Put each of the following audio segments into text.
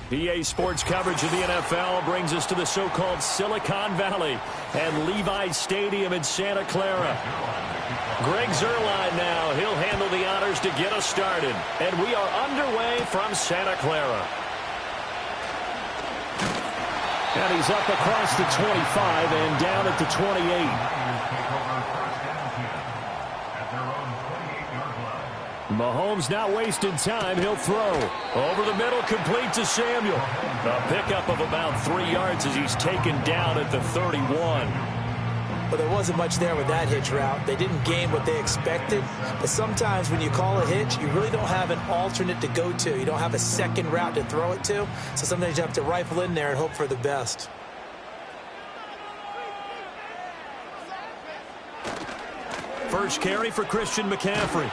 EA Sports coverage of the NFL brings us to the so-called Silicon Valley and Levi's Stadium in Santa Clara. Greg Zuerlein now. He'll handle the honors to get us started. And we are underway from Santa Clara. And he's up across the 25 and down at the 28. Mahomes not wasting time. He'll throw. Over the middle, complete to Samuel. A pickup of about 3 yards as he's taken down at the 31. Well, there wasn't much there with that hitch route. They didn't gain what they expected. But sometimes when you call a hitch, you really don't have an alternate to go to. You don't have a second route to throw it to. So sometimes you have to rifle in there and hope for the best. First carry for Christian McCaffrey.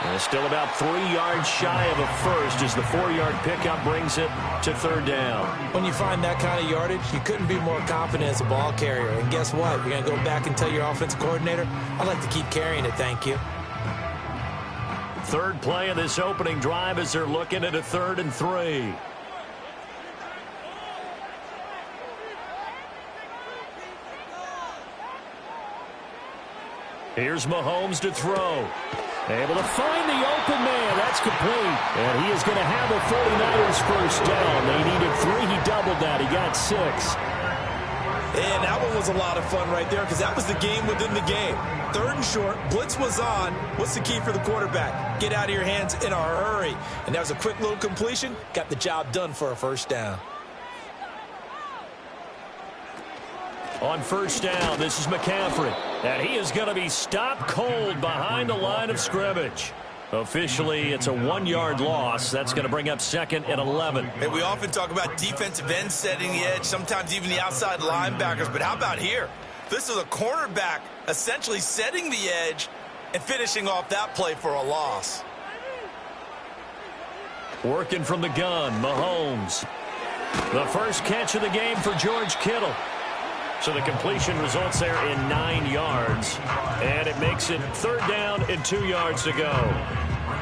And still about 3 yards shy of a first as the 4-yard pickup brings it to third down. When you find that kind of yardage, you couldn't be more confident as a ball carrier. And guess what? You're going to go back and tell your offensive coordinator, I'd like to keep carrying it, thank you. Third play of this opening drive as they're looking at a 3rd and 3. Here's Mahomes to throw. Able to find the open man. That's complete. And he is going to have a 49ers first down. They needed 3. He doubled that. He got 6. And that one was a lot of fun right there because that was the game within the game. 3rd and short. Blitz was on. What's the key for the quarterback? Get out of your hands in a hurry. And that was a quick little completion. Got the job done for a first down. On first down, this is McCaffrey. And he is going to be stopped cold behind the line of scrimmage. Officially, it's a 1-yard loss. That's going to bring up 2nd and 11. And we often talk about defensive ends setting the edge, sometimes even the outside linebackers. But how about here? This is a cornerback essentially setting the edge and finishing off that play for a loss. Working from the gun, Mahomes. The first catch of the game for George Kittle. So the completion results there in 9 yards. And it makes it 3rd down and 2 yards to go.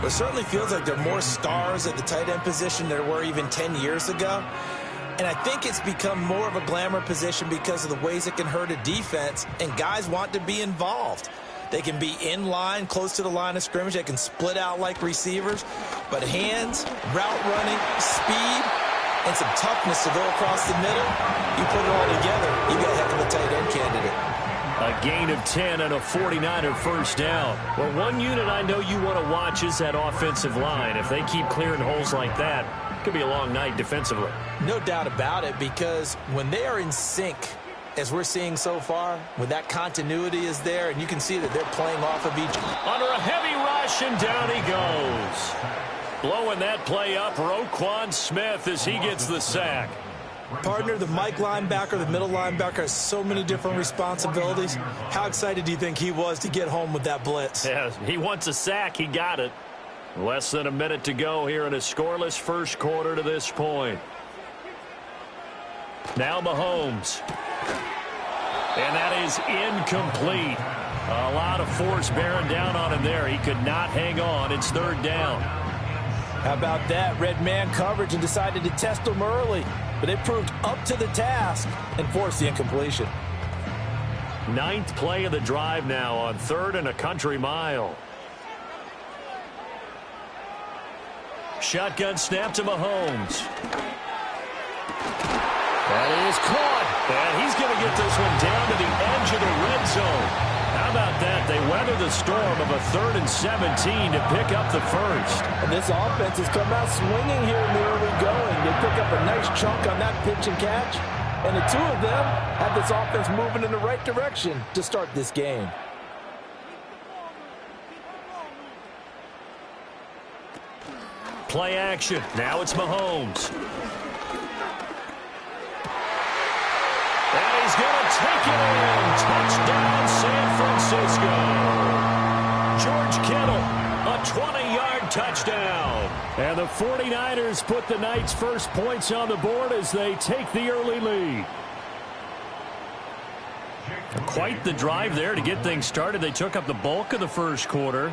It certainly feels like there are more stars at the tight end position than there were even 10 years ago. And I think it's become more of a glamour position because of the ways it can hurt a defense. And guys want to be involved. They can be in line, close to the line of scrimmage. They can split out like receivers. But hands, route running, speed, and some toughness to go across the middle, you put it all together, you got a heck of a tight end candidate. A gain of 10 and a 49er first down. Well, one unit I know you want to watch is that offensive line. If they keep clearing holes like that, it could be a long night defensively. No doubt about it, because when they are in sync, as we're seeing so far, when that continuity is there, and you can see that they're playing off of each other. Under a heavy rush, and down he goes. Blowing that play up, Roquan Smith as he gets the sack. Partner, the Mike linebacker, the middle linebacker has so many different responsibilities. How excited do you think he was to get home with that blitz? Yeah, he wants a sack. He got it. Less than a minute to go here in a scoreless first quarter to this point. Now Mahomes. And that is incomplete. A lot of force bearing down on him there. He could not hang on. It's 3rd down. How about that? Red man coverage and decided to test him early. But they proved up to the task and forced the incompletion. 9th play of the drive now on 3rd and a country mile. Shotgun snap to Mahomes. That is caught. And he's going to get this one down to the edge of the red zone. How about that? They weather the storm of a 3rd and 17 to pick up the first. And this offense has come out swinging here in the early going. They pick up a nice chunk on that pitch and catch. And the two of them have this offense moving in the right direction to start this game. Play action. Now it's Mahomes. taken in. Touchdown, San Francisco. George Kittle, a 20-yard touchdown. And the 49ers put the Knights' first points on the board as they take the early lead. Quite the drive there to get things started. They took up the bulk of the first quarter,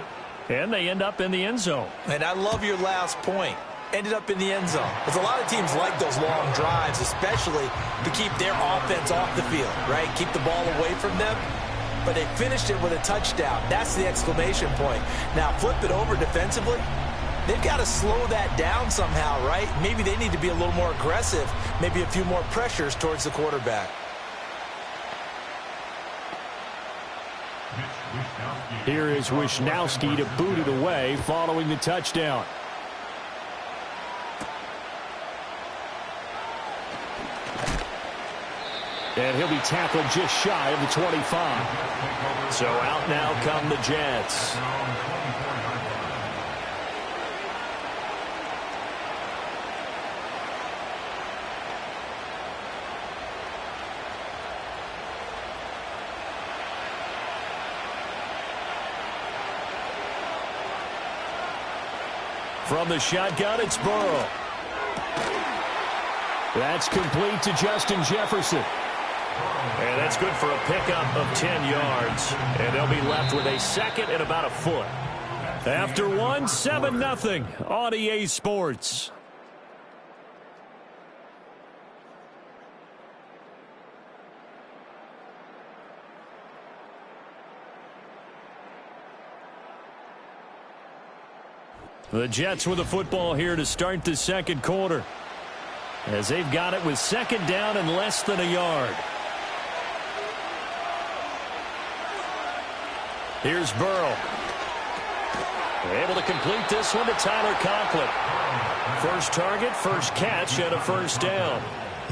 and they end up in the end zone. And I love your last point. Ended up in the end zone. Because a lot of teams like those long drives, especially to keep their offense off the field, right? Keep the ball away from them. But they finished it with a touchdown. That's the exclamation point. Now, flip it over defensively. They've got to slow that down somehow, right? Maybe they need to be a little more aggressive. Maybe a few more pressures towards the quarterback. Here is Wishnowsky to boot it away following the touchdown. And he'll be tackled just shy of the 25. So out now come the Jets. From the shotgun, it's Burrow. That's complete to Justin Jefferson. And that's good for a pickup of 10 yards. And they'll be left with a second and about a foot. After one, 7-0 on EA Sports. The Jets with the football here to start the second quarter, as they've got it with second down and less than a yard. Here's Burrow. Able to complete this one to Tyler Conklin. First target, first catch, and a first down.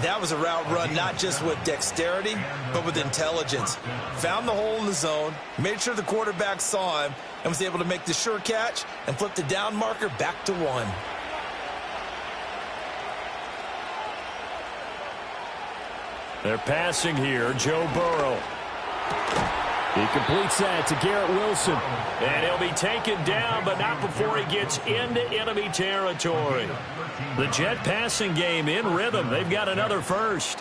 That was a route run not just with dexterity, but with intelligence. Found the hole in the zone, made sure the quarterback saw him, and was able to make the sure catch and flip the down marker back to 1. They're passing here, Joe Burrow. He completes that to Garrett Wilson. And he'll be taken down, but not before he gets into enemy territory. The Jet passing game in rhythm. They've got another first.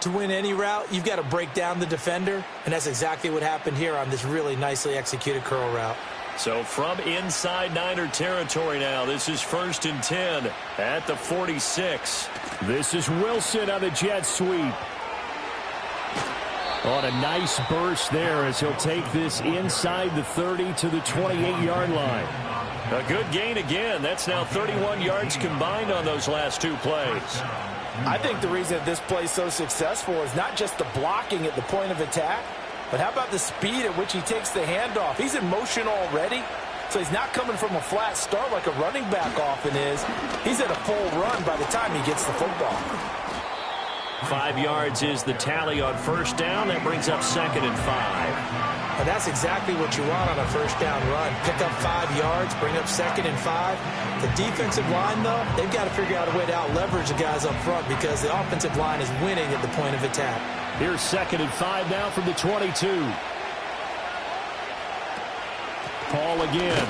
To win any route, you've got to break down the defender, and that's exactly what happened here on this really nicely executed curl route. So from inside Niner territory now, this is 1st and 10 at the 46. This is Wilson on the jet sweep. On a nice burst there as he'll take this inside the 30 to the 28-yard line. A good gain again. That's now 31 yards combined on those last two plays. I think the reason that this play is so successful is not just the blocking at the point of attack, but how about the speed at which he takes the handoff? He's in motion already, so he's not coming from a flat start like a running back often is. He's at a full run by the time he gets the football. 5 yards is the tally on first down. That brings up 2nd and 5. And that's exactly what you want on a first down run. Pick up 5 yards, bring up 2nd and 5. The defensive line, though, they've got to figure out a way to out-leverage the guys up front because the offensive line is winning at the point of attack. Here's 2nd and 5 now from the 22. Paul again.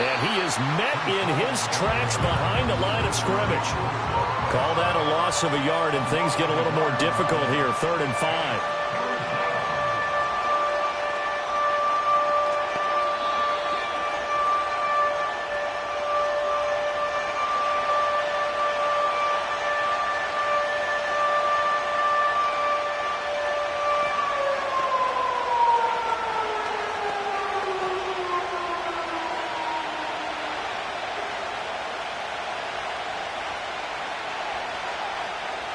And he is met in his tracks behind the line of scrimmage. Call that a loss of a yard, and things get a little more difficult here. 3rd and 5.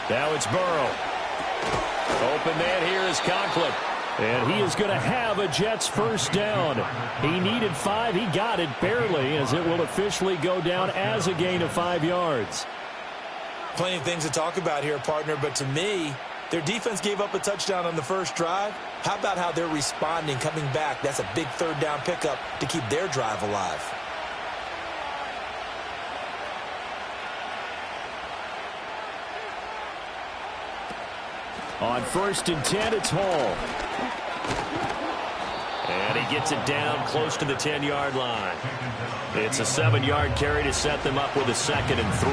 Now it's Burrow. Open man here is Conklin. And he is going to have a Jets first down. He needed 5. He got it barely, as it will officially go down as a gain of 5 yards. Plenty of things to talk about here, partner, but to me, their defense gave up a touchdown on the first drive. How about how they're responding, coming back? That's a big 3rd down pickup to keep their drive alive. On 1st and 10, it's Hall. And he gets it down close to the 10-yard line. It's a 7-yard carry to set them up with a 2nd and 3.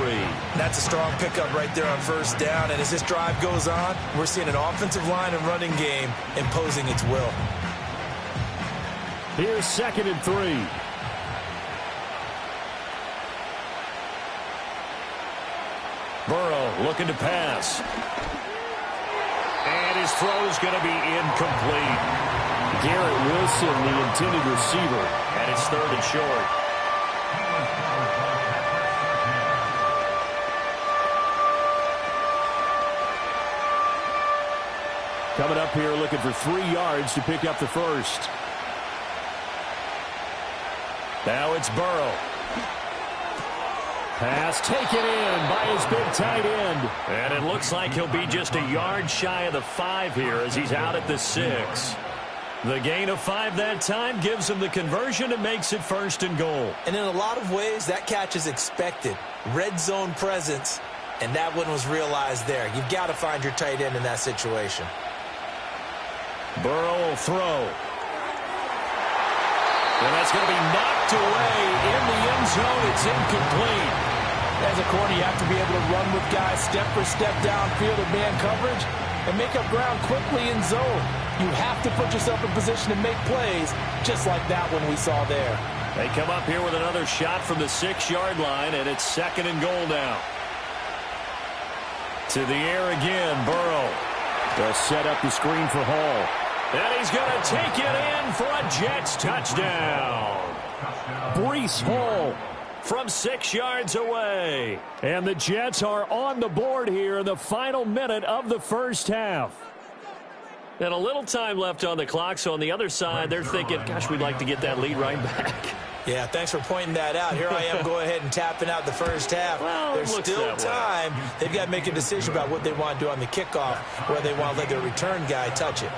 That's a strong pickup right there on 1st down. And as this drive goes on, we're seeing an offensive line and running game imposing its will. Here's 2nd and 3. Burrow looking to pass. And his throw is going to be incomplete. Garrett Wilson, the intended receiver, and it's 3rd and short. Coming up here looking for 3 yards to pick up the first. Now it's Burrow. Pass taken in by his big tight end. And it looks like he'll be just a yard shy of the 5 here as he's out at the 6. The gain of 5 that time gives him the conversion and makes it 1st and goal. And in a lot of ways, that catch is expected. Red zone presence, and that one was realized there. You've got to find your tight end in that situation. Burrow will throw. And that's going to be knocked away in the end zone. It's incomplete. As a corner, you have to be able to run with guys step for step downfield in man coverage and make up ground quickly in zone. You have to put yourself in position to make plays, just like that one we saw there. They come up here with another shot from the 6-yard line, and it's 2nd and goal now. To the air again, Burrow. They'll set up the screen for Hall. And he's going to take it in for a Jets touchdown. Breece Hall from 6 yards away. And the Jets are on the board here in the final minute of the first half. And a little time left on the clock, so on the other side, they're thinking, gosh, we'd like to get that lead right back. Yeah, thanks for pointing that out. Here I am going ahead and tapping out the first half. Well, there's still time. They've got to make a decision about what they want to do on the kickoff, whether they want to let their return guy touch it.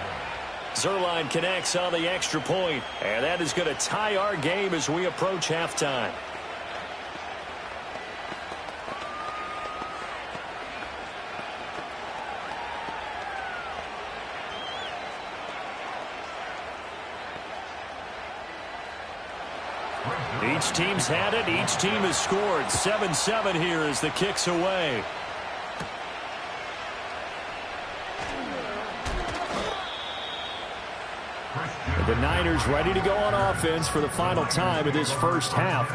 Zuerlein connects on the extra point, and that is going to tie our game as we approach halftime. Each team's had it. Each team has scored. 7-7 here as the kick's away. The Niners ready to go on offense for the final time of this first half.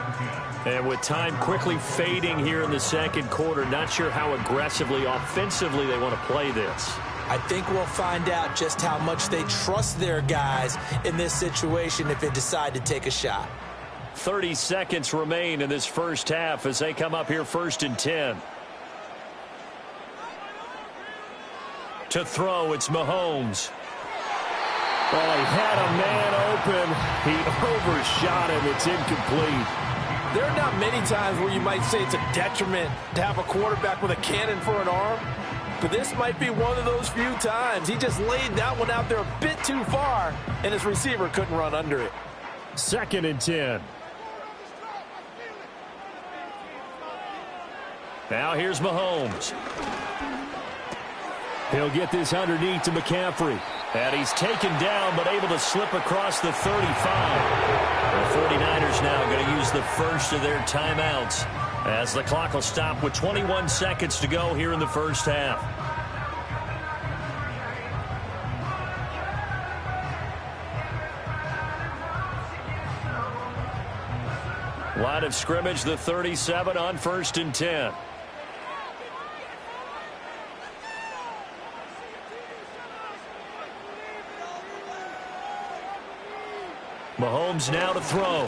And with time quickly fading here in the second quarter, not sure how aggressively, offensively they want to play this. I think we'll find out just how much they trust their guys in this situation if they decide to take a shot. 30 seconds remain in this first half as they come up here 1st and 10. To throw, it's Mahomes. Oh, he had a man open. He overshot him. It's incomplete. There are not many times where you might say it's a detriment to have a quarterback with a cannon for an arm. But this might be one of those few times. He just laid that one out there a bit too far, and his receiver couldn't run under it. 2nd and 10. Now here's Mahomes. He'll get this underneath to McCaffrey. And he's taken down but able to slip across the 35. The 49ers now going to use the first of their timeouts as the clock will stop with 21 seconds to go here in the first half. Line of scrimmage, the 37 on 1st and 10. Mahomes now to throw.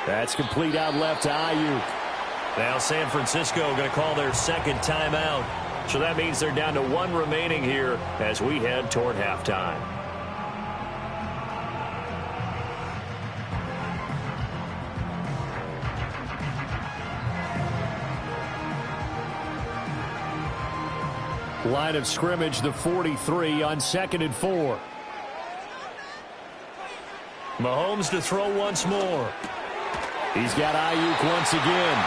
That's complete out left to Ayuk. Now San Francisco going to call their second timeout. So that means they're down to 1 remaining here as we head toward halftime. Line of scrimmage, the 43 on 2nd and 4. Mahomes to throw once more. He's got Ayuk once again.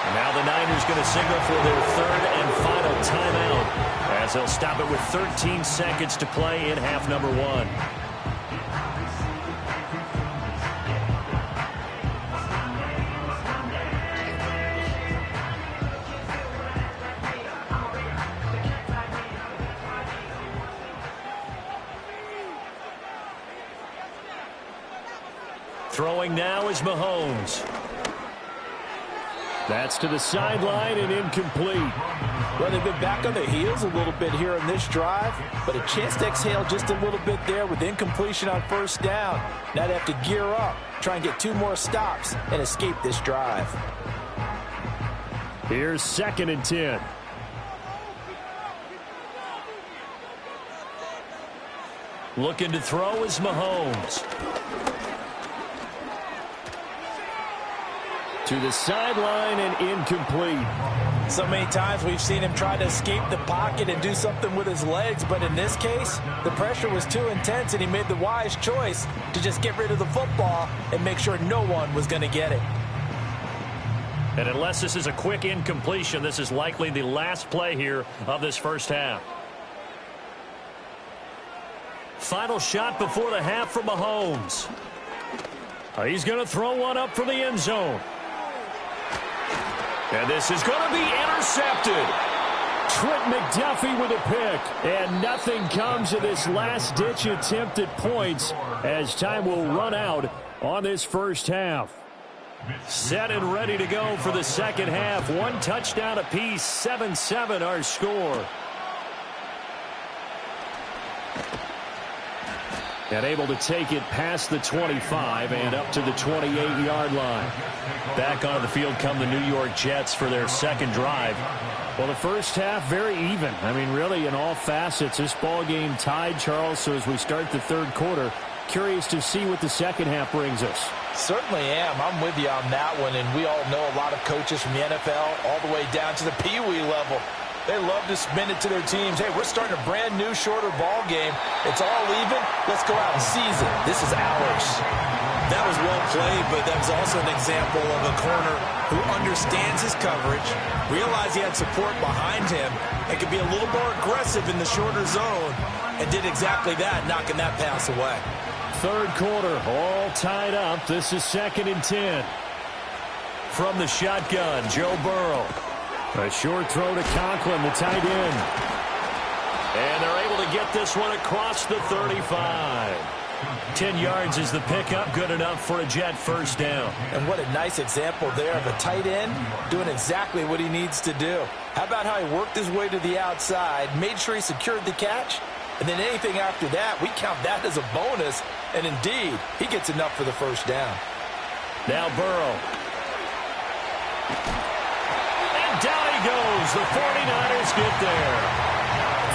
And now the Niners going to signal for their 3rd and final timeout as they'll stop it with 13 seconds to play in half number one. Throwing now is Mahomes. That's to the sideline and incomplete. Well, they've been back on their heels a little bit here in this drive, but a chance to exhale just a little bit there with incompletion on first down. Now they have to gear up, try and get 2 more stops and escape this drive. Here's 2nd and 10. Looking to throw is Mahomes. To the sideline and incomplete. So many times we've seen him try to escape the pocket and do something with his legs, but in this case, the pressure was too intense and he made the wise choice to just get rid of the football and make sure no one was going to get it. And unless this is a quick incompletion, this is likely the last play here of this first half. Final shot before the half from Mahomes. He's going to throw one up for the end zone. And this is going to be intercepted. Trent McDuffie with a pick. And nothing comes of this last-ditch attempt at points as time will run out on this first half. Set and ready to go for the second half. 1 touchdown apiece, 7-7 our score. And able to take it past the 25 and up to the 28-yard line. Back onto the field come the New York Jets for their second drive. Well, the first half, very even. I mean, really, in all facets, this ball game tied, Charles. So as we start the third quarter, curious to see what the second half brings us. Certainly am. I'm with you on that one. And we all know a lot of coaches from the NFL all the way down to the Pee-wee level. They love to spin it to their teams. Hey, we're starting a brand new, shorter ball game. It's all even. Let's go out and seize it. This is ours. That was well played, but that was also an example of a corner who understands his coverage, realized he had support behind him, and could be a little more aggressive in the shorter zone, and did exactly that, knocking that pass away. Third quarter, all tied up. This is 2nd and 10. From the shotgun, Joe Burrow. A short throw to Conklin, the tight end. And they're able to get this one across the 35. 10 yards is the pickup, good enough for a Jet first down. And what a nice example there of a tight end doing exactly what he needs to do. How about how he worked his way to the outside, made sure he secured the catch, and then anything after that, we count that as a bonus. And indeed, he gets enough for the first down. Now Burrow. Down he goes. The 49ers get there.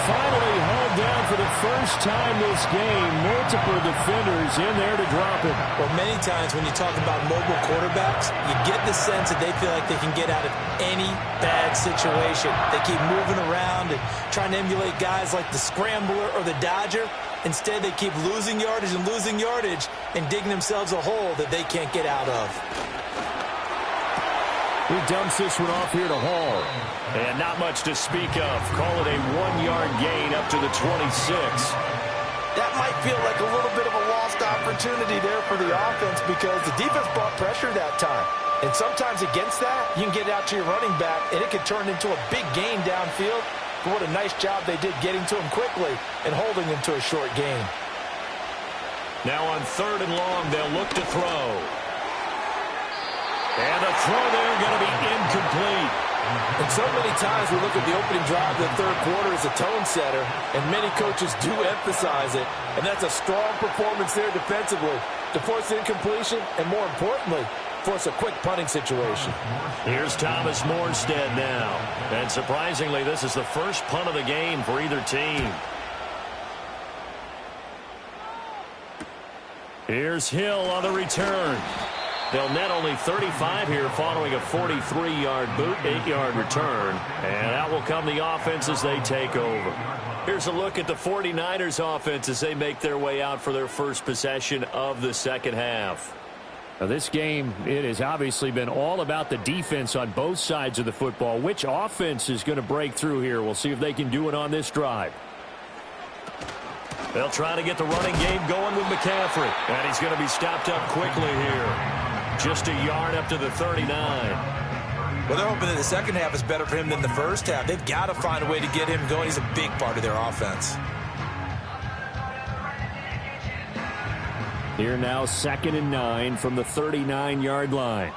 Finally hauled down for the first time this game. Multiple defenders in there to drop it. Well, many times when you talk about mobile quarterbacks, you get the sense that they feel like they can get out of any bad situation. They keep moving around and trying to emulate guys like the Scrambler or the Dodger. Instead, they keep losing yardage and digging themselves a hole that they can't get out of. He dumps this one off here to Hall. And not much to speak of. Call it a 1-yard gain up to the 26. That might feel like a little bit of a lost opportunity there for the offense because the defense brought pressure that time. And sometimes against that, you can get out to your running back, and it could turn into a big gain downfield. But what a nice job they did getting to him quickly and holding him to a short gain. Now on 3rd and long, they'll look to throw. And the throw there going to be incomplete. And so many times we look at the opening drive of the third quarter as a tone setter, and many coaches do emphasize it. And that's a strong performance there defensively to force incompletion and, more importantly, force a quick punting situation. Here's Thomas Morstead now. And surprisingly, this is the first punt of the game for either team. Here's Hill on the return. They'll net only 35 here following a 43-yard boot, 8-yard return. And out will come the offense as they take over. Here's a look at the 49ers offense as they make their way out for their first possession of the second half. Now this game, it has obviously been all about the defense on both sides of the football. Which offense is going to break through here? We'll see if they can do it on this drive. They'll try to get the running game going with McCaffrey. And he's going to be stopped up quickly here. Just a yard up to the 39. Well, they're hoping that the second half is better for him than the first half. They've got to find a way to get him going. He's a big part of their offense. Here now, 2nd and 9 from the 39-yard line.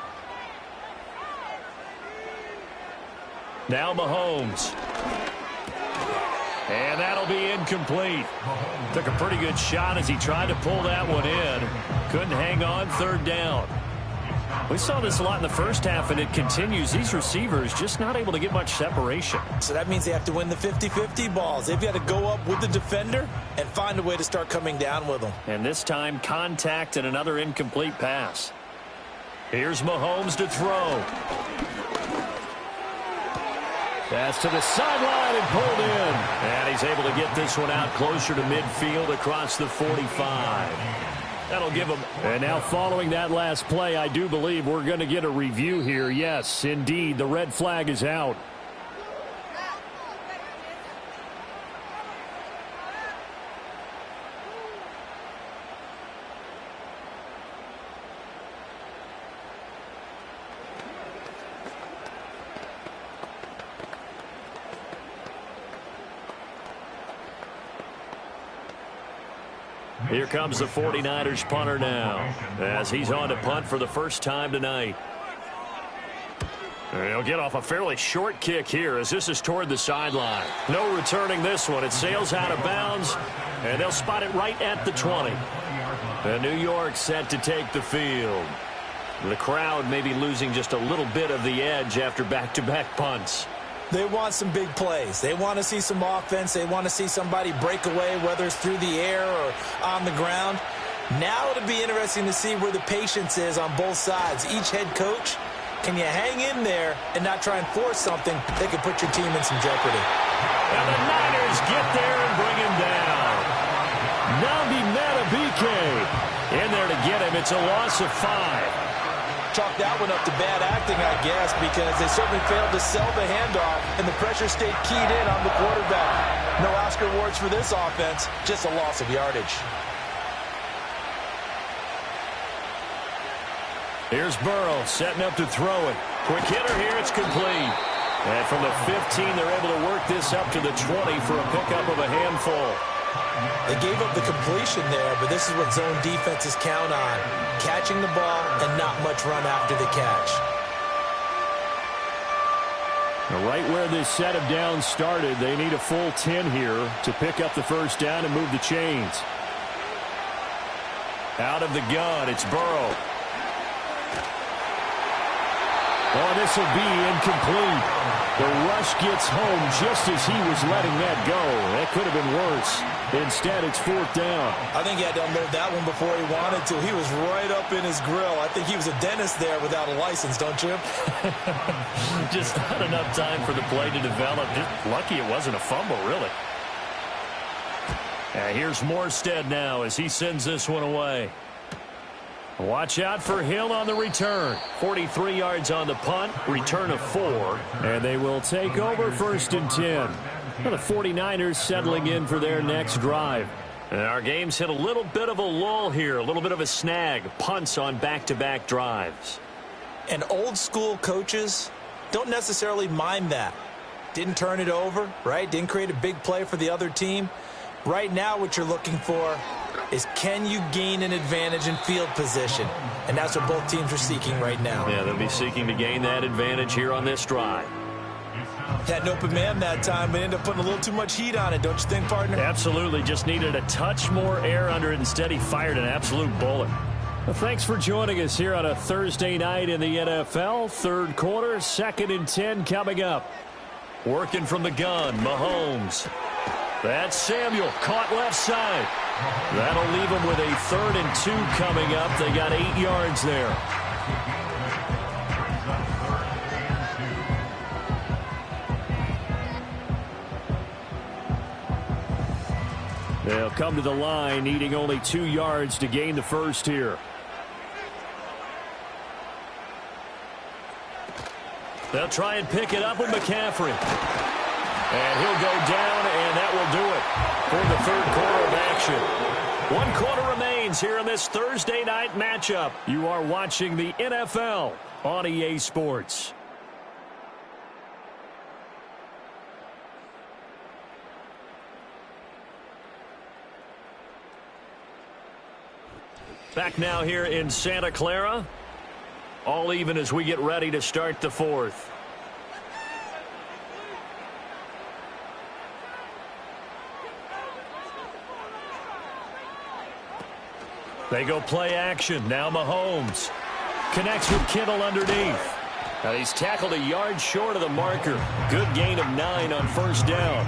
Now Mahomes. And that'll be incomplete. Took a pretty good shot as he tried to pull that one in. Couldn't hang on, 3rd down. We saw this a lot in the first half, and it continues. These receivers just not able to get much separation. So that means they have to win the 50-50 balls. They've got to go up with the defender and find a way to start coming down with them. And this time, contact and another incomplete pass. Here's Mahomes to throw. Pass to the sideline and pulled in. And he's able to get this one out closer to midfield across the 45. That'll give him. And now following that last play, I do believe we're going to get a review here. Yes, indeed, the red flag is out. Here comes the 49ers punter now as he's on to punt for the first time tonight. And he'll get off a fairly short kick here as this is toward the sideline. No returning this one. It sails out of bounds, and they'll spot it right at the 20. And New York set to take the field. The crowd may be losing just a little bit of the edge after back-to-back punts. They want some big plays. They want to see some offense. They want to see somebody break away, whether it's through the air or on the ground. Now it'll be interesting to see where the patience is on both sides. Each head coach, can you hang in there and not try and force something that could put your team in some jeopardy? And the Niners get there and bring him down. Nnamdi Madubuike in there to get him. It's a loss of 5. Chalk that one up to bad acting, I guess, because they certainly failed to sell the handoff, and the pressure stayed keyed in on the quarterback. No Oscar awards for this offense, just a loss of yardage. Here's Burrow setting up to throw it. Quick hitter here, it's complete. And from the 15, they're able to work this up to the 20 for a pickup of a handful. They gave up the completion there, but this is what zone defenses count on. Catching the ball and not much run after the catch. Now right where this set of downs started, they need a full 10 here to pick up the first down and move the chains. Out of the gun, it's Burrow. Oh, this will be incomplete. The rush gets home just as he was letting that go. That could have been worse. Instead, it's 4th down. I think he had to unload that one before he wanted to. He was right up in his grill. I think he was a dentist there without a license, don't you? Just not enough time for the play to develop. Just lucky it wasn't a fumble, really. Here's Morstead now as he sends this one away. Watch out for Hill on the return. 43 yards on the punt, return of 4. And they will take over 1st and 10. The 49ers settling in for their next drive. And our game's hit a little bit of a lull here, a little bit of a snag. Punts on back-to-back drives. And old school coaches don't necessarily mind that. Didn't turn it over, right? Didn't create a big play for the other team. Right now what you're looking for is, can you gain an advantage in field position? And that's what both teams are seeking right now. Yeah, they'll be seeking to gain that advantage here on this drive. Had an open man that time, but ended up putting a little too much heat on it, don't you think, partner? Absolutely. Just needed a touch more air under it. Instead, he fired an absolute bullet. Well, thanks for joining us here on a Thursday night in the NFL. 3rd quarter, 2nd and 10 coming up. Working from the gun, Mahomes. That's Samuel, caught left side. That'll leave them with a 3rd and 2 coming up. They got 8 yards there. They'll come to the line, needing only 2 yards to gain the first here. They'll try and pick it up with McCaffrey. And he'll go down, and that will do it for the third quarter of action. 1 quarter remains here in this Thursday night matchup. You are watching the NFL on EA Sports. Back now here in Santa Clara. All even as we get ready to start the fourth. They go play action. Now Mahomes connects with Kittle underneath. Now he's tackled a yard short of the marker. Good gain of 9 on first down.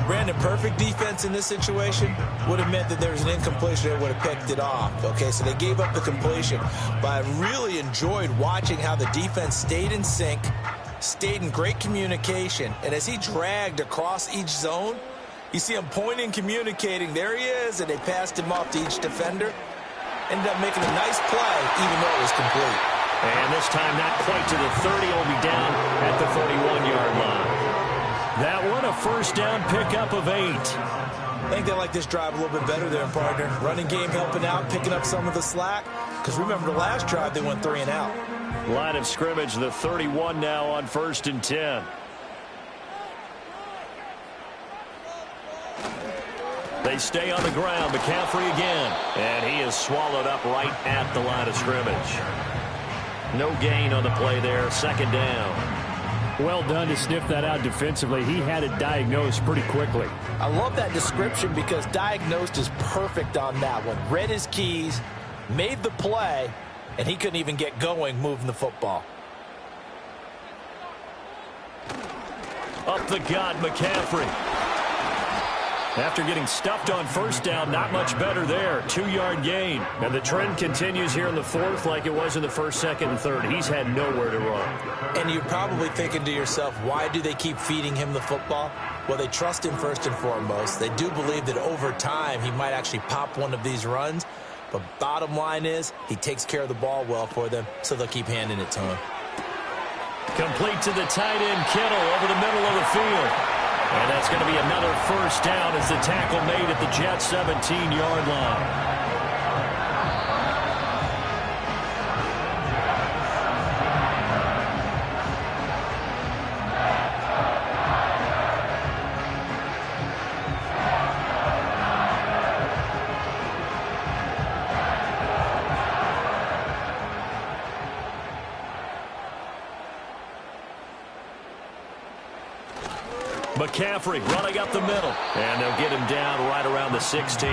Brandon, perfect defense in this situation would have meant that there was an incompletion that would have picked it off. Okay, so they gave up the completion. But I really enjoyed watching how the defense stayed in sync, stayed in great communication, and as he dragged across each zone, you see him pointing, communicating. There he is, and they passed him off to each defender. Ended up making a nice play, even though it was complete. And this time not quite to the 30, will be down at the 41-yard line. That one a first down pickup of 8. I think they like this drive a little bit better there, partner. Running game helping out, picking up some of the slack. Because remember the last drive, they went 3 and out. Line of scrimmage, the 31 now on 1st and 10. They stay on the ground. McCaffrey again. And he is swallowed up right at the line of scrimmage. No gain on the play there. Second down. Well done to sniff that out defensively. He had it diagnosed pretty quickly. I love that description because diagnosed is perfect on that one. Read his keys, made the play, and he couldn't even get going moving the football. Up the gut, McCaffrey. After getting stuffed on first down, not much better there. 2-yard gain. And the trend continues here in the fourth like it was in the first, second, and third. He's had nowhere to run. And you're probably thinking to yourself, why do they keep feeding him the football? Well, they trust him first and foremost. They do believe that over time he might actually pop one of these runs. But bottom line is he takes care of the ball well for them, so they'll keep handing it to him. Complete to the tight end, Kittle, over the middle of the field. And that's going to be another first down as the tackle made at the Jets' 17-yard line. McCaffrey running up the middle. And they'll get him down right around the 16.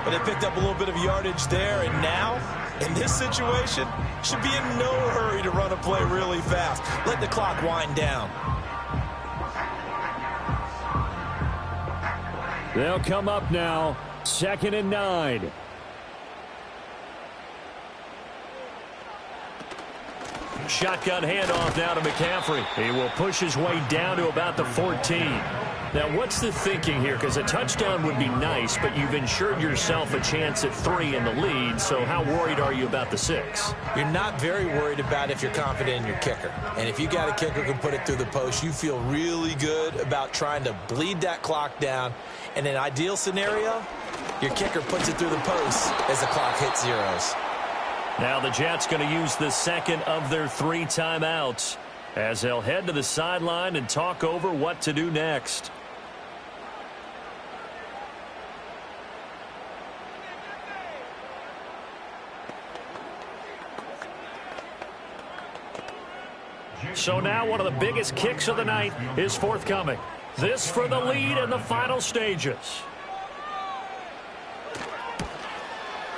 But they picked up a little bit of yardage there, and now, in this situation, should be in no hurry to run a play really fast. Let the clock wind down. They'll come up now, 2nd and 9. Shotgun handoff now to McCaffrey. He will push his way down to about the 14. Now, what's the thinking here? Because a touchdown would be nice, but you've ensured yourself a chance at 3 in the lead, so how worried are you about the 6? You're not very worried about if you're confident in your kicker. And if you got a kicker who can put it through the post, you feel really good about trying to bleed that clock down. In an ideal scenario, your kicker puts it through the post as the clock hits zeros. Now the Jets going to use the second of their 3 timeouts as they'll head to the sideline and talk over what to do next. So now one of the biggest kicks of the night is forthcoming. This for the lead in the final stages.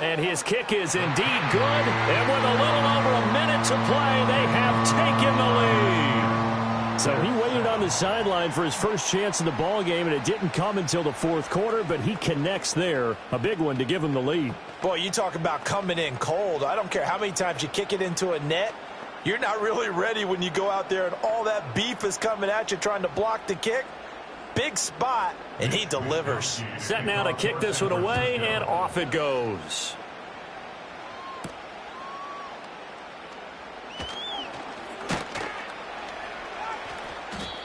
And his kick is indeed good. And with a little over a minute to play, they have taken the lead. So he waited on the sideline for his first chance in the ball game, and it didn't come until the fourth quarter, but he connects there. A big one to give him the lead. Boy, you talk about coming in cold. I don't care how many times you kick it into a net. You're not really ready when you go out there and all that beef is coming at you trying to block the kick. Big spot, and he delivers. Set now to kick this one away, and off it goes.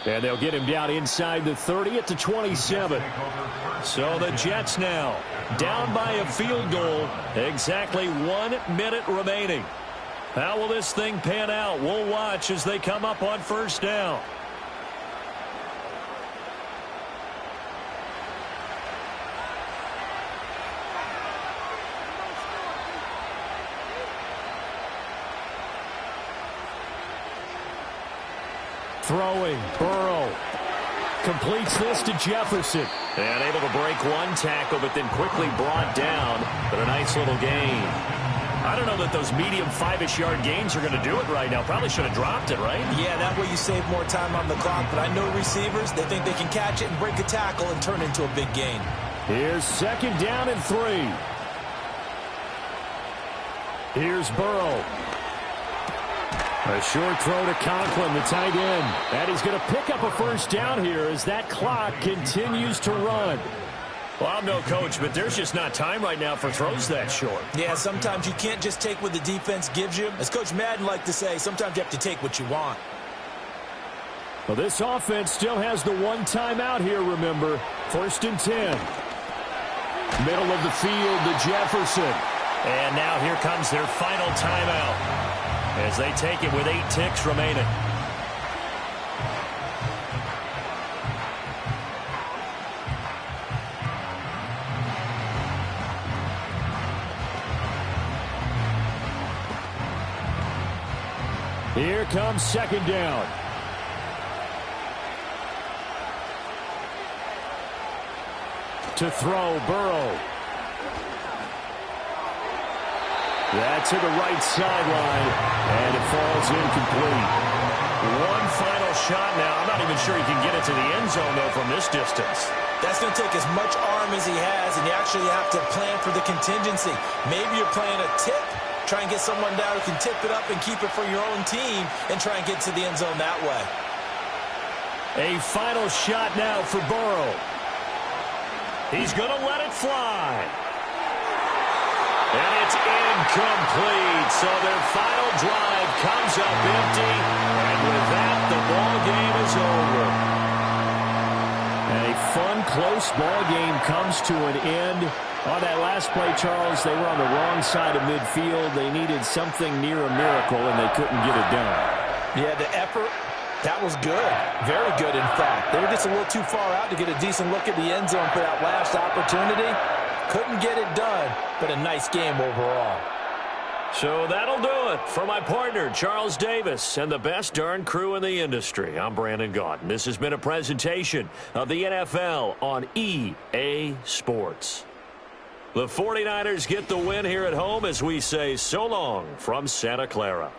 And they'll get him down inside the 30 at the 27. So the Jets now down by a field goal. Exactly 1 minute remaining. How will this thing pan out? We'll watch as they come up on first down. Throwing, Burrow completes this to Jefferson. And able to break one tackle, but then quickly brought down. But a nice little gain. I don't know that those medium 5-ish yard gains are going to do it right now. Probably should have dropped it, right? Yeah, that way you save more time on the clock. But I know receivers, they think they can catch it and break a tackle and turn into a big gain. Here's 2nd down and 3. Here's Burrow. A short throw to Conklin, the tight end. And he's going to pick up a first down here as that clock continues to run. Well, I'm no coach, but there's just not time right now for throws that short. Yeah, sometimes you can't just take what the defense gives you. As Coach Madden liked to say, sometimes you have to take what you want. Well, this offense still has the one timeout here, remember. 1st and 10. Middle of the field to Jefferson. And now here comes their final timeout as they take it with 8 ticks remaining. Here comes 2nd down. To throw, Burrow. That's to the right sideline, and it falls incomplete. One final shot now. I'm not even sure he can get it to the end zone, though, from this distance. That's going to take as much arm as he has, and you actually have to plan for the contingency. Maybe you're playing a tip. Try and get someone down who can tip it up and keep it for your own team and try and get to the end zone that way. A final shot now for Burrow. He's going to let it fly. And it's incomplete. So their final drive comes up empty. And with that, the ball game is over. A fun, close ball game comes to an end. On that last play, Charles, they were on the wrong side of midfield. They needed something near a miracle, and they couldn't get it done. Yeah, the effort, that was good. Very good, in fact. They were just a little too far out to get a decent look at the end zone for that last opportunity. Couldn't get it done, but a nice game overall. So that'll do it for my partner, Charles Davis, and the best darn crew in the industry. I'm Brandon Gaudin. This has been a presentation of the NFL on EA Sports. The 49ers get the win here at home as we say so long from Santa Clara.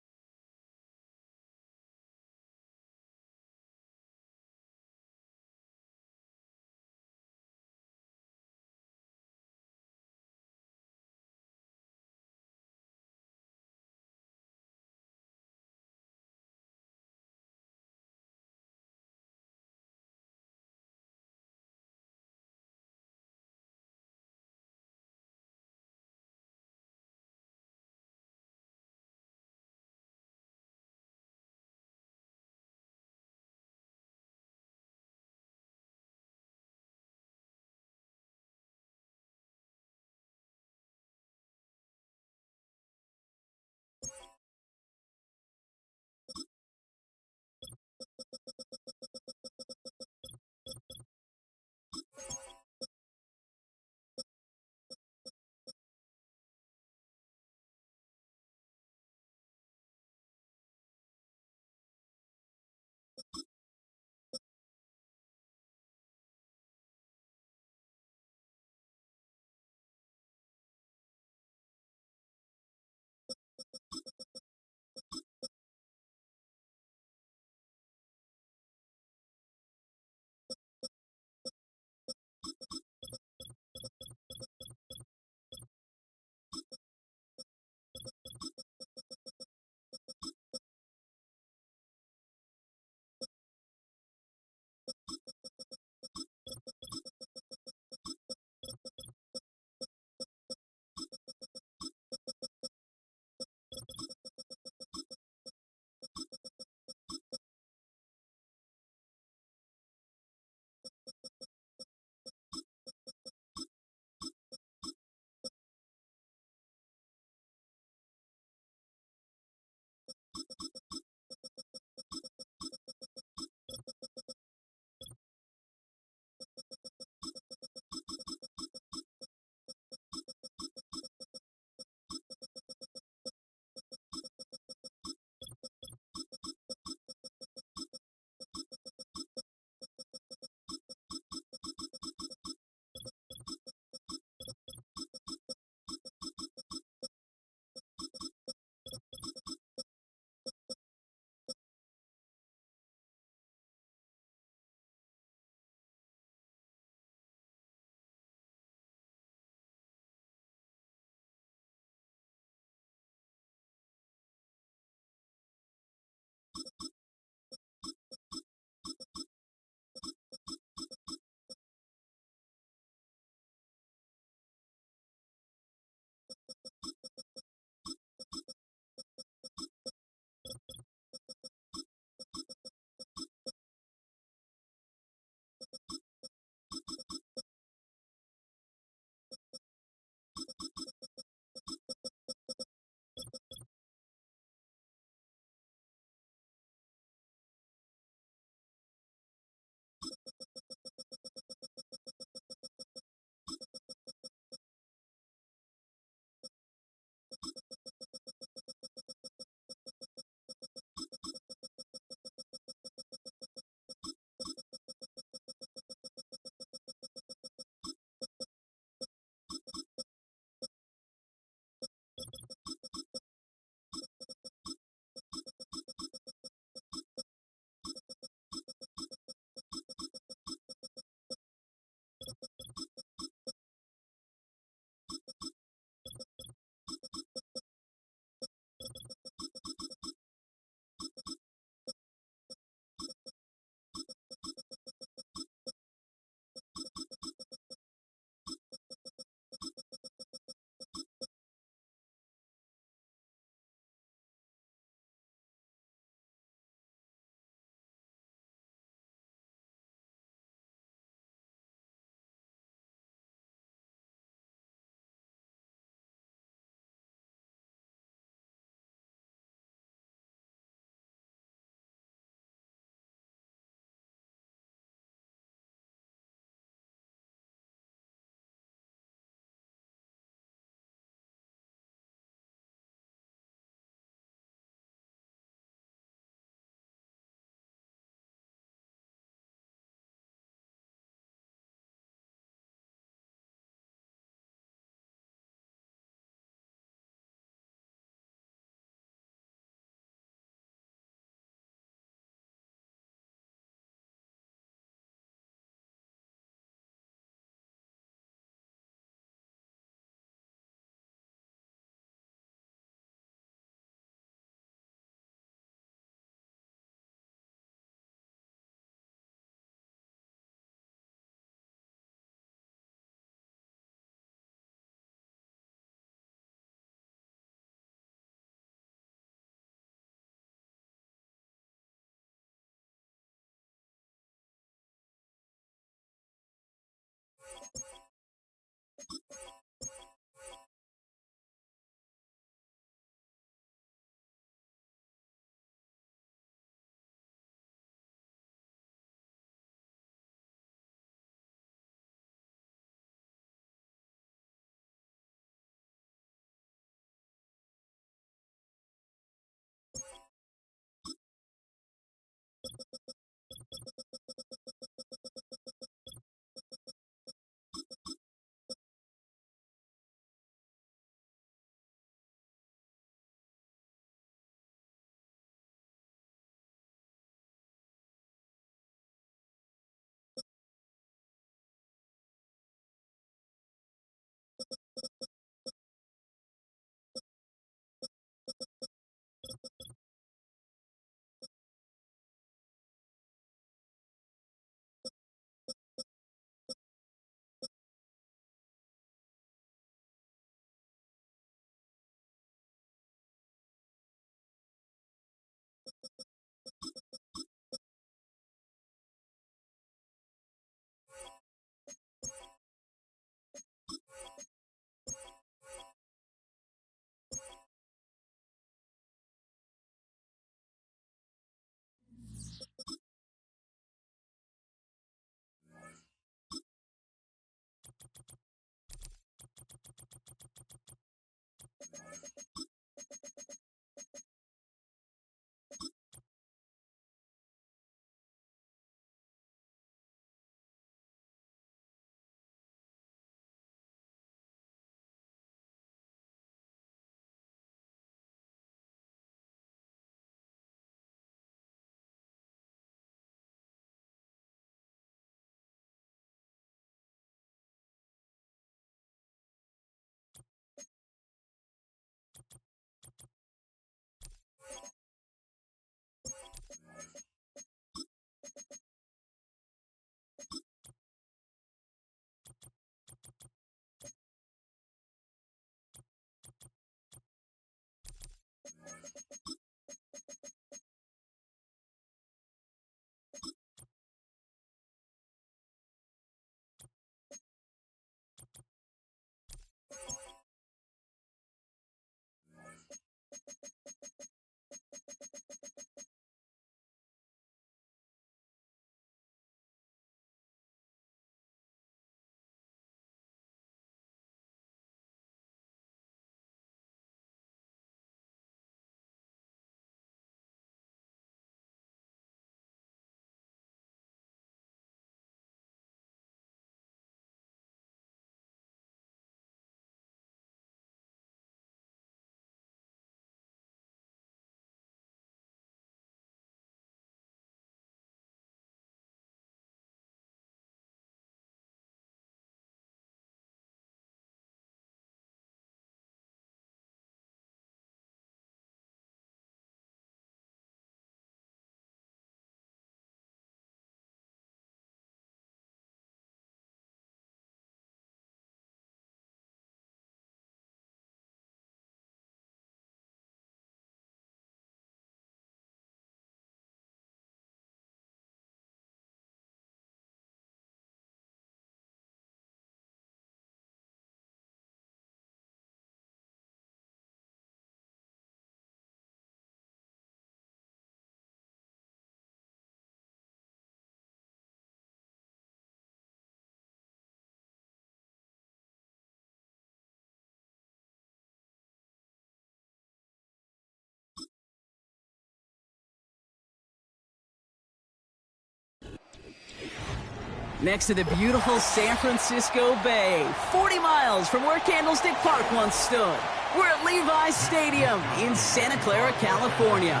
Next to the beautiful San Francisco Bay, 40 miles from where Candlestick Park once stood. We're at Levi's Stadium in Santa Clara, California.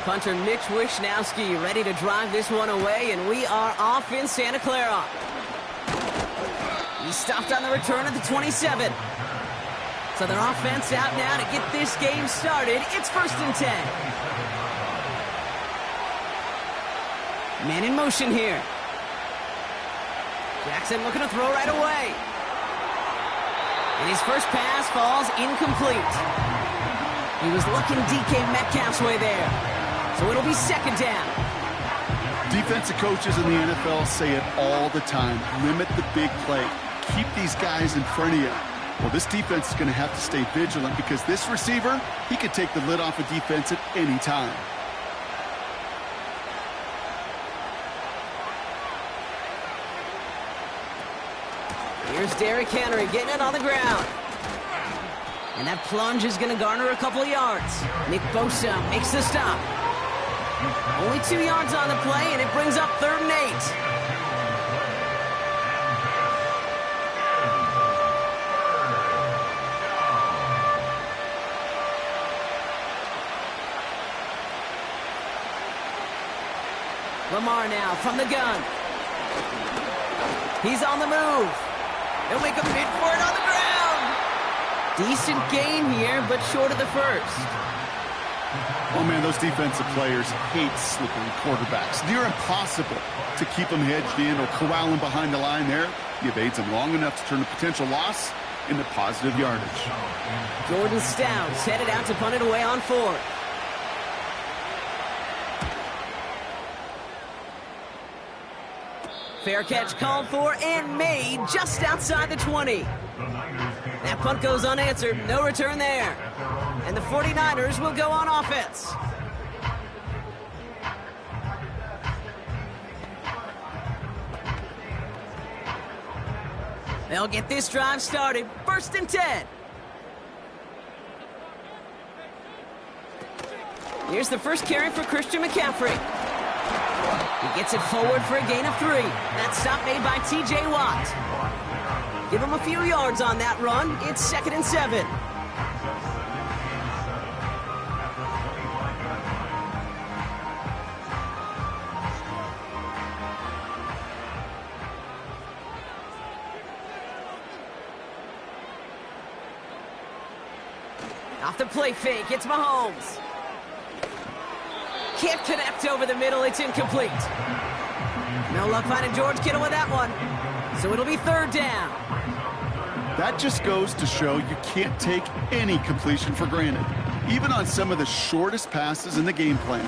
Punter Mitch Wishnowsky ready to drive this one away, and we are off in Santa Clara. He stopped on the return at the 27. So their offense out now to get this game started. It's 1st and 10. Man in motion here. Jackson looking to throw right away. And his first pass falls incomplete. He was looking DK Metcalf's way there. So it'll be 2nd down. Defensive coaches in the NFL say it all the time. Limit the big play. Keep these guys in front of you. Well, this defense is going to have to stay vigilant because this receiver, he could take the lid off a defense at any time. Here's Derrick Henry getting it on the ground. And that plunge is going to garner a couple of yards. Nick Bosa makes the stop. Only 2 yards on the play, and it brings up 3rd and 8. Lamar now from the gun. He's on the move. He'll make a bid for it on the ground. Decent gain here, but short of the first. Oh, man, those defensive players hate slippery quarterbacks. Near impossible to keep them hedged in or corral them behind the line there. He evades them long enough to turn a potential loss into positive yardage. Jordan Stout's headed out to punt it away on 4th. Fair catch called for and made just outside the 20. That punt goes unanswered. No return there. And the 49ers will go on offense. They'll get this drive started. 1st and 10. Here's the first carry for Christian McCaffrey. He gets it forward for a gain of 3. That stop made by T.J. Watt. Give him a few yards on that run. It's 2nd and 7. Off the play fake, it's Mahomes. Can't connect over the middle, it's incomplete. No luck finding George Kittle with that one. So it'll be 3rd down. That just goes to show you can't take any completion for granted, even on some of the shortest passes in the game plan.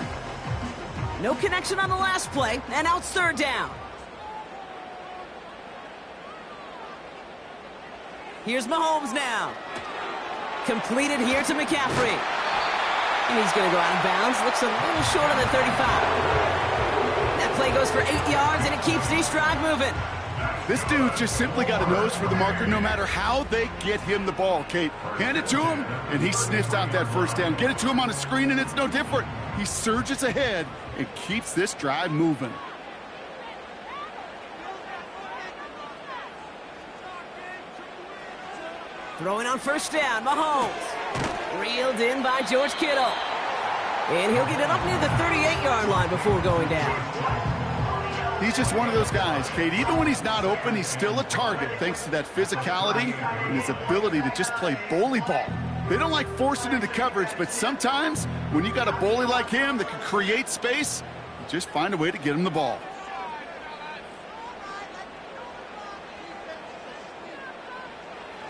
No connection on the last play, and now it's 3rd down. Here's Mahomes now. Completed here to McCaffrey. And he's going to go out of bounds. Looks a little short on the 35. That play goes for 8 yards, and it keeps this drive moving. This dude just simply got a nose for the marker no matter how they get him the ball, Kate. Hand it to him, and he sniffs out that 1st down. Get it to him on a screen, and it's no different. He surges ahead and keeps this drive moving. Throwing on 1st down, Mahomes. Reeled in by George Kittle. And he'll get it up near the 38-yard line before going down. He's just one of those guys, Kate. Even when he's not open, he's still a target thanks to that physicality and his ability to just play bully ball. They don't like forcing into coverage, but sometimes when you got a bully like him that can create space, you just find a way to get him the ball.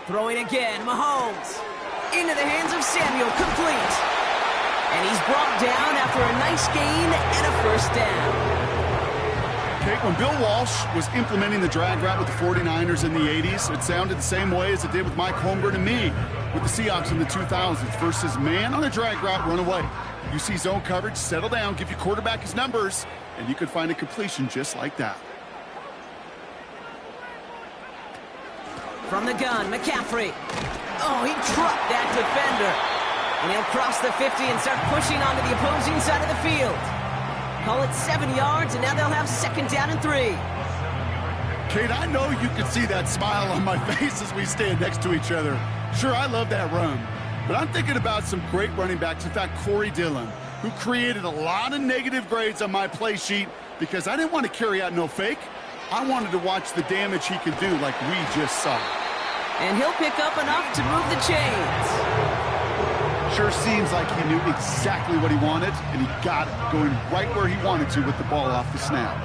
Throwing again, Mahomes. Into the hands of Samuel, complete. And he's brought down after a nice gain and a 1st down. Okay, when Bill Walsh was implementing the drag route with the 49ers in the 80s, it sounded the same way as it did with Mike Holmgren and me with the Seahawks in the 2000s versus man on a drag route, run away. You see zone coverage, settle down, give your quarterback his numbers, and you could find a completion just like that. From the gun, McCaffrey. Oh, he trucked that defender. And he'll cross the 50 and start pushing onto the opposing side of the field. Call it 7 yards, and now they'll have 2nd down and 3. Kate, I know you can see that smile on my face as we stand next to each other. Sure, I love that run. But I'm thinking about some great running backs. In fact, Corey Dillon, who created a lot of negative grades on my play sheet because I didn't want to carry out no fake. I wanted to watch the damage he could do like we just saw. And he'll pick up enough to move the chains. Sure seems like he knew exactly what he wanted, and he got it, going right where he wanted to with the ball off the snap.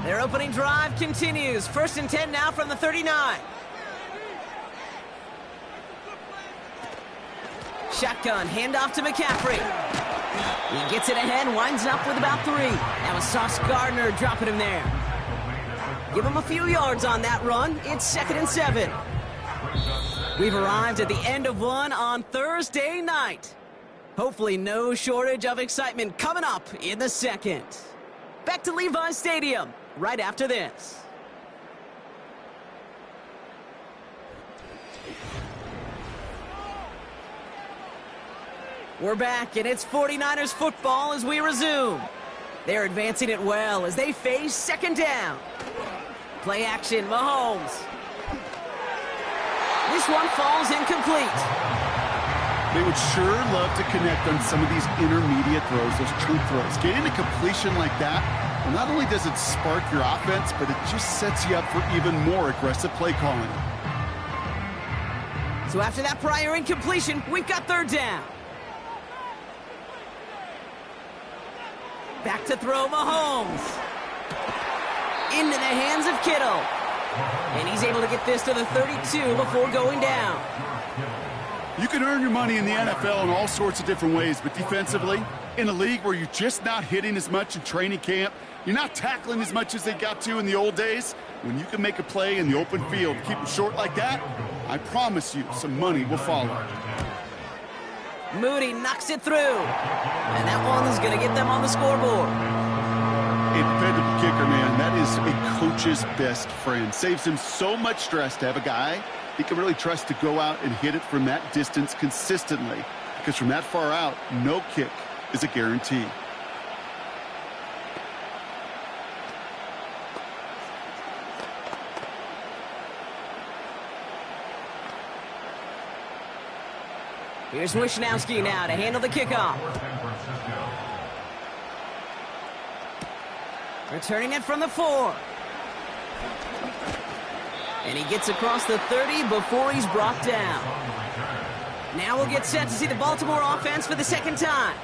Their opening drive continues. 1st and 10 now from the 39. Shotgun, handoff to McCaffrey. He gets it ahead, winds up with about 3. That was Sauce Gardner dropping him there. Give him a few yards on that run. It's 2nd and 7. We've arrived at the end of one on Thursday night. Hopefully no shortage of excitement coming up in the second. Back to Levi's Stadium right after this. We're back, and it's 49ers football as we resume. They're advancing it well as they face 2nd down. Play action, Mahomes. This one falls incomplete. They would sure love to connect on some of these intermediate throws, those chunk throws. Getting a completion like that, well, not only does it spark your offense, but it just sets you up for even more aggressive play calling. So after that prior incompletion, we've got 3rd down. Back to throw, Mahomes. Into the hands of Kittle. And he's able to get this to the 32 before going down. You can earn your money in the NFL in all sorts of different ways, but defensively, in a league where you're just not hitting as much in training camp, you're not tackling as much as they got to in the old days, when you can make a play in the open field, keep it short like that, I promise you some money will follow. Moody knocks it through. And that one's going to get them on the scoreboard. A dependable kicker, man. That is a coach's best friend. Saves him so much stress to have a guy he can really trust to go out and hit it from that distance consistently. Because from that far out, no kick is a guarantee. Here's Wishnowski now to handle the kickoff. Returning it from the 4. And he gets across the 30 before he's brought down. Now we'll get set to see the Baltimore offense for the 2nd time.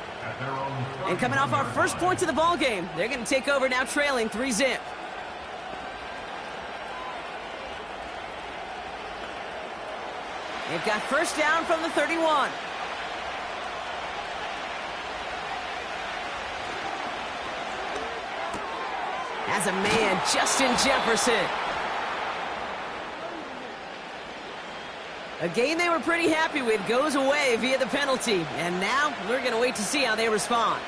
And coming off our first points of the ball game, they're going to take over now trailing 3-zip. They've got 1st down from the 31. As a man, Justin Jefferson. A game they were pretty happy with goes away via the penalty. And now we're going to wait to see how they respond.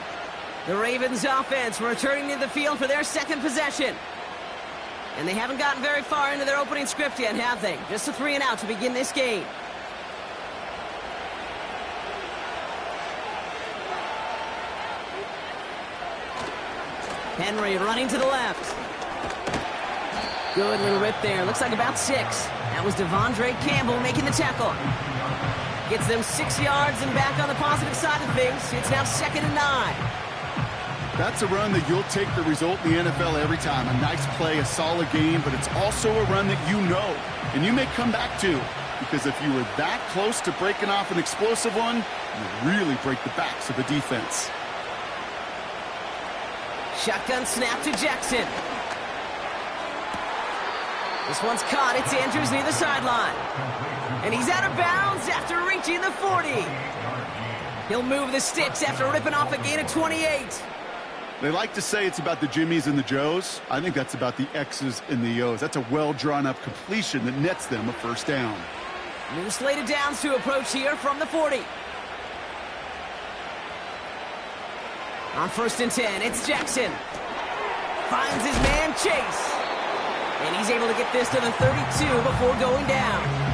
The Ravens offense returning to the field for their 2nd possession. And they haven't gotten very far into their opening script yet, have they? Just a 3-and-out to begin this game. Henry running to the left. Good little rip there. Looks like about 6. That was Devondre Campbell making the tackle. Gets them 6 yards and back on the positive side of things. It's now 2nd and 9. That's a run that you'll take the result in the NFL every time. A nice play, a solid game, but it's also a run that you know, and you may come back to. Because if you were that close to breaking off an explosive one, you really break the backs of the defense. Shotgun snap to Jackson. This one's caught. It's Andrews near the sideline. And he's out of bounds after reaching the 40. He'll move the sticks after ripping off a gain of 28. They like to say it's about the Jimmies and the Joes. I think that's about the X's and the O's. That's a well-drawn-up completion that nets them a 1st down. New slated downs to approach here from the 40. On 1st and 10, it's Jackson. Finds his man, Chase. And he's able to get this to the 32 before going down.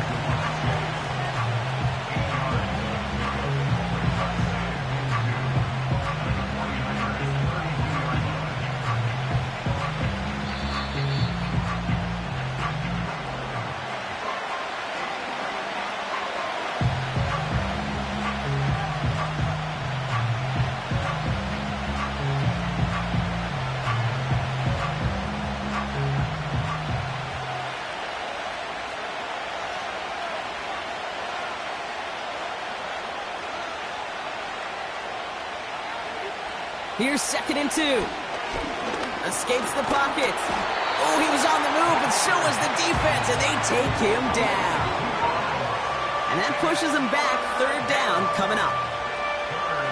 Here's 2nd and 2. Escapes the pocket. Oh, he was on the move, but so was the defense, and they take him down. And that pushes them back. Third down coming up.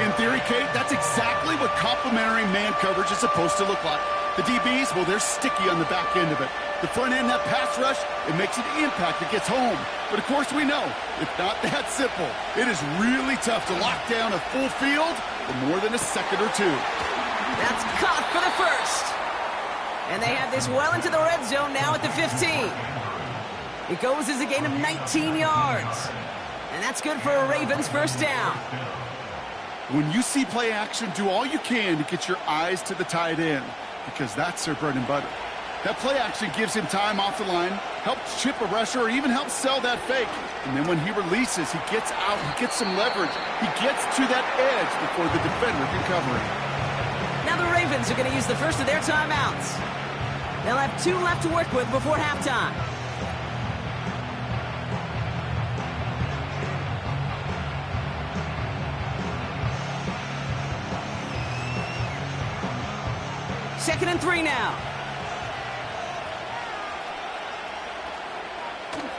In theory, Kate, that's exactly what complementary man coverage is supposed to look like. The DBs, well, they're sticky on the back end of it. The front end, that pass rush, it makes an impact. It gets home. But, of course, we know it's not that simple. It is really tough to lock down a full field for more than a second or two. That's caught for the first. And they have this well into the red zone now at the 15. It goes as a gain of 19 yards. And that's good for a Ravens first down. When you see play action, do all you can to get your eyes to the tight end, because that's their bread and butter. That play action gives him time off the line, helps chip a rusher, or even helps sell that fake. And then when he releases, he gets out, he gets some leverage. He gets to that edge before the defender can cover him. Now the Ravens are going to use the first of their timeouts. They'll have 2 left to work with before halftime. Second and 3 now.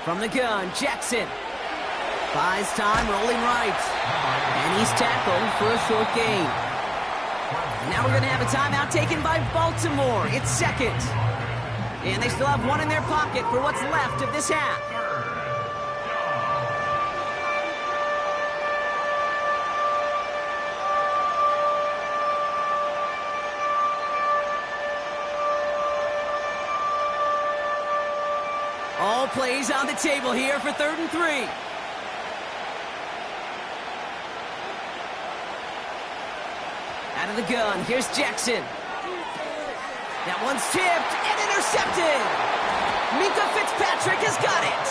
From the gun, Jackson. Buys time, rolling right. And he's tackled for a short gain. Now we're going to have a timeout taken by Baltimore. It's second. And they still have 1 in their pocket for what's left of this half. All plays on the table here for 3rd and 3. Out of the gun, here's Jackson. That one's tipped and intercepted. Minkah Fitzpatrick has got it.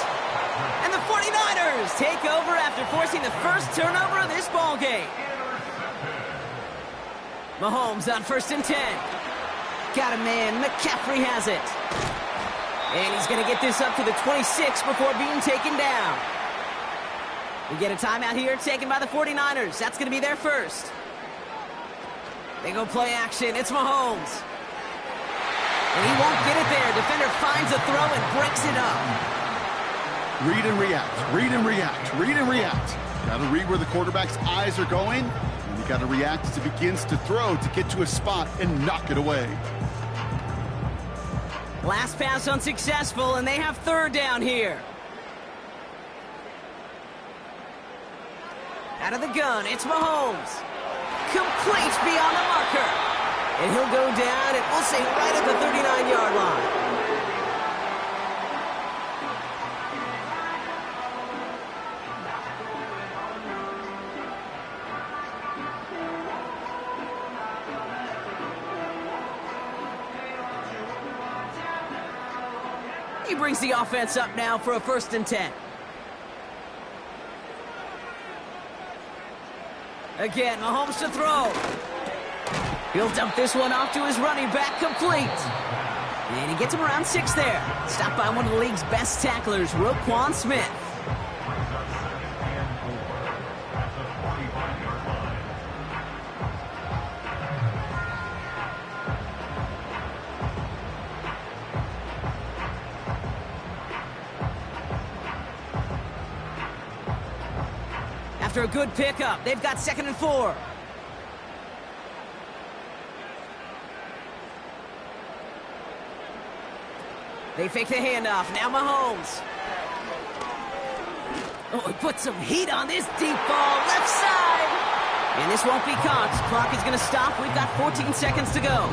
And the 49ers take over after forcing the first turnover of this ballgame. Mahomes on 1st and 10. Got a man, McCaffrey has it. And he's going to get this up to the 26 before being taken down. We get a timeout here taken by the 49ers. That's going to be their first. They go play action. It's Mahomes. And he won't get it there. Defender finds a throw and breaks it up. Read and react, read and react, read and react. Got to read where the quarterback's eyes are going, and you got to react as he begins to throw to get to a spot and knock it away. Last pass unsuccessful, and they have 3rd down here. Out of the gun, it's Mahomes. Complete beyond the marker. And he'll go down, and we'll say right at the 39-yard line. He brings the offense up now for a 1st and 10. Again, Mahomes to throw. He'll dump this one off to his running back, complete. And he gets him around 6 there. Stopped by one of the league's best tacklers, Roquan Smith. After a good pickup, they've got 2nd and 4. They fake the handoff. Now Mahomes. Oh, he put some heat on this deep ball. Left side. And this won't be caught. Clock is going to stop. We've got 14 seconds to go.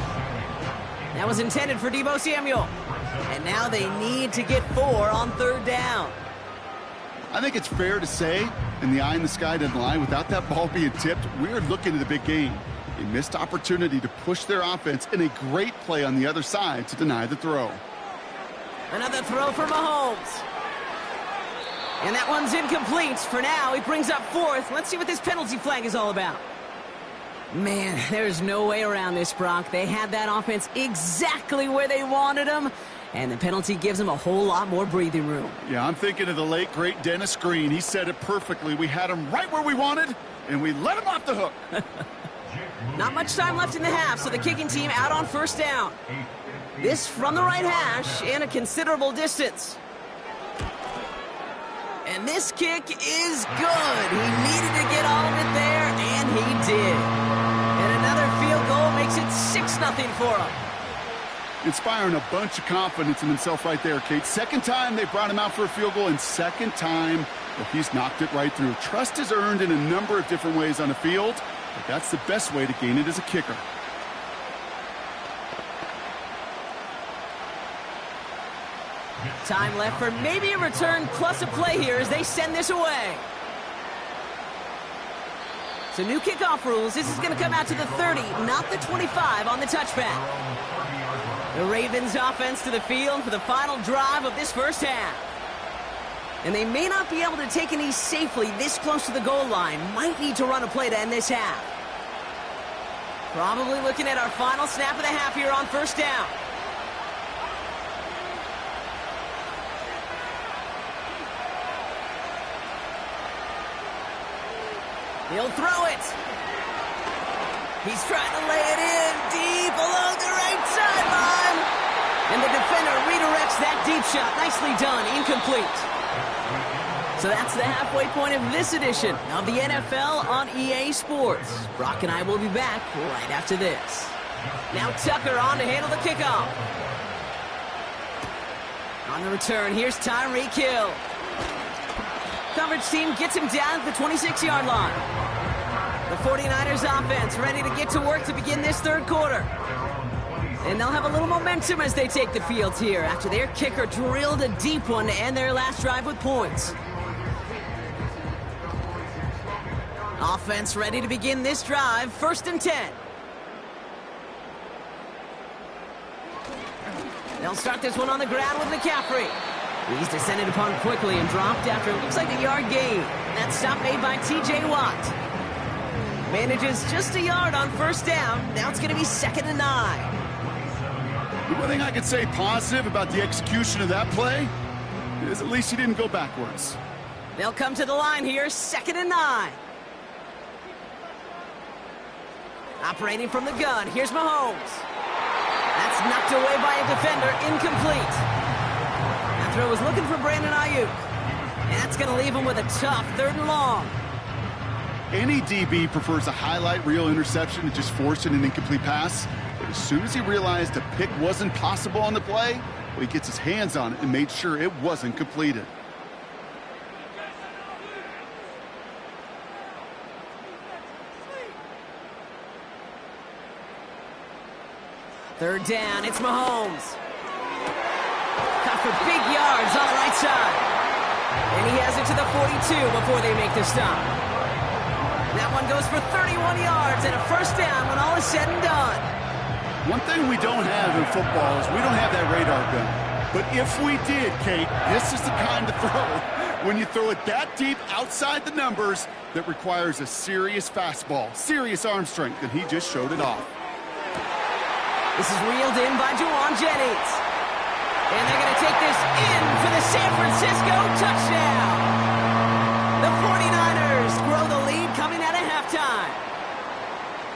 That was intended for Deebo Samuel. And now they need to get 4 on 3rd down. I think it's fair to say, in the eye in the sky doesn't lie, without that ball being tipped, we're looking at a big game. A missed opportunity to push their offense and a great play on the other side to deny the throw. Another throw for Mahomes. And that one's incomplete. For now, he brings up 4th. Let's see what this penalty flag is all about. Man, there's no way around this, Brock. They had that offense exactly where they wanted them, and the penalty gives them a whole lot more breathing room. Yeah, I'm thinking of the late, great Dennis Green. He said it perfectly. We had him right where we wanted, and we let him off the hook. Not much time left in the half, so the kicking team out on 1st down. This from the right hash and a considerable distance. And this kick is good. He needed to get all of it there, and he did. And another field goal makes it 6-0 for him. Inspiring a bunch of confidence in himself right there, Kate. Second time they brought him out for a field goal, and second time, well, he's knocked it right through. Trust is earned in a number of different ways on the field, but that's the best way to gain it as a kicker. Time left for maybe a return plus a play here as they send this away. So new kickoff rules. This is going to come out to the 30, not the 25 on the touchback. The Ravens offense to the field for the final drive of this first half. And they may not be able to take an ease safely this close to the goal line. Might need to run a play to end this half. Probably looking at our final snap of the half here on first down. He'll throw it. He's trying to lay it in deep along the right sideline. And the defender redirects that deep shot. Nicely done. Incomplete. So that's the halfway point of this edition of the NFL on EA Sports. Brock and I will be back right after this. Now Tucker on to handle the kickoff. On the return, here's Tyreek Hill. Coverage team gets him down at the 26-yard line. The 49ers offense ready to get to work to begin this third quarter. And they'll have a little momentum as they take the field here after their kicker drilled a deep one to end their last drive with points. Offense ready to begin this drive, 1st and 10. They'll start this one on the ground with McCaffrey. He's descended upon quickly and dropped after it looks like a yard gain. That stop made by T.J. Watt. Manages just a yard on first down. Now it's going to be 2nd and 9. The one thing I could say positive about the execution of that play is at least he didn't go backwards. They'll come to the line here, 2nd and 9. Operating from the gun, here's Mahomes. That's knocked away by a defender, incomplete. That throw was looking for Brandon Ayuk. And that's going to leave him with a tough 3rd and long. Any DB prefers a highlight reel interception to just forcing an incomplete pass. But as soon as he realized a pick wasn't possible on the play, well, he gets his hands on it and made sure it wasn't completed. Third down, it's Mahomes. Caught for big yards on the right side. And he has it to the 42 before they make the stop. That one goes for 31 yards and a first down when all is said and done. One thing we don't have in football is we don't have that radar gun. But if we did, Kate, this is the kind of throw when you throw it that deep outside the numbers that requires a serious fastball, serious arm strength, and he just showed it off. This is reeled in by Juwan Jennings. And they're going to take this in for the San Francisco touchdown. The 49ers grow the lead coming out of halftime.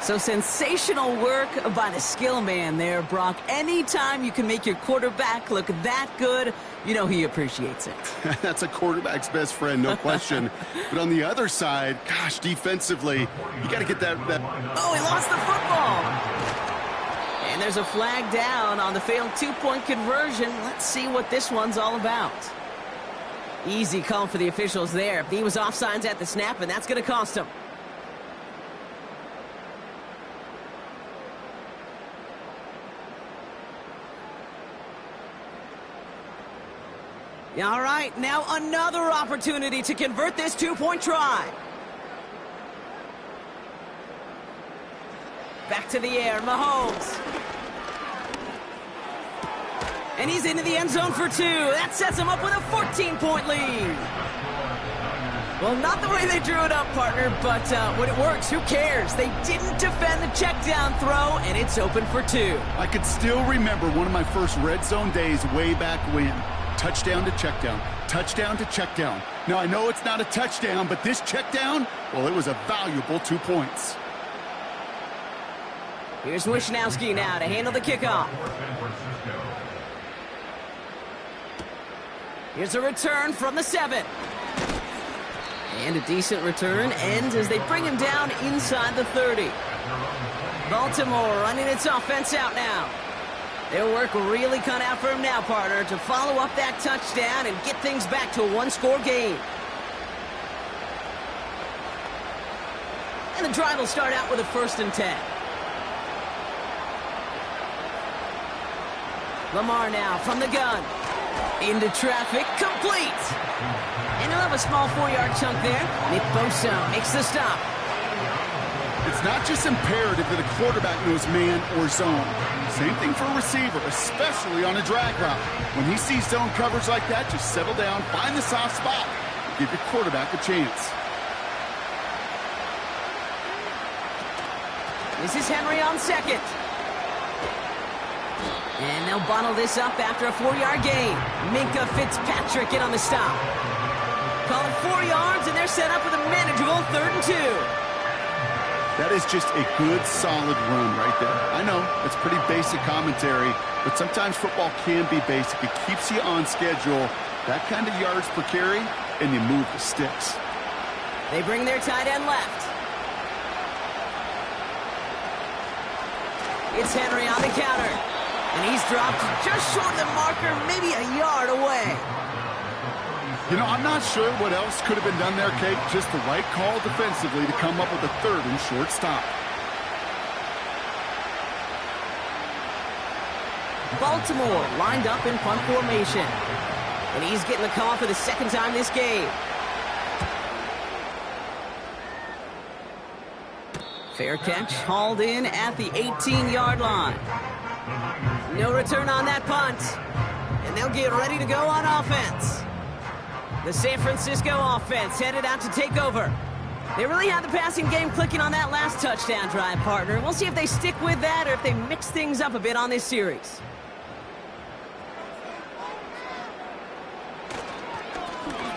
So sensational work by the skill man there, Brock. Anytime you can make your quarterback look that good, you know he appreciates it. That's a quarterback's best friend, no question. But on the other side, gosh, defensively, you got to get that... Oh, he lost the football. And there's a flag down on the failed 2-point conversion. Let's see what this one's all about. Easy call for the officials there. He was offsides at the snap, and that's going to cost him. All right, now another opportunity to convert this 2-point try. Back to the air, Mahomes. And he's into the end zone for 2. That sets him up with a 14-point lead. Well, not the way they drew it up, partner, but when it works, who cares? They didn't defend the check down throw, and it's open for 2. I could still remember one of my first red zone days way back when. Touchdown to check down, touchdown to check down. Now, I know it's not a touchdown, but this check down, well, it was a valuable 2 points. Here's Wishnowski now to handle the kickoff. Here's a return from the 7. And a decent return ends as they bring him down inside the 30. Baltimore running its offense out now. Their work really cut out for him now, partner, to follow up that touchdown and get things back to a one-score game. And the drive will start out with a 1st and 10. Lamar now from the gun. Into traffic, complete. And he'll have a small 4-yard chunk there. Nick Bosa makes the stop. It's not just imperative that a quarterback knows man or zone. Same thing for a receiver, especially on a drag route. When he sees zone coverage like that, just settle down, find the soft spot, and give your quarterback a chance. This is Henry on 2nd. And they'll bottle this up after a 4-yard gain. Minkah Fitzpatrick in on the stop. Call it 4 yards, and they're set up with a manageable 3rd and 2. That is just a good, solid run right there. I know, it's pretty basic commentary, but sometimes football can be basic. It keeps you on schedule, that kind of yards per carry, and you move the sticks. They bring their tight end left. It's Henry on the counter. And he's dropped just short of the marker, maybe a yard away. You know, I'm not sure what else could have been done there, Kate. Just the right call defensively to come up with a 3rd and short stop. Baltimore lined up in punt formation. And he's getting the call for the 2nd time this game. Fair catch, hauled in at the 18-yard line. No return on that punt. And they'll get ready to go on offense. The San Francisco offense headed out to take over. They really had the passing game clicking on that last touchdown drive, partner. We'll see if they stick with that or if they mix things up a bit on this series.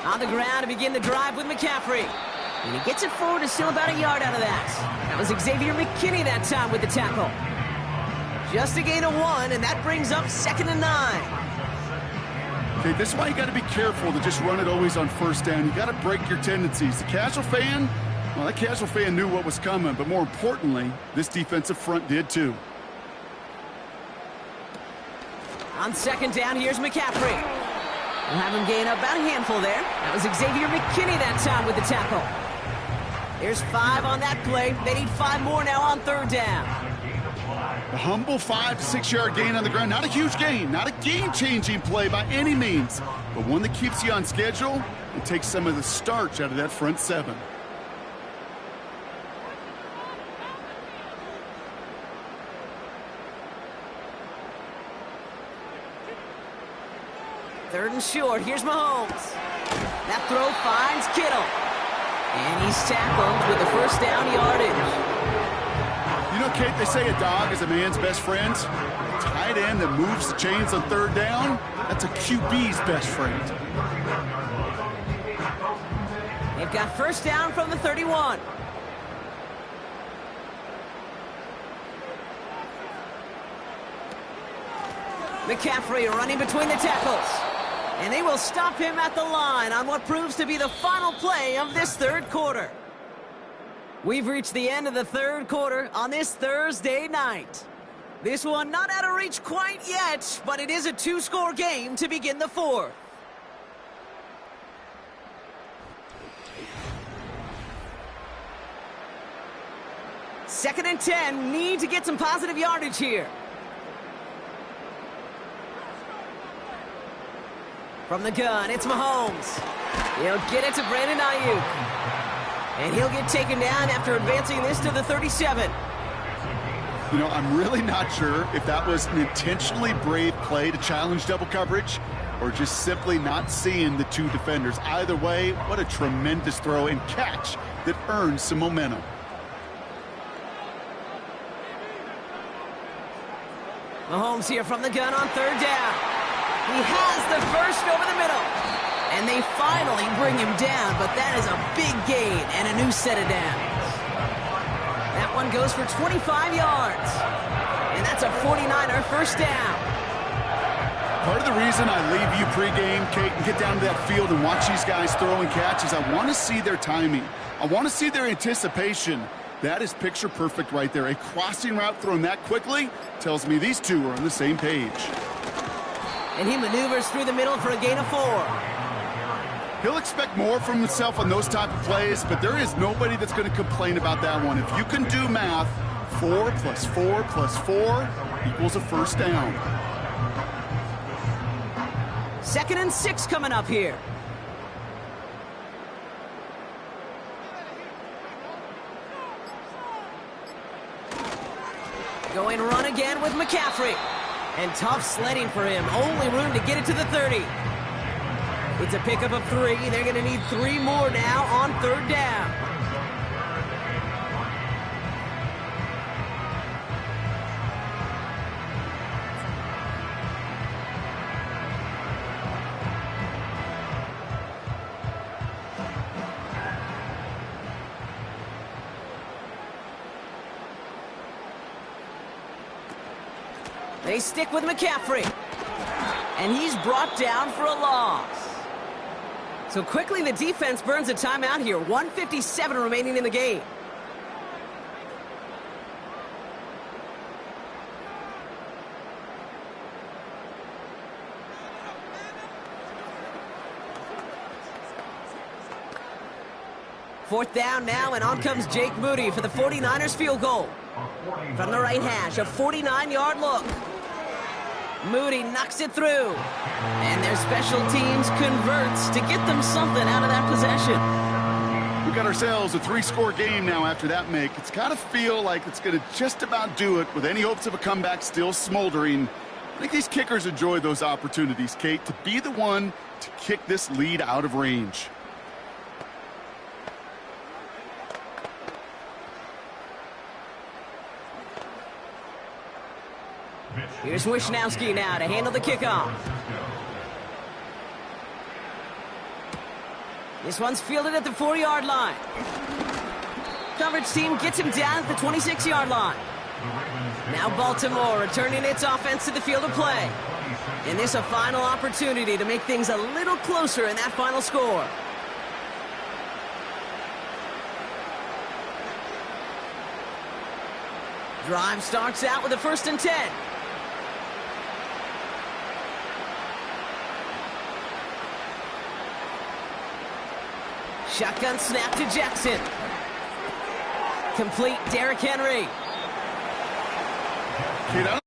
On the ground to begin the drive with McCaffrey. And he gets it forward to still about a yard out of that. That was Xavier McKinney that time with the tackle. Just a gain of 1, and that brings up 2nd and 9. Okay, this is why you got to be careful to just run it always on 1st down. You got to break your tendencies. The casual fan, well, that casual fan knew what was coming, but more importantly, this defensive front did too. On 2nd down, here's McCaffrey. We'll have him gain about a handful there. That was Xavier McKinney that time with the tackle. There's 5 on that play. They need 5 more now on 3rd down. A humble 5 to 6 yard gain on the ground. Not a huge gain, not a game-changing play by any means, but one that keeps you on schedule and takes some of the starch out of that front 7. Third and short. Here's Mahomes. That throw finds Kittle. And he's tackled with the 1st down yardage. You know, Kate, they say a dog is a man's best friend. A tight end that moves the chains on 3rd down, that's a QB's best friend. They've got 1st down from the 31. McCaffrey running between the tackles. And they will stop him at the line on what proves to be the final play of this 3rd quarter. We've reached the end of the 3rd quarter on this Thursday night. This one not out of reach quite yet, but it is a 2-score game to begin the 4th. Second and 10, need to get some positive yardage here. From the gun, it's Mahomes. He'll get it to Brandon Ayuk. And he'll get taken down after advancing this to the 37. You know, I'm really not sure if that was an intentionally brave play to challenge double coverage or just simply not seeing the 2 defenders. Either way, what a tremendous throw and catch that earns some momentum. Mahomes here from the gun on 3rd down. He has the first over the middle. And they finally bring him down, but that is a big gain and a new set of downs. That one goes for 25 yards. And that's a 49er 1st down. Part of the reason I leave you pregame, Kate, and get down to that field and watch these guys throw and catch is I want to see their timing. I want to see their anticipation. That is picture perfect right there. A crossing route thrown that quickly tells me these two are on the same page. And he maneuvers through the middle for a gain of 4. He'll expect more from himself on those type of plays, but there is nobody that's going to complain about that one. If you can do math, 4 plus 4 plus 4 equals a first down. 2nd and 6 coming up here. Going run again with McCaffrey. And tough sledding for him. Only room to get it to the 30. It's a pickup of 3. They're going to need 3 more now on 3rd down. They stick with McCaffrey. And he's brought down for a loss. So quickly the defense burns a timeout here. 1:57 remaining in the game. Fourth down now, and on comes Jake Moody for the 49ers field goal. From the right hash, a 49-yard look. Moody knocks it through. And their special teams converts to get them something out of that possession. We got ourselves a 3-score game now after that make. It's got to feel like it's going to just about do it with any hopes of a comeback still smoldering. I think these kickers enjoy those opportunities, Kate, to be the one to kick this lead out of range. Here's Wishnowski now to handle the kickoff. This one's fielded at the 4-yard line. Coverage team gets him down at the 26-yard line. Now Baltimore returning its offense to the field of play. And this a final opportunity to make things a little closer in that final score. Drive starts out with a 1st and 10. Shotgun snap to Jackson. Complete, Derrick Henry. Kate,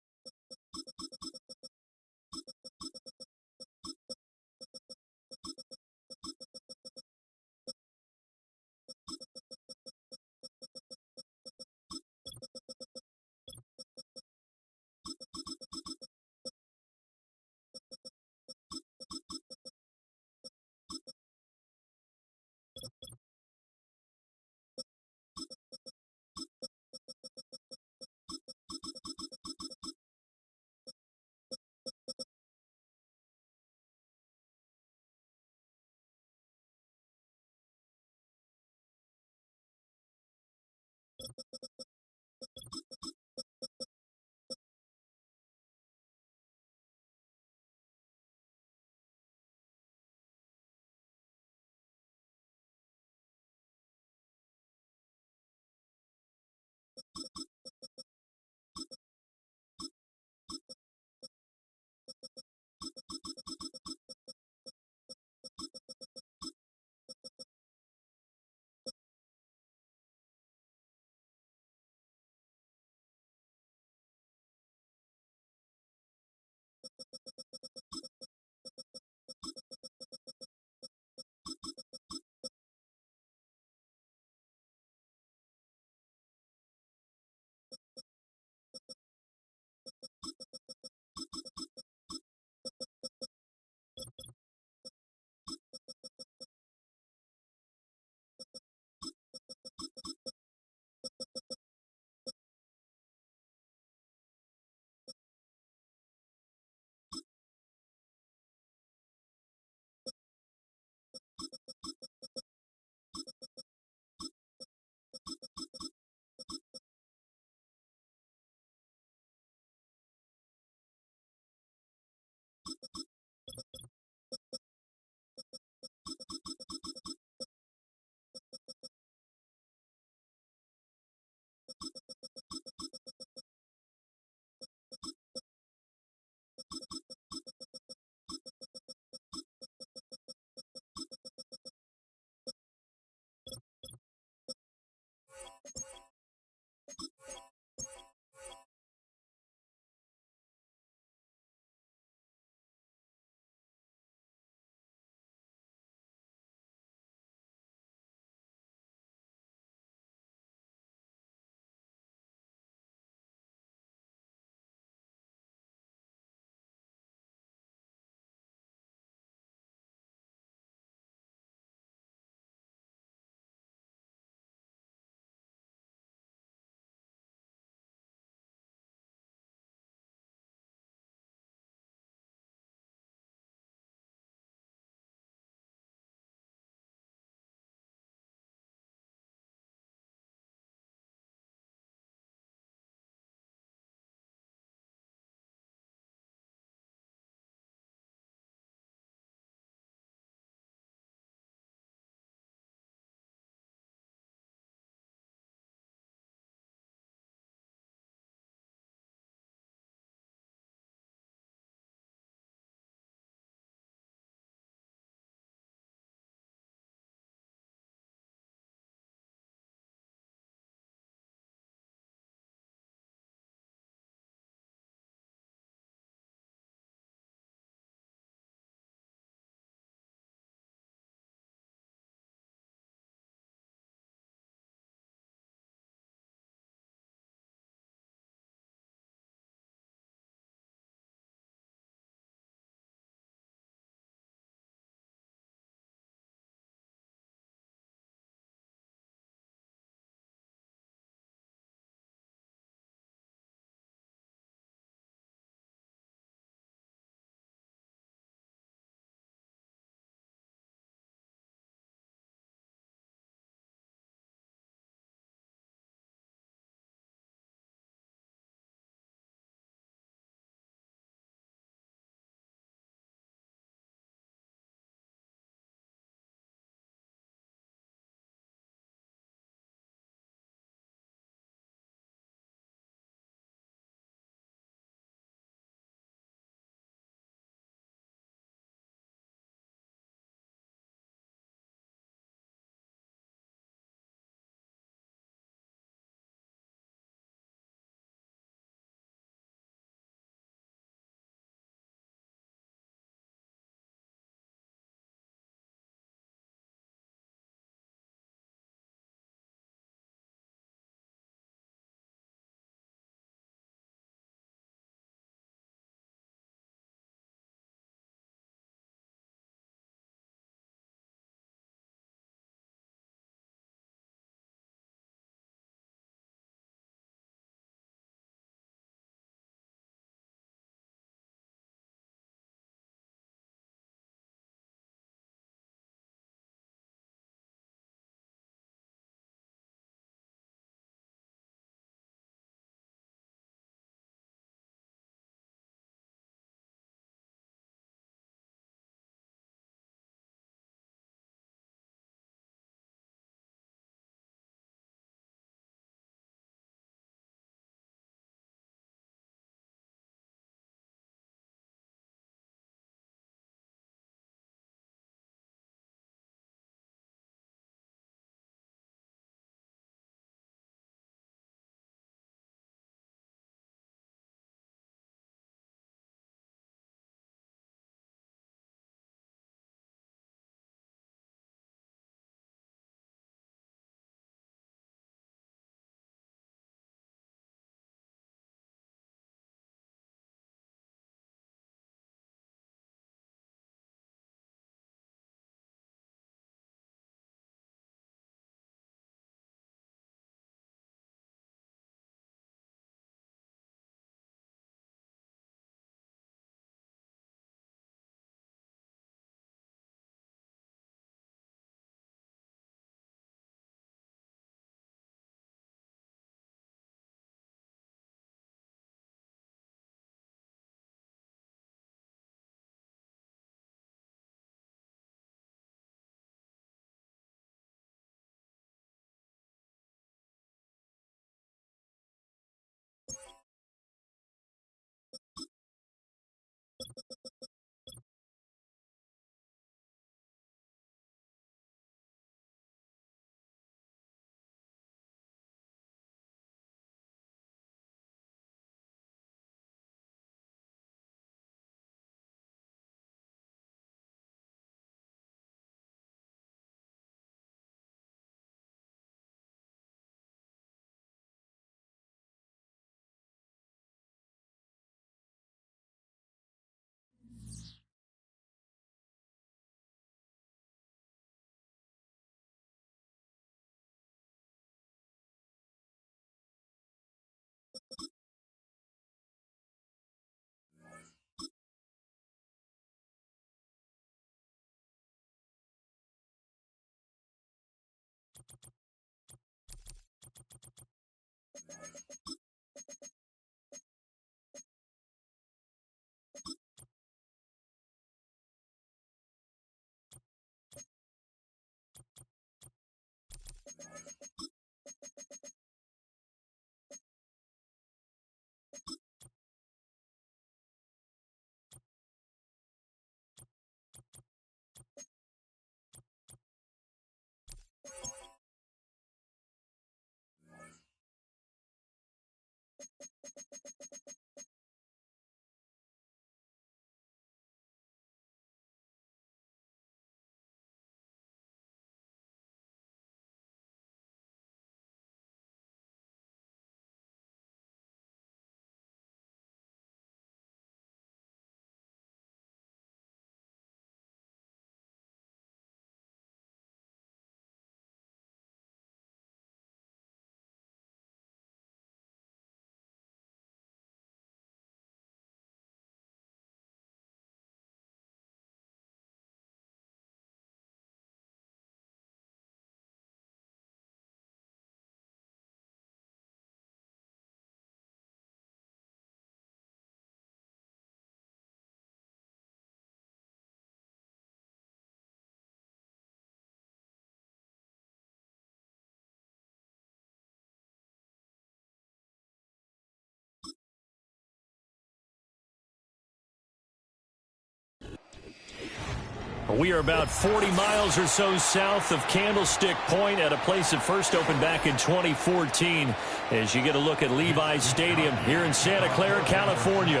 We are about 40 miles or so south of Candlestick Point at a place that first opened back in 2014 as you get a look at Levi's Stadium here in Santa Clara, California.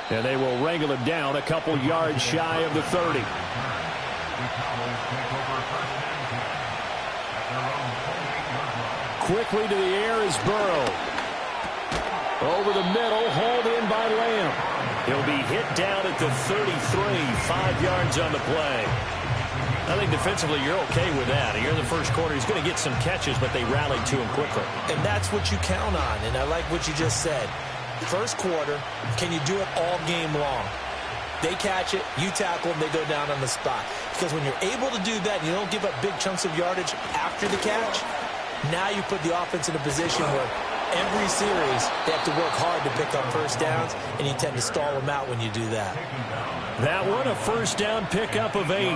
And they will wrangle him down a couple yards shy of the 30. Quickly to the air is Burrow. Over the middle, hauled in by Lamb. He'll be hit down at the 33, 5 yards on the play. I think defensively you're okay with that. Here in the first quarter, he's going to get some catches, but they rallied to him quickly. And that's what you count on, and I like what you just said. First quarter, can you do it all game long? They catch it, you tackle them, they go down on the spot. Because when you're able to do that, and you don't give up big chunks of yardage after the catch, now you put the offense in a position where every series they have to work hard to pick up first downs, and you tend to stall them out when you do that. That one, a first down pickup of 8.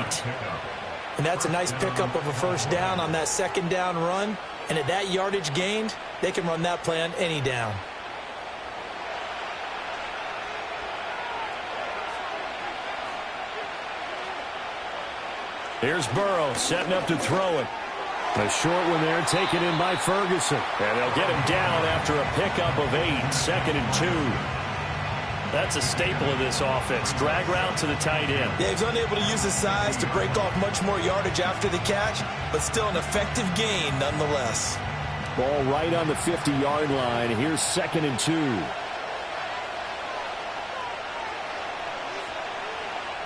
And that's a nice pickup of a first down on that second down run. And at that yardage gained, they can run that play on any down. Here's Burrow setting up to throw it. A short one there taken in by Ferguson. And they'll get him down after a pickup of 8. 2nd and 2. That's a staple of this offense. Drag route to the tight end. Yeah, he's unable to use his size to break off much more yardage after the catch, but still an effective gain nonetheless. Ball right on the 50-yard line. Here's 2nd and 2.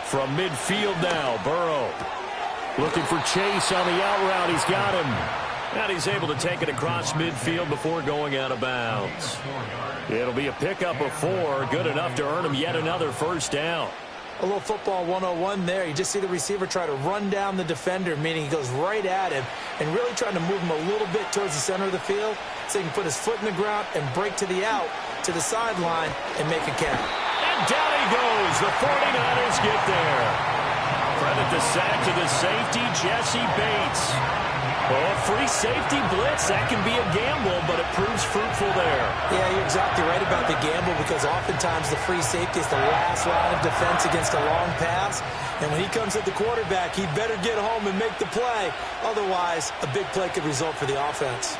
From midfield now, Burrow. Looking for Chase on the out route. He's got him. And he's able to take it across midfield before going out of bounds. It'll be a pickup of 4. Good enough to earn him yet another first down. A little football 101 there. You just see the receiver try to run down the defender, meaning he goes right at him and really trying to move him a little bit towards the center of the field so he can put his foot in the ground and break to the out, to the sideline, and make a catch. And down he goes. The 49ers get there. Credit the sack to the safety, Jesse Bates. Well, a free safety blitz, that can be a gamble, but it proves fruitful there. Yeah, you're exactly right about the gamble because oftentimes the free safety is the last line of defense against a long pass. And when he comes at the quarterback, he better get home and make the play. Otherwise, a big play could result for the offense.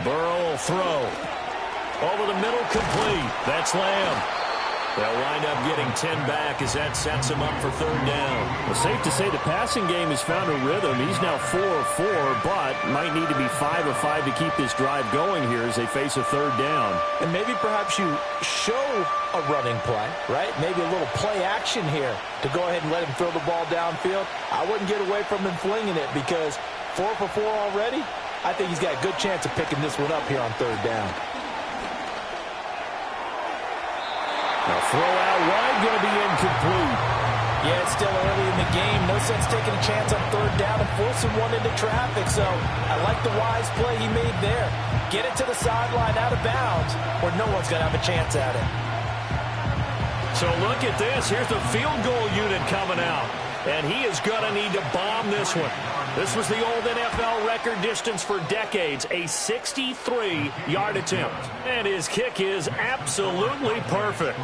Burrow will throw. Over the middle, complete. That's Lamb. They'll wind up getting 10 back as that sets him up for 3rd down. Well, safe to say the passing game has found a rhythm. He's now 4 of 4, but might need to be 5 of 5 to keep this drive going here as they face a 3rd down. And maybe perhaps you show a running play, right? Maybe a little play action here to go ahead and let him throw the ball downfield. I wouldn't get away from him flinging it because 4 for 4 already. I think he's got a good chance of picking this one up here on 3rd down. Now throw out wide, going to be incomplete. Yeah, it's still early in the game. No sense taking a chance on 3rd down and forcing one into traffic. So I like the wise play he made there. Get it to the sideline out of bounds where no one's going to have a chance at it. So look at this. Here's the field goal unit coming out. And he is going to need to bomb this one. This was the old NFL record distance for decades, a 63-yard attempt. And his kick is absolutely perfect.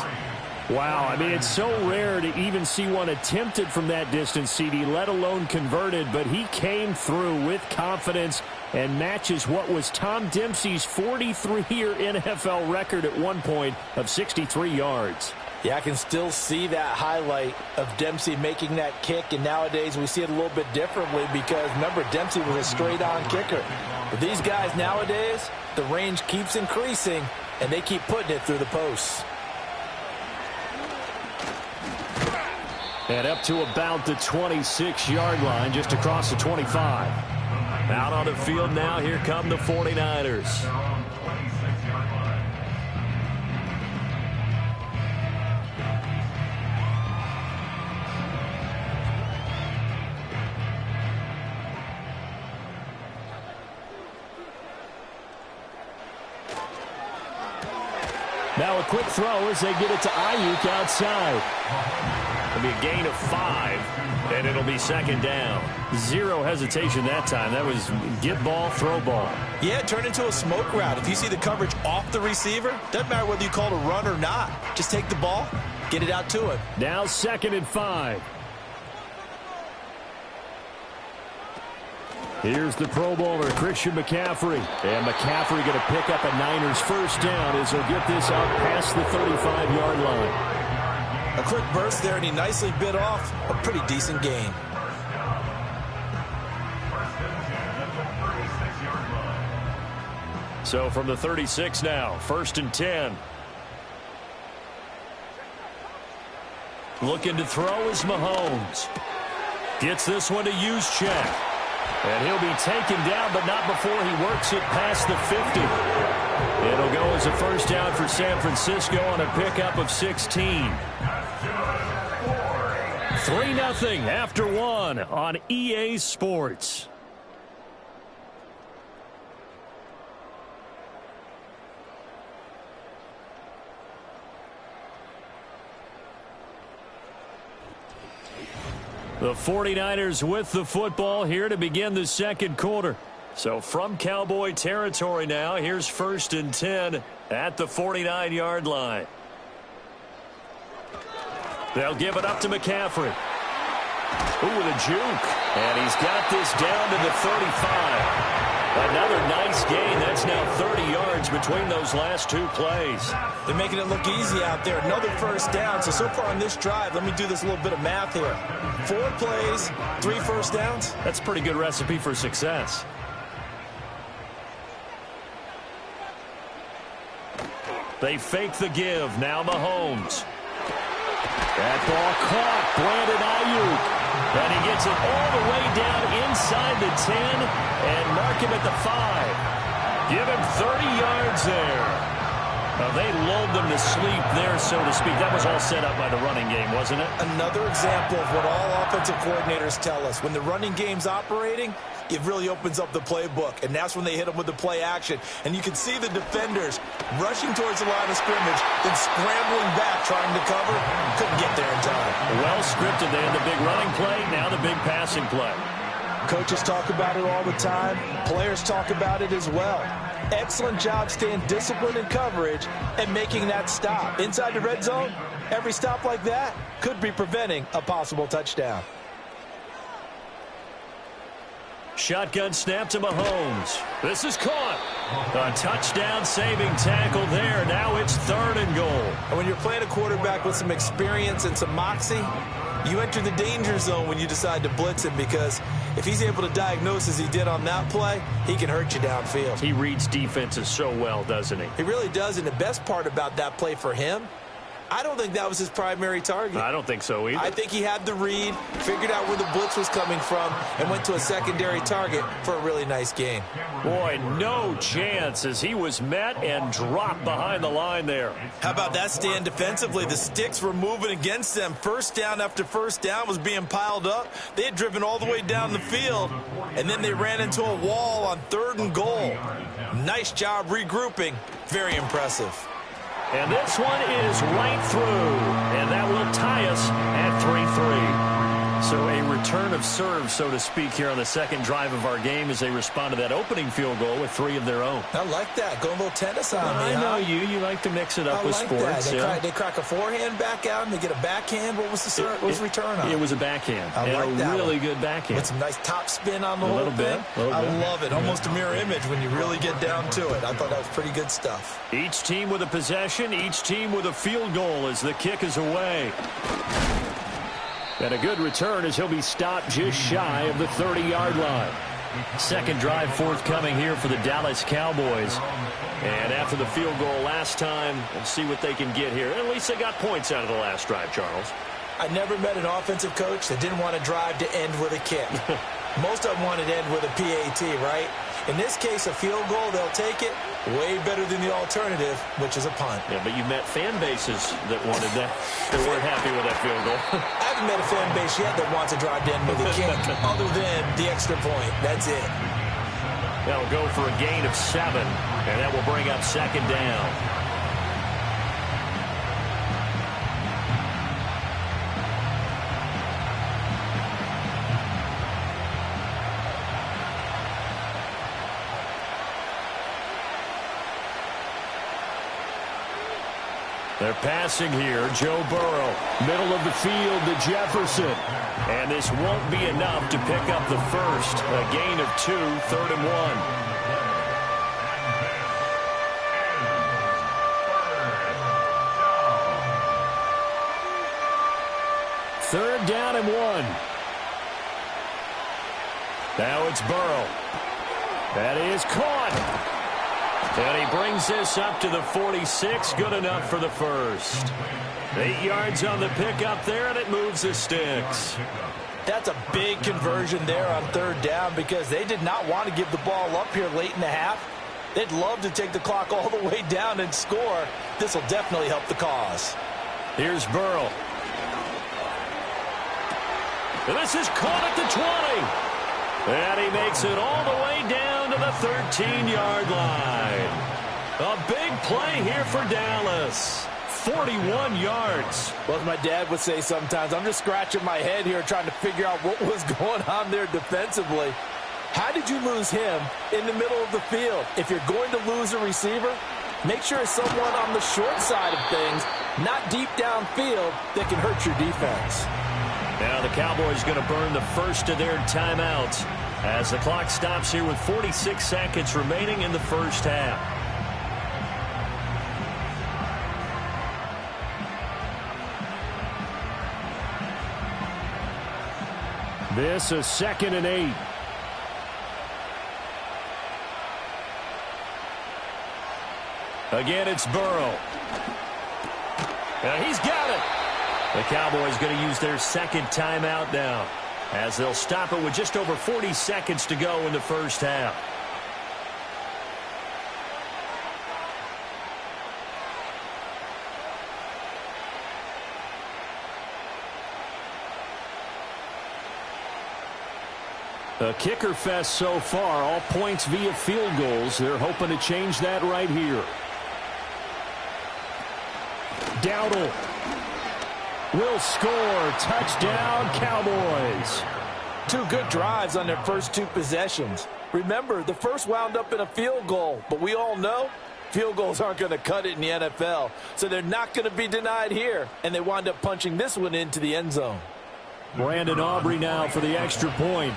Wow, I mean, it's so rare to even see one attempted from that distance, CD, let alone converted. But he came through with confidence and matches what was Tom Dempsey's 43-year NFL record at one point of 63 yards. Yeah, I can still see that highlight of Dempsey making that kick, and nowadays we see it a little bit differently because, remember, Dempsey was a straight-on kicker. But these guys nowadays, the range keeps increasing, and they keep putting it through the posts. And up to about the 26-yard line, just across the 25. Out on the field now, here come the 49ers. Now a quick throw as they get it to Ayuk outside. It'll be a gain of 5, and it'll be second down. Zero hesitation that time. That was get ball, throw ball. Yeah, it turned into a smoke route. If you see the coverage off the receiver, doesn't matter whether you call it a run or not. Just take the ball, get it out to him. Now 2nd and 5. Here's the Pro Bowler, Christian McCaffrey. And McCaffrey going to pick up a Niners first down as he'll get this out past the 35-yard line. A quick burst there, and he nicely bit off a pretty decent gain. So from the 36 now, 1st and 10. Looking to throw is Mahomes. Gets this one to Juszczyk. And he'll be taken down, but not before he works it past the 50. It'll go as a first down for San Francisco on a pickup of 16. 3-0 after 1 on EA Sports. The 49ers with the football here to begin the second quarter. So from Cowboy territory now, here's 1st and 10 at the 49-yard line. They'll give it up to McCaffrey. Ooh, with a juke. And he's got this down to the 35. Another nice gain. That's now 30 yards between those last 2 plays. They're making it look easy out there. Another first down. So far on this drive, let me do this little bit of math here. 4 plays, 3 first downs. That's a pretty good recipe for success. They fake the give. Now Mahomes. That ball caught. Brandon Ayuk. And he gets it all the way down inside the 10 and mark him at the 5. Give him 30 yards there. They lulled them to sleep there, so to speak. That was all set up by the running game, wasn't it? Another example of what all offensive coordinators tell us. When the running game's operating, it really opens up the playbook, and that's when they hit them with the play action. And you can see the defenders rushing towards the line of scrimmage, then scrambling back, trying to cover. Couldn't get there in time. Well scripted. They had the big running play, now the big passing play. Coaches talk about it all the time. Players talk about it as well. Excellent job staying disciplined in coverage and making that stop. Inside the red zone, every stop like that could be preventing a possible touchdown. Shotgun snap to Mahomes. This is caught. A touchdown-saving tackle there. Now it's 3rd and goal. And when you're playing a quarterback with some experience and some moxie, you enter the danger zone when you decide to blitz him, because if he's able to diagnose as he did on that play, he can hurt you downfield. He reads defenses so well, doesn't he? He really does, and the best part about that play for him, I don't think that was his primary target. I don't think so either. I think he had the read, figured out where the blitz was coming from, and went to a secondary target for a really nice gain. Boy, no chance as he was met and dropped behind the line there. How about that stand defensively? The sticks were moving against them. First down after first down was being piled up. They had driven all the way down the field, and then they ran into a wall on 3rd and goal. Nice job regrouping. Very impressive. And this one is right through, and that will tie us at 3-3. So a return of serve, so to speak, here on the second drive of our game as they respond to that opening field goal with 3 of their own. I like that. Going a little tennis on me, I know you like to mix it up with sports. They crack a forehand back out, and they get a backhand. What was the serve? What was the return on? It was a backhand. I like that. Really good backhand. With some nice top spin on the whole thing. I love it. Almost a mirror image when you really get down to it. I thought that was pretty good stuff. Each team with a possession, each team with a field goal as the kick is away. And a good return as he'll be stopped just shy of the 30-yard line. Second drive forthcoming here for the Dallas Cowboys. And after the field goal last time, we'll see what they can get here. At least they got points out of the last drive, Charles. I never met an offensive coach that didn't want to drive to end with a kick. Most of them wanted to end with a PAT, right? In this case, a field goal, they'll take it. Way better than the alternative, which is a punt. Yeah, but you met fan bases that wanted that, that weren't happy with that field goal. I haven't met a fan base yet that wants to drive to end with a kick, other than the extra point. That's it. That'll go for a gain of 7, and that will bring up 2nd down. They're passing here. Joe Burrow, middle of the field to Jefferson. And this won't be enough to pick up the first. A gain of 2, 3rd and 1. Third down and 1. Now it's Burrow. That is caught. And he brings this up to the 46. Good enough for the first. 8 yards on the pickup there, and it moves the sticks. That's a big conversion there on 3rd down because they did not want to give the ball up here late in the half. They'd love to take the clock all the way down and score. This will definitely help the cause. Here's Burrow. And this is caught at the 20. And he makes it all the way down to the 13-yard line. A big play here for Dallas. 41 yards. Well, as my dad would say sometimes, I'm just scratching my head here trying to figure out what was going on there defensively. How did you lose him in the middle of the field? If you're going to lose a receiver, make sure it's someone on the short side of things, not deep downfield, that can hurt your defense. Now the Cowboys going to burn the first of their timeouts as the clock stops here with 46 seconds remaining in the first half. This is 2nd and 8. Again, it's Burrow. And he's got it. The Cowboys going to use their second timeout now as they'll stop it with just over 40 seconds to go in the first half. A kicker fest so far, all points via field goals. They're hoping to change that right here. Dowdle will score. Touchdown, Cowboys. 2 good drives on their first 2 possessions. Remember, the first wound up in a field goal, but we all know field goals aren't going to cut it in the NFL, so they're not going to be denied here, and they wind up punching this one into the end zone. Brandon Aubrey now for the extra point.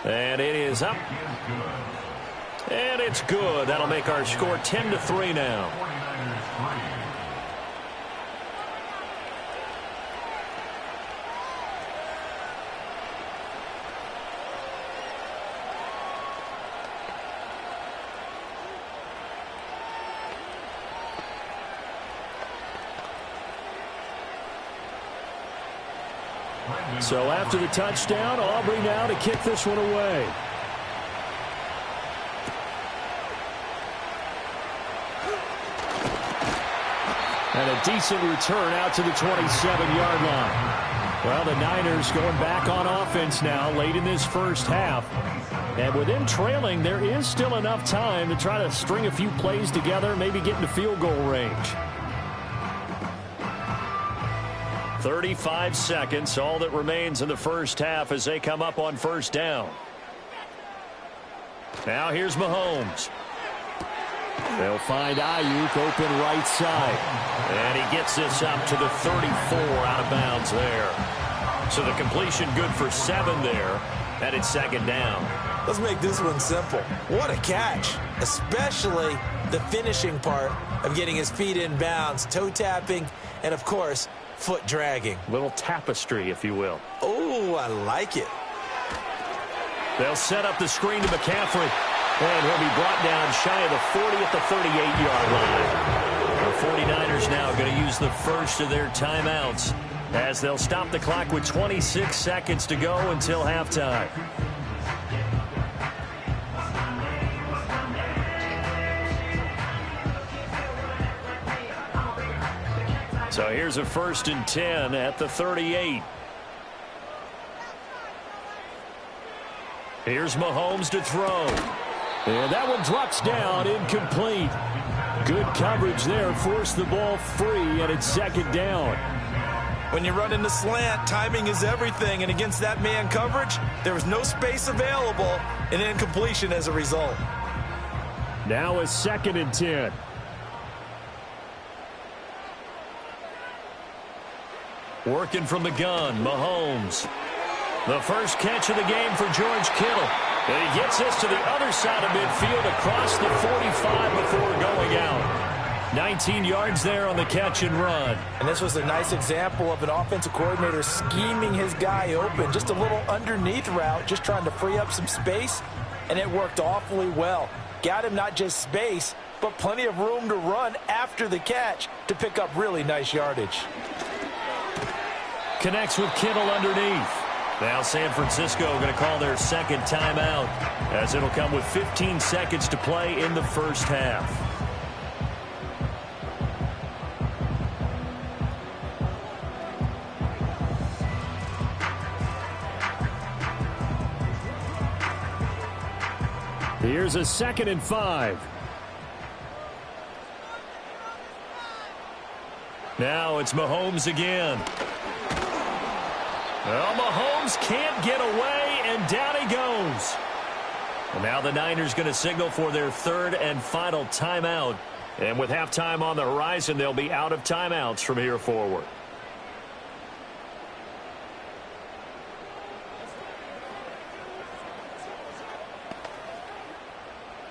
And it is up. And it's good. That'll make our score 10-3 now. So after the touchdown, Aubrey now to kick this one away. And a decent return out to the 27-yard line. Well, the Niners going back on offense now late in this first half. And with them trailing, there is still enough time to try to string a few plays together, maybe get into field goal range. 35 seconds, all that remains in the first half as they come up on first down. Now here's Mahomes. They'll find Ayuk open right side. And he gets this up to the 34 out of bounds there. So the completion good for 7 there. And it's 2nd down. Let's make this one simple. What a catch, especially the finishing part of getting his feet in bounds, toe tapping, and of course, foot dragging. Little tapestry, if you will. Oh, I like it. They'll set up the screen to McCaffrey. And he'll be brought down shy of the 40 at the 38-yard line. The 49ers now going to use the first of their timeouts as they'll stop the clock with 26 seconds to go until halftime. So here's a 1st and 10 at the 38. Here's Mahomes to throw. And that one drops down, incomplete. Good coverage there, forced the ball free, and it's 2nd down. When you run in the slant, timing is everything, and against that man coverage, there was no space available, and incompletion as a result. Now a 2nd and 10. Working from the gun, Mahomes. The first catch of the game for George Kittle. And he gets this to the other side of midfield across the 45 before going out. 19 yards there on the catch and run. And this was a nice example of an offensive coordinator scheming his guy open. Just a little underneath route, just trying to free up some space. And it worked awfully well. Got him not just space, but plenty of room to run after the catch to pick up really nice yardage. Connects with Kittle underneath. Now San Francisco going to call their second timeout, as it'll come with 15 seconds to play in the first half. Here's a 2nd and 5. Now it's Mahomes again. Well, Mahomes can't get away, and down he goes. And now the Niners going to signal for their third and final timeout. And with halftime on the horizon, they'll be out of timeouts from here forward.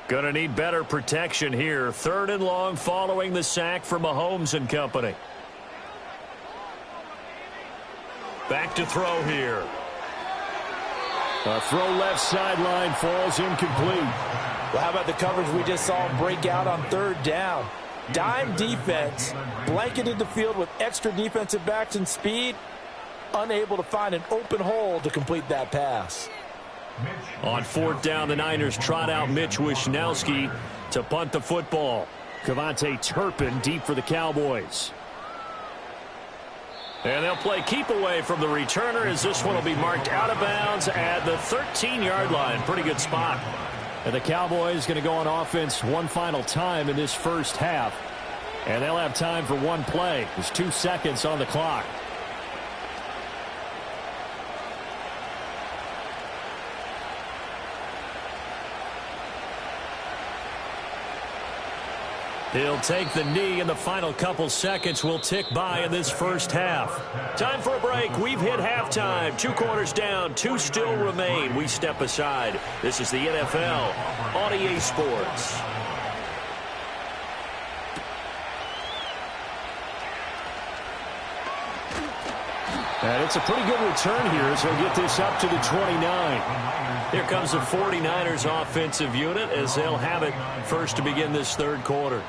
Going to need better protection here. 3rd and long following the sack for Mahomes and company. Back to throw here. A throw left sideline falls incomplete. Well, how about the coverage we just saw break out on 3rd down? Dime defense, blanketed the field with extra defensive backs and speed, unable to find an open hole to complete that pass. On 4th down, the Niners trot out Mitch Wishnowsky to punt the football. Kevontae Turpin deep for the Cowboys. And they'll play keep away from the returner, as this one will be marked out of bounds at the 13-yard line. Pretty good spot. And the Cowboys going to go on offense one final time in this first half. And they'll have time for one play. There's 2 seconds on the clock. He'll take the knee, and the final couple seconds will tick by in this first half. Time for a break. We've hit halftime. 2 quarters down, 2 still remain. We step aside. This is the NFL on EA Sports. And it's a pretty good return here as they'll get this up to the 29. Here comes the 49ers offensive unit as they'll have it first to begin this 3rd quarter.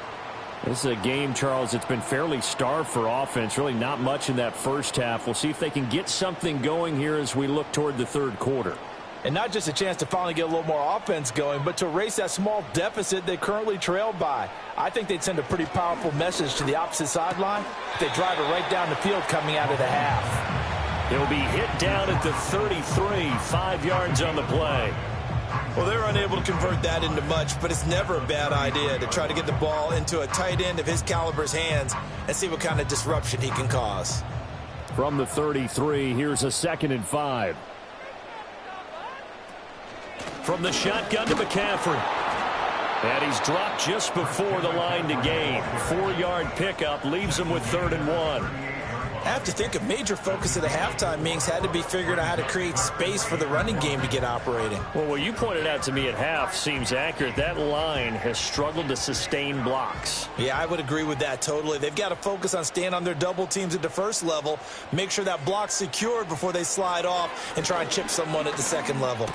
This is a game, Charles, it's been fairly starved for offense. Really not much in that first half. We'll see if they can get something going here as we look toward the 3rd quarter. And not just a chance to finally get a little more offense going, but to erase that small deficit they currently trailed by. I think they'd send a pretty powerful message to the opposite sideline if they drive it right down the field coming out of the half. He'll be hit down at the 33, 5 yards on the play. Well, they're unable to convert that into much, but it's never a bad idea to try to get the ball into a tight end of his caliber's hands and see what kind of disruption he can cause. From the 33, here's a 2nd and 5. From the shotgun to McCaffrey. And he's dropped just before the line to gain. 4-yard pickup leaves him with 3rd and 1. I have to think a major focus of the halftime meetings had to be figuring out how to create space for the running game to get operating. Well, what you pointed out to me at half seems accurate. That line has struggled to sustain blocks. Yeah, I would agree with that totally. They've got to focus on staying on their double teams at the first level, make sure that block's secured before they slide off and try and chip someone at the 2nd level.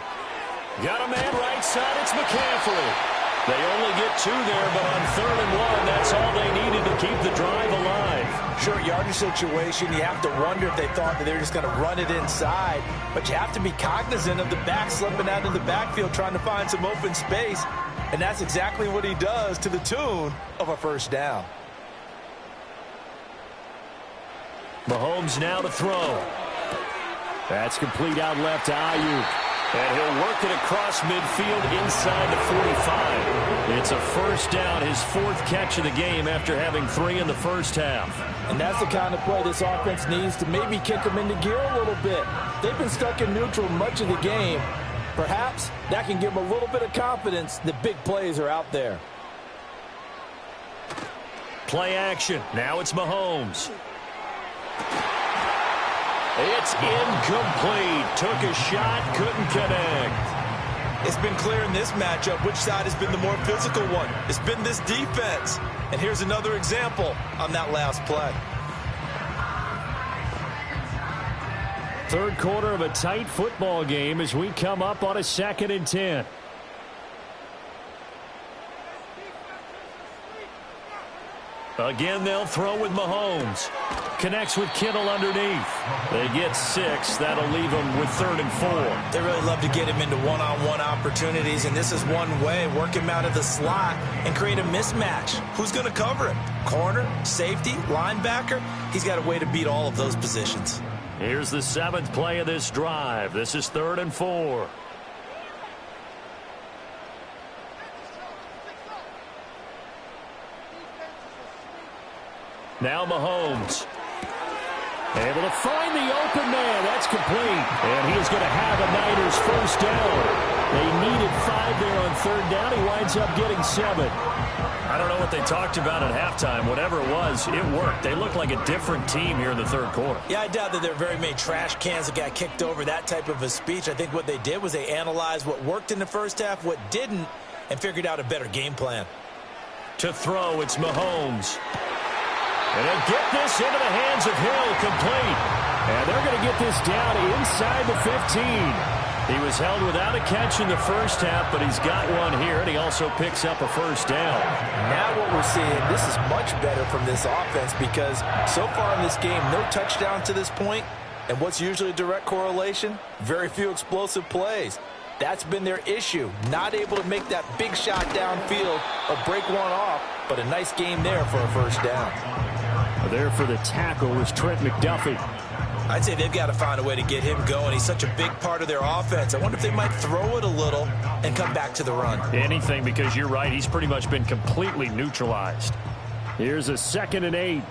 Got a man right side. It's McCaffrey. They only get 2 there, but on 3rd and 1, that's all they needed to keep the drive alive. Short yardage situation, you have to wonder if they thought that they were just going to run it inside. But you have to be cognizant of the back slipping out of the backfield trying to find some open space. And that's exactly what he does to the tune of a 1st down. Mahomes now to throw. That's complete out left to Ayuk. And he'll work it across midfield inside the 45. It's a 1st down, his 4th catch of the game after having 3 in the first half. And that's the kind of play this offense needs to maybe kick them into gear a little bit. They've been stuck in neutral much of the game. Perhaps that can give them a little bit of confidence that big plays are out there. Play action. Now it's Mahomes. It's incomplete. Took a shot, couldn't connect. It's been clear in this matchup which side has been the more physical one. It's been this defense. And here's another example on that last play. Third quarter of a tight football game as we come up on a 2nd and 10. Again, they'll throw with Mahomes. Connects with Kittle underneath. They get 6. That'll leave them with 3rd and 4. They really love to get him into one-on-one opportunities, and this is one way. Work him out of the slot and create a mismatch. Who's going to cover him? Corner, safety, linebacker? He's got a way to beat all of those positions. Here's the 7th play of this drive. This is 3rd and 4. Now Mahomes. Able to find the open man. That's complete. And he is going to have a Niners first down. They needed 5 there on 3rd down. He winds up getting 7. I don't know what they talked about at halftime. Whatever it was, it worked. They look like a different team here in the 3rd quarter. Yeah, I doubt that there are very many trash cans that got kicked over, that type of a speech. I think what they did was they analyzed what worked in the first half, what didn't, and figured out a better game plan. To throw, it's Mahomes. And they'll get this into the hands of Hill, complete. And they're going to get this down inside the 15. He was held without a catch in the first half, but he's got one here, and he also picks up a first down. Now what we're seeing, this is much better from this offense because so far in this game, no touchdown to this point. And what's usually a direct correlation? Very few explosive plays. That's been their issue. Not able to make that big shot downfield or break one off, but a nice game there for a first down. There for the tackle was Trent McDuffie. I'd say they've got to find a way to get him going. He's such a big part of their offense. I wonder if they might throw it a little and come back to the run. Anything, because you're right. He's pretty much been completely neutralized. Here's a 2nd and 8.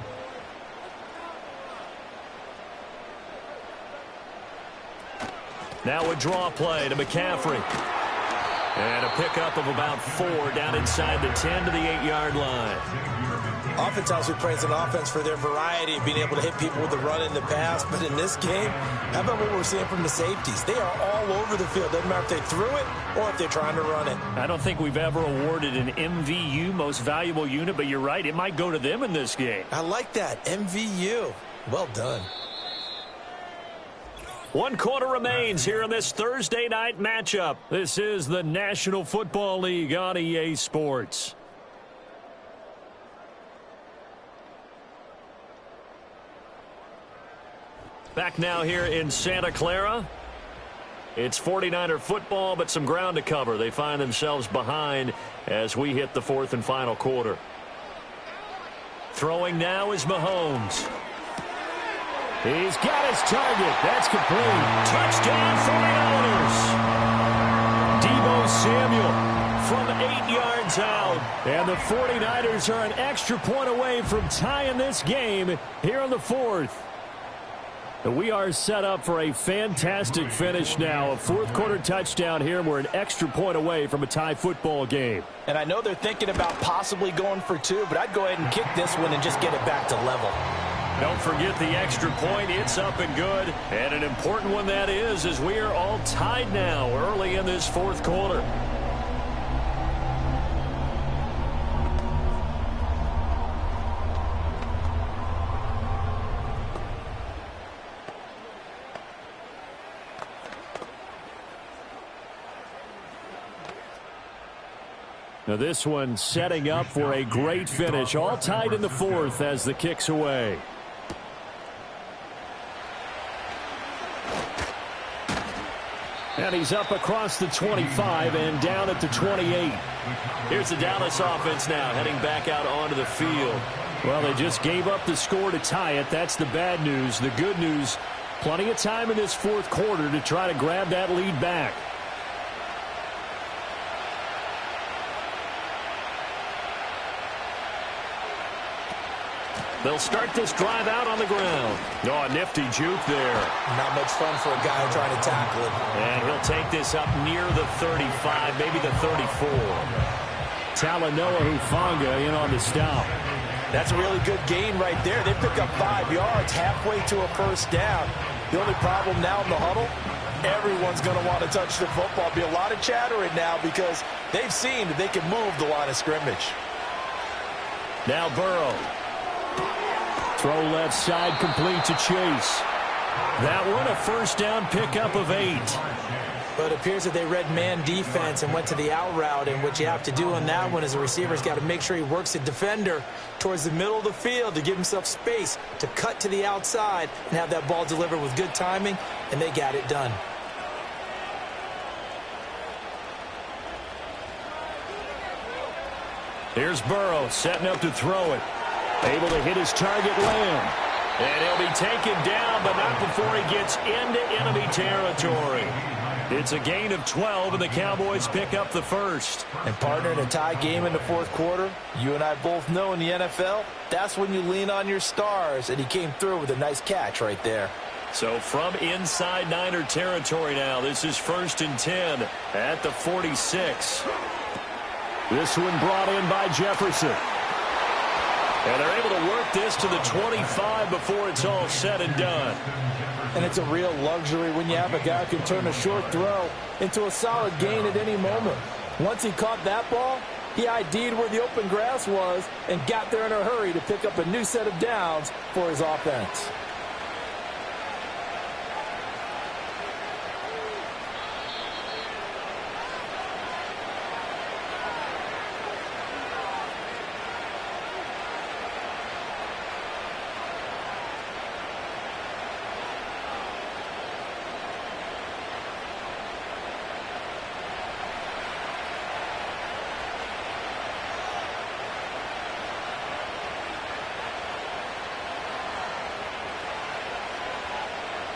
Now a draw play to McCaffrey. And a pickup of about 4 down inside the 10 to the 8-yard line. Oftentimes we praise an offense for their variety of being able to hit people with the run in the pass. But in this game, how about what we're seeing from the safeties? They are all over the field. Doesn't matter if they threw it or if they're trying to run it. I don't think we've ever awarded an MVU, most valuable unit, but you're right. It might go to them in this game. I like that. MVU. Well done. 1 quarter remains here in this Thursday night matchup. This is the National Football League on EA Sports. Back now here in Santa Clara. It's 49er football, but some ground to cover. They find themselves behind as we hit the 4th and final quarter. Throwing now is Mahomes. He's got his target. That's complete. Touchdown 49ers. Deebo Samuel from 8 yards out. And the 49ers are an extra point away from tying this game here in the 4th. We are set up for a fantastic finish now. A 4th quarter touchdown here. We're an extra point away from a tie football game. And I know they're thinking about possibly going for 2, but I'd go ahead and kick this one and just get it back to level. Don't forget the extra point. It's up and good. And an important one that is, as we are all tied now early in this 4th quarter. Now this one setting up for a great finish. All tied in the 4th as the kick's away. And he's up across the 25 and down at the 28. Here's the Dallas offense now heading back out onto the field. Well, they just gave up the score to tie it. That's the bad news. The good news, plenty of time in this 4th quarter to try to grab that lead back. They'll start this drive out on the ground. Oh, a nifty juke there. Not much fun for a guy trying to tackle it. And he'll take this up near the 35, maybe the 34. Talanoa Hufanga in on the stop. That's a really good gain right there. They pick up 5 yards halfway to a first down. The only problem now in the huddle, everyone's going to want to touch the football. Be a lot of chattering now because they've seen that they can move the line of scrimmage. Now Burrow. Throw left side, complete to Chase. That one a first down pickup of 8. But it appears that they read man defense and went to the out route, and what you have to do on that one is the receiver's got to make sure he works the defender towards the middle of the field to give himself space to cut to the outside and have that ball delivered with good timing, and they got it done. Here's Burrow setting up to throw it. Able to hit his target, Lamb. And he'll be taken down, but not before he gets into enemy territory. It's a gain of 12, and the Cowboys pick up the first. And partner, in a tie game in the fourth quarter, you and I both know in the NFL, that's when you lean on your stars, and he came through with a nice catch right there. So from inside Niner territory now, this is 1st and 10 at the 46. This one brought in by Jefferson. And they're able to work this to the 25 before it's all said and done. And it's a real luxury when you have a guy who can turn a short throw into a solid gain at any moment. Once he caught that ball, he ID'd where the open grass was and got there in a hurry to pick up a new set of downs for his offense.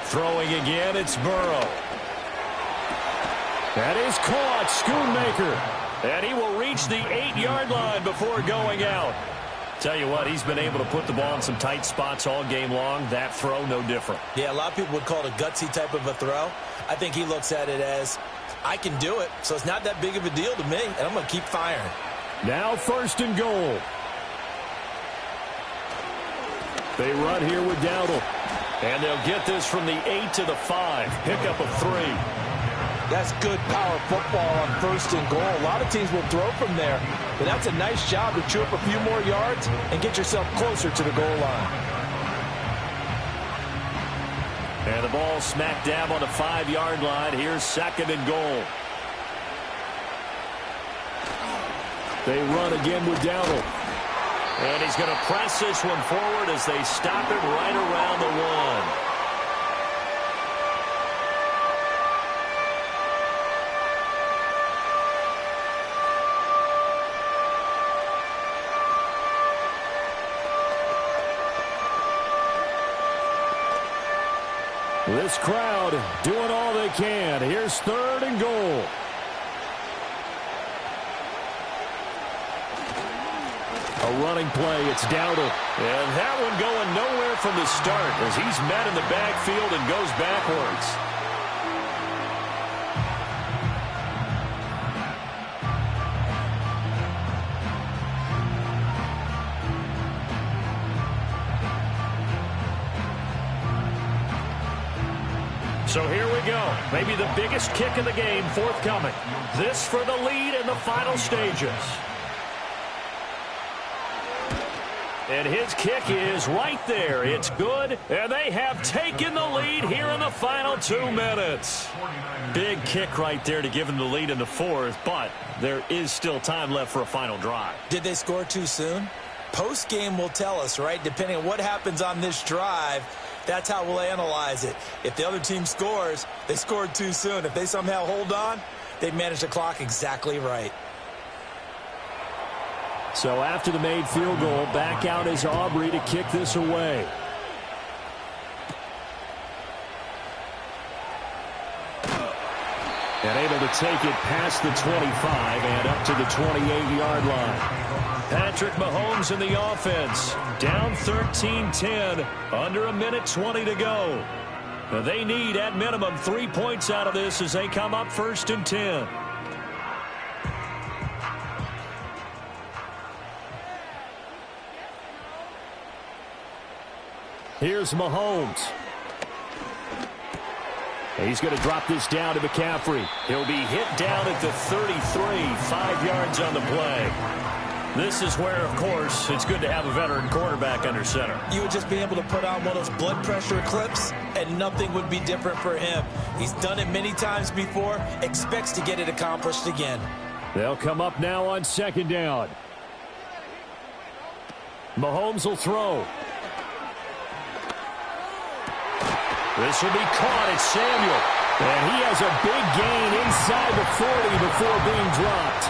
Throwing again, it's Burrow. That is caught, Schoonmaker. And he will reach the 8-yard line before going out. Tell you what, he's been able to put the ball in some tight spots all game long. That throw, no different. Yeah, a lot of people would call it a gutsy type of a throw. I think he looks at it as, I can do it, so it's not that big of a deal to me, and I'm going to keep firing. Now 1st and goal. They run here with Dowdle. And they'll get this from the 8 to the 5. Pickup of 3. That's good power football on 1st and goal. A lot of teams will throw from there, but that's a nice job to chew up a few more yards and get yourself closer to the goal line. And the ball smack dab on the 5-yard line. Here's 2nd and goal. They run again with Dowdle. And he's going to press this one forward as they stop it right around the 1. This crowd doing all they can. Here's 3rd and goal. A running play, it's Dowdle. And that one going nowhere from the start as he's met in the backfield and goes backwards. So here we go. Maybe the biggest kick of the game forthcoming. This for the lead in the final stages. And his kick is right there. It's good, and they have taken the lead here in the final 2 minutes. Big kick right there to give them the lead in the 4th, but there is still time left for a final drive. Did they score too soon? Post-game will tell us, right? Depending on what happens on this drive, that's how we'll analyze it. If the other team scores, they scored too soon. If they somehow hold on, they manage the clock exactly right. So after the made field goal, back out is Aubrey to kick this away. And able to take it past the 25 and up to the 28-yard line. Patrick Mahomes in the offense. Down 13-10. Under a minute 20 to go. Now they need, at minimum, 3 points out of this as they come up 1st and 10. Here's Mahomes. He's going to drop this down to McCaffrey. He'll be hit down at the 33, 5 yards on the play. This is where, of course, it's good to have a veteran quarterback under center. You would just be able to put on one of those blood pressure clips, and nothing would be different for him. He's done it many times before, expects to get it accomplished again. They'll come up now on second down. Mahomes will throw. This will be caught. It's Samuel. And he has a big gain inside the 40 before being dropped.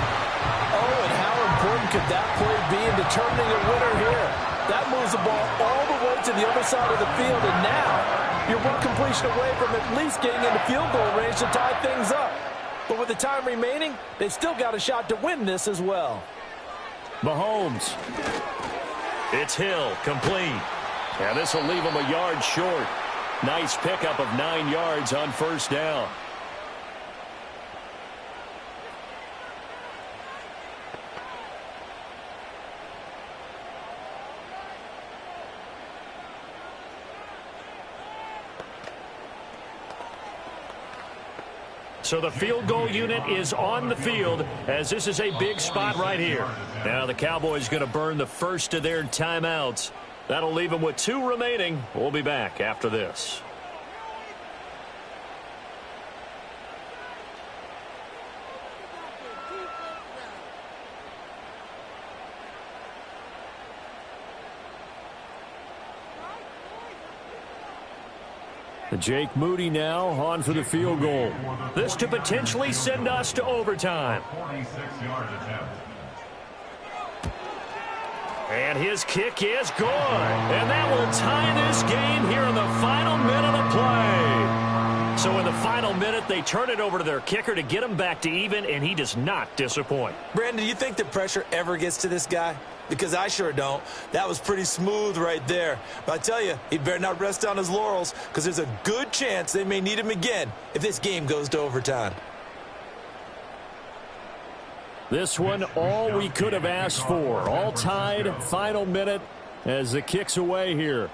Oh, and how important could that play be in determining a winner here? That moves the ball all the way to the other side of the field, and now you're one completion away from at least getting into field goal range to tie things up. But with the time remaining, they've still got a shot to win this as well. Mahomes. It's Hill, complete. And this will leave him a yard short. Nice pickup of 9 yards on first down. So the field goal unit is on the field as this is a big spot right here. Now the Cowboys going to burn the first of their timeouts. That'll leave them with 2 remaining. We'll be back after this. Jake Moody now on for the field goal. This to potentially send us to overtime. And his kick is good. And that will tie this game here in the final minute of play. So in the final minute, they turn it over to their kicker to get him back to even, and he does not disappoint. Brandon, do you think the pressure ever gets to this guy? Because I sure don't. That was pretty smooth right there. But I tell you, he better not rest on his laurels because there's a good chance they may need him again if this game goes to overtime. This one, all we could have asked for. All tied, final minute as the kick's away here.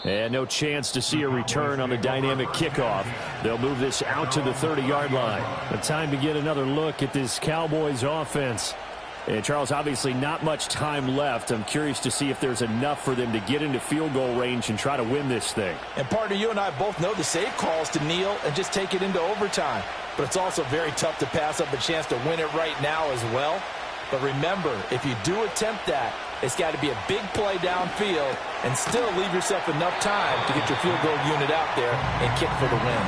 And no chance to see a return on the dynamic kickoff. They'll move this out to the 30-yard line. A time to get another look at this Cowboys offense. And Charles, obviously not much time left. I'm curious to see if there's enough for them to get into field goal range and try to win this thing. And partner, you and I both know the save calls to kneel and just take it into overtime. But it's also very tough to pass up a chance to win it right now as well. But remember, if you do attempt that, it's got to be a big play downfield and still leave yourself enough time to get your field goal unit out there and kick for the win.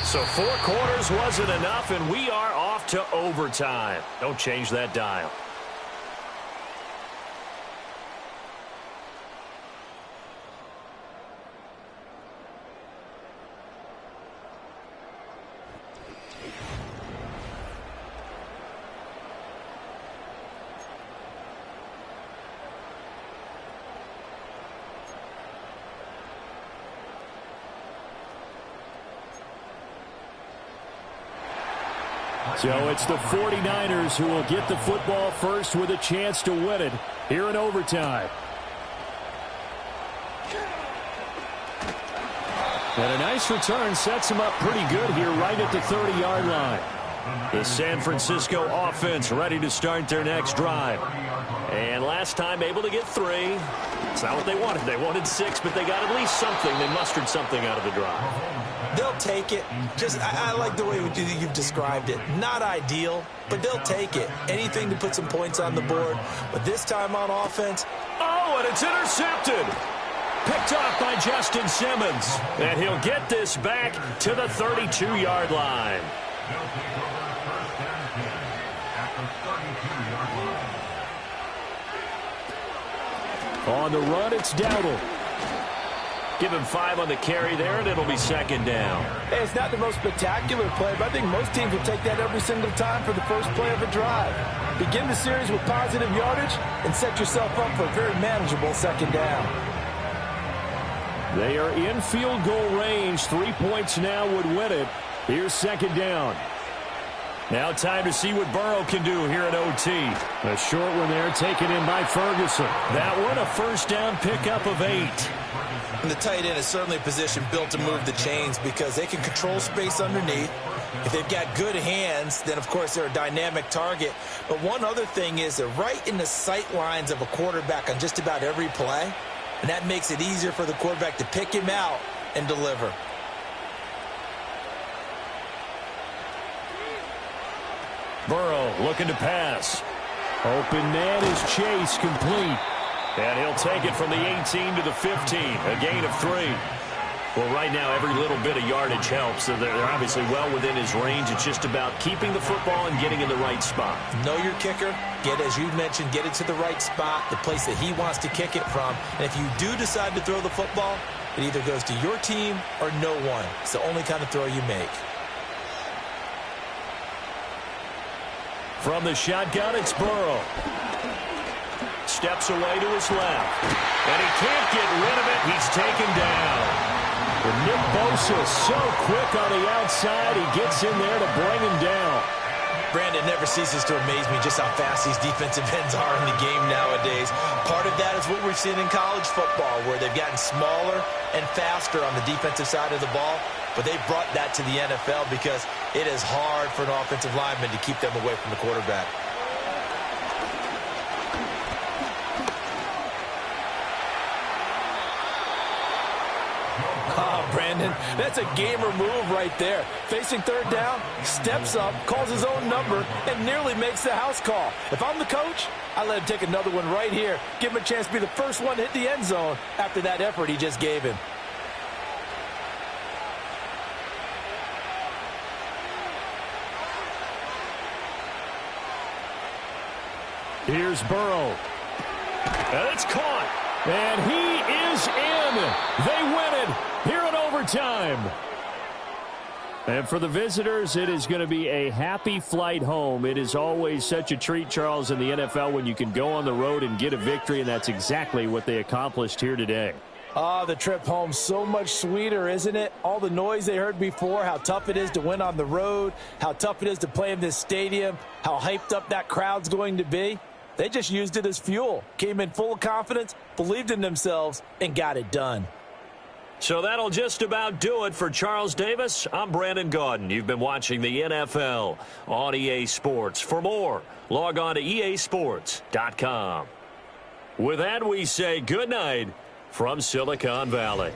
So 4 quarters wasn't enough, and we are off to overtime. Don't change that dial. So it's the 49ers who will get the football first with a chance to win it here in overtime. And a nice return sets him up pretty good here right at the 30-yard line. The San Francisco offense ready to start their next drive. And last time able to get 3. It's not what they wanted. They wanted 6, but they got at least something. They mustered something out of the drive. They'll take it. I like the way you've described it. Not ideal, but they'll take it. Anything to put some points on the board. But this time on offense. Oh, and it's intercepted. Picked off by Justin Simmons. And he'll get this back to the 32-yard line. On the run, it's Dowdle. Give him 5 on the carry there, and it'll be second down. Hey, it's not the most spectacular play, but I think most teams will take that every single time for the first play of a drive. Begin the series with positive yardage and set yourself up for a very manageable second down. They are in field goal range. 3 points now would win it. Here's second down. Now time to see what Burrow can do here at OT. A short one there taken in by Ferguson. That one a first down pickup of 8. And the tight end is certainly a position built to move the chains because they can control space underneath. If they've got good hands, then, of course, they're a dynamic target. But one other thing is they're right in the sight lines of a quarterback on just about every play, and that makes it easier for the quarterback to pick him out and deliver. Burrow looking to pass. Open man is Chase, complete. And he'll take it from the 18 to the 15, a gain of 3. Well, right now, every little bit of yardage helps. So they're obviously well within his range. It's just about keeping the football and getting in the right spot. Know your kicker. As you mentioned, get it to the right spot, the place that he wants to kick it from. And if you do decide to throw the football, it either goes to your team or no one. It's the only kind of throw you make. From the shotgun, it's Burrow. Steps away to his left. And he can't get rid of it. He's taken down. And Nick Bosa so quick on the outside. He gets in there to bring him down. Brandon, never ceases to amaze me just how fast these defensive ends are in the game nowadays. Part of that is what we've seen in college football, where they've gotten smaller and faster on the defensive side of the ball. But they've brought that to the NFL because it is hard for an offensive lineman to keep them away from the quarterback. Brandon, that's a gamer move right there. Facing third down, steps up, calls his own number, and nearly makes the house call. If I'm the coach, I let him take another one right here. Give him a chance to be the first one to hit the end zone after that effort he just gave him. Here's Burrow. And it's caught. And he is in. They win it here in overtime. And for the visitors, it is going to be a happy flight home. It is always such a treat, Charles, in the NFL when you can go on the road and get a victory, and that's exactly what they accomplished here today. The trip home so much sweeter, isn't it? All the noise they heard before, how tough it is to win on the road, how tough it is to play in this stadium, how hyped up that crowd's going to be. They just used it as fuel, came in full of confidence, believed in themselves, and got it done. So that'll just about do it for Charles Davis. I'm Brandon Gaudin. You've been watching the NFL on EA Sports. For more, log on to easports.com. With that, we say good night from Silicon Valley.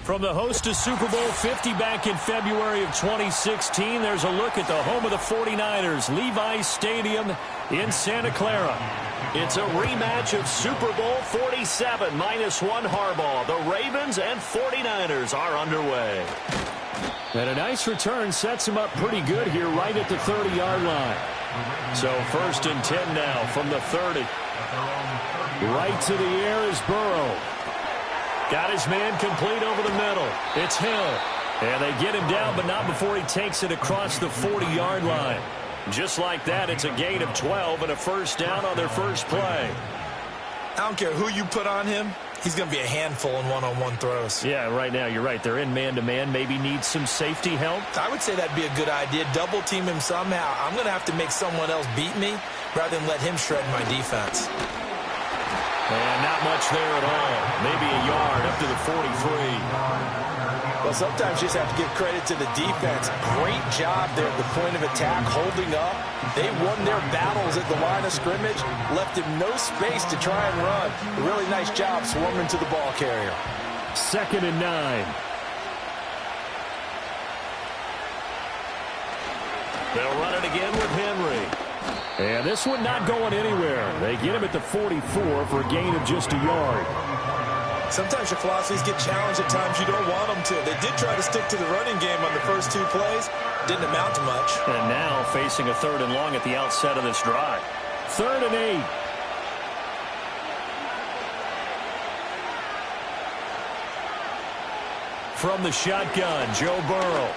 From the host to Super Bowl 50 back in February of 2016, there's a look at the home of the 49ers, Levi's Stadium in Santa Clara. It's a rematch of Super Bowl 47, -1 Harbaugh. The Ravens and 49ers are underway. And a nice return sets him up pretty good here right at the 30-yard line. So 1st and 10 now from the 30. Right to the air is Burrow. Got his man complete over the middle. It's Hill. And they get him down, but not before he takes it across the 40-yard line. Just like that, it's a gain of 12 and a first down on their first play. I don't care who you put on him. He's going to be a handful in one-on-one throws. Yeah, right now, you're right. They're in man-to-man. Maybe need some safety help. I would say that'd be a good idea. Double team him somehow. I'm going to have to make someone else beat me rather than let him shred my defense. And not much there at all. Maybe a yard up to the 43. Well, sometimes you just have to give credit to the defense. Great job there at the point of attack, holding up. They won their battles at the line of scrimmage, left him no space to try and run. A really nice job swarming to the ball carrier. 2nd and 9. They'll run it again with Henry. And this one not going anywhere. They get him at the 44 for a gain of just a yard. Sometimes your philosophies get challenged at times you don't want them to. They did try to stick to the running game on the first 2 plays. Didn't amount to much. And now facing a 3rd and long at the outset of this drive. 3rd and 8. From the shotgun, Joe Burrow.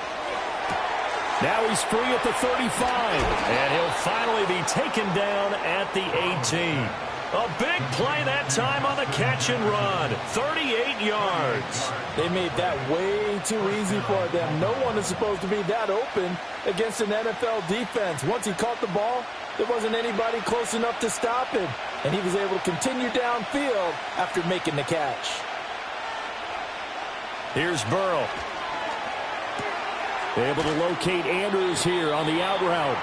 Now he's free at the 35, and he'll finally be taken down at the 18. A big play that time on the catch and run. 38 yards. They made that way too easy for them. No one is supposed to be that open against an NFL defense. Once he caught the ball, there wasn't anybody close enough to stop him, and he was able to continue downfield after making the catch. Here's Burrow. Able to locate Andrews here on the out route.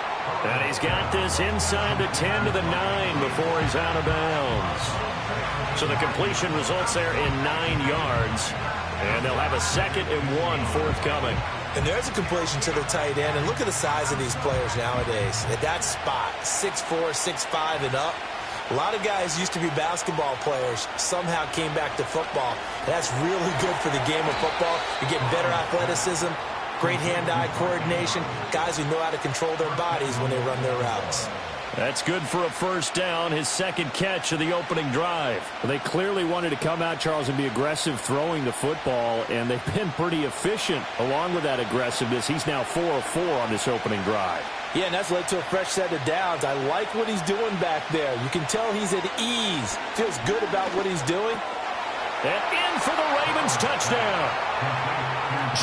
And he's got this inside the 10 to the 9 before he's out of bounds. So the completion results there in 9 yards. And they'll have a 2nd and 1 forthcoming. And there's a completion to the tight end. And look at the size of these players nowadays. At that spot, 6'4", 6'5", and up. A lot of guys used to be basketball players, somehow came back to football. That's really good for the game of football. You're getting better athleticism, great hand-eye coordination, guys who know how to control their bodies when they run their routes. That's good for a first down, his 2nd catch of the opening drive. They clearly wanted to come out, Charles, and be aggressive throwing the football, and they've been pretty efficient along with that aggressiveness. He's now 4 of 4 on this opening drive. Yeah, and that's led to a fresh set of downs. I like what he's doing back there. You can tell he's at ease. Feels good about what he's doing. And in for the Ravens touchdown.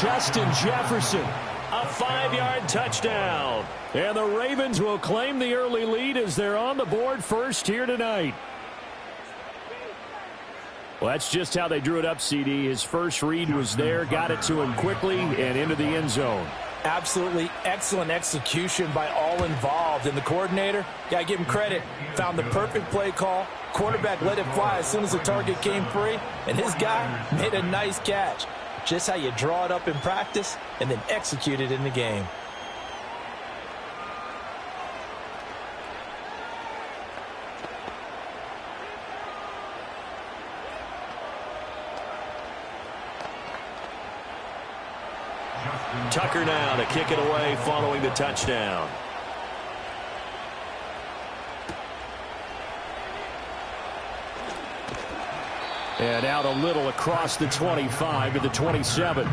Justin Jefferson, a 5-yard touchdown. And the Ravens will claim the early lead as they're on the board first here tonight. Well, that's just how they drew it up, CD. His first read was there, got it to him quickly, and into the end zone. Absolutely excellent execution by all involved. And the coordinator, got to give him credit, found the perfect play call. Quarterback let it fly as soon as the target came free, and his guy made a nice catch. Just how you draw it up in practice and then execute it in the game. Tucker now to kick it away following the touchdown. And out a little across the 25 to the 27.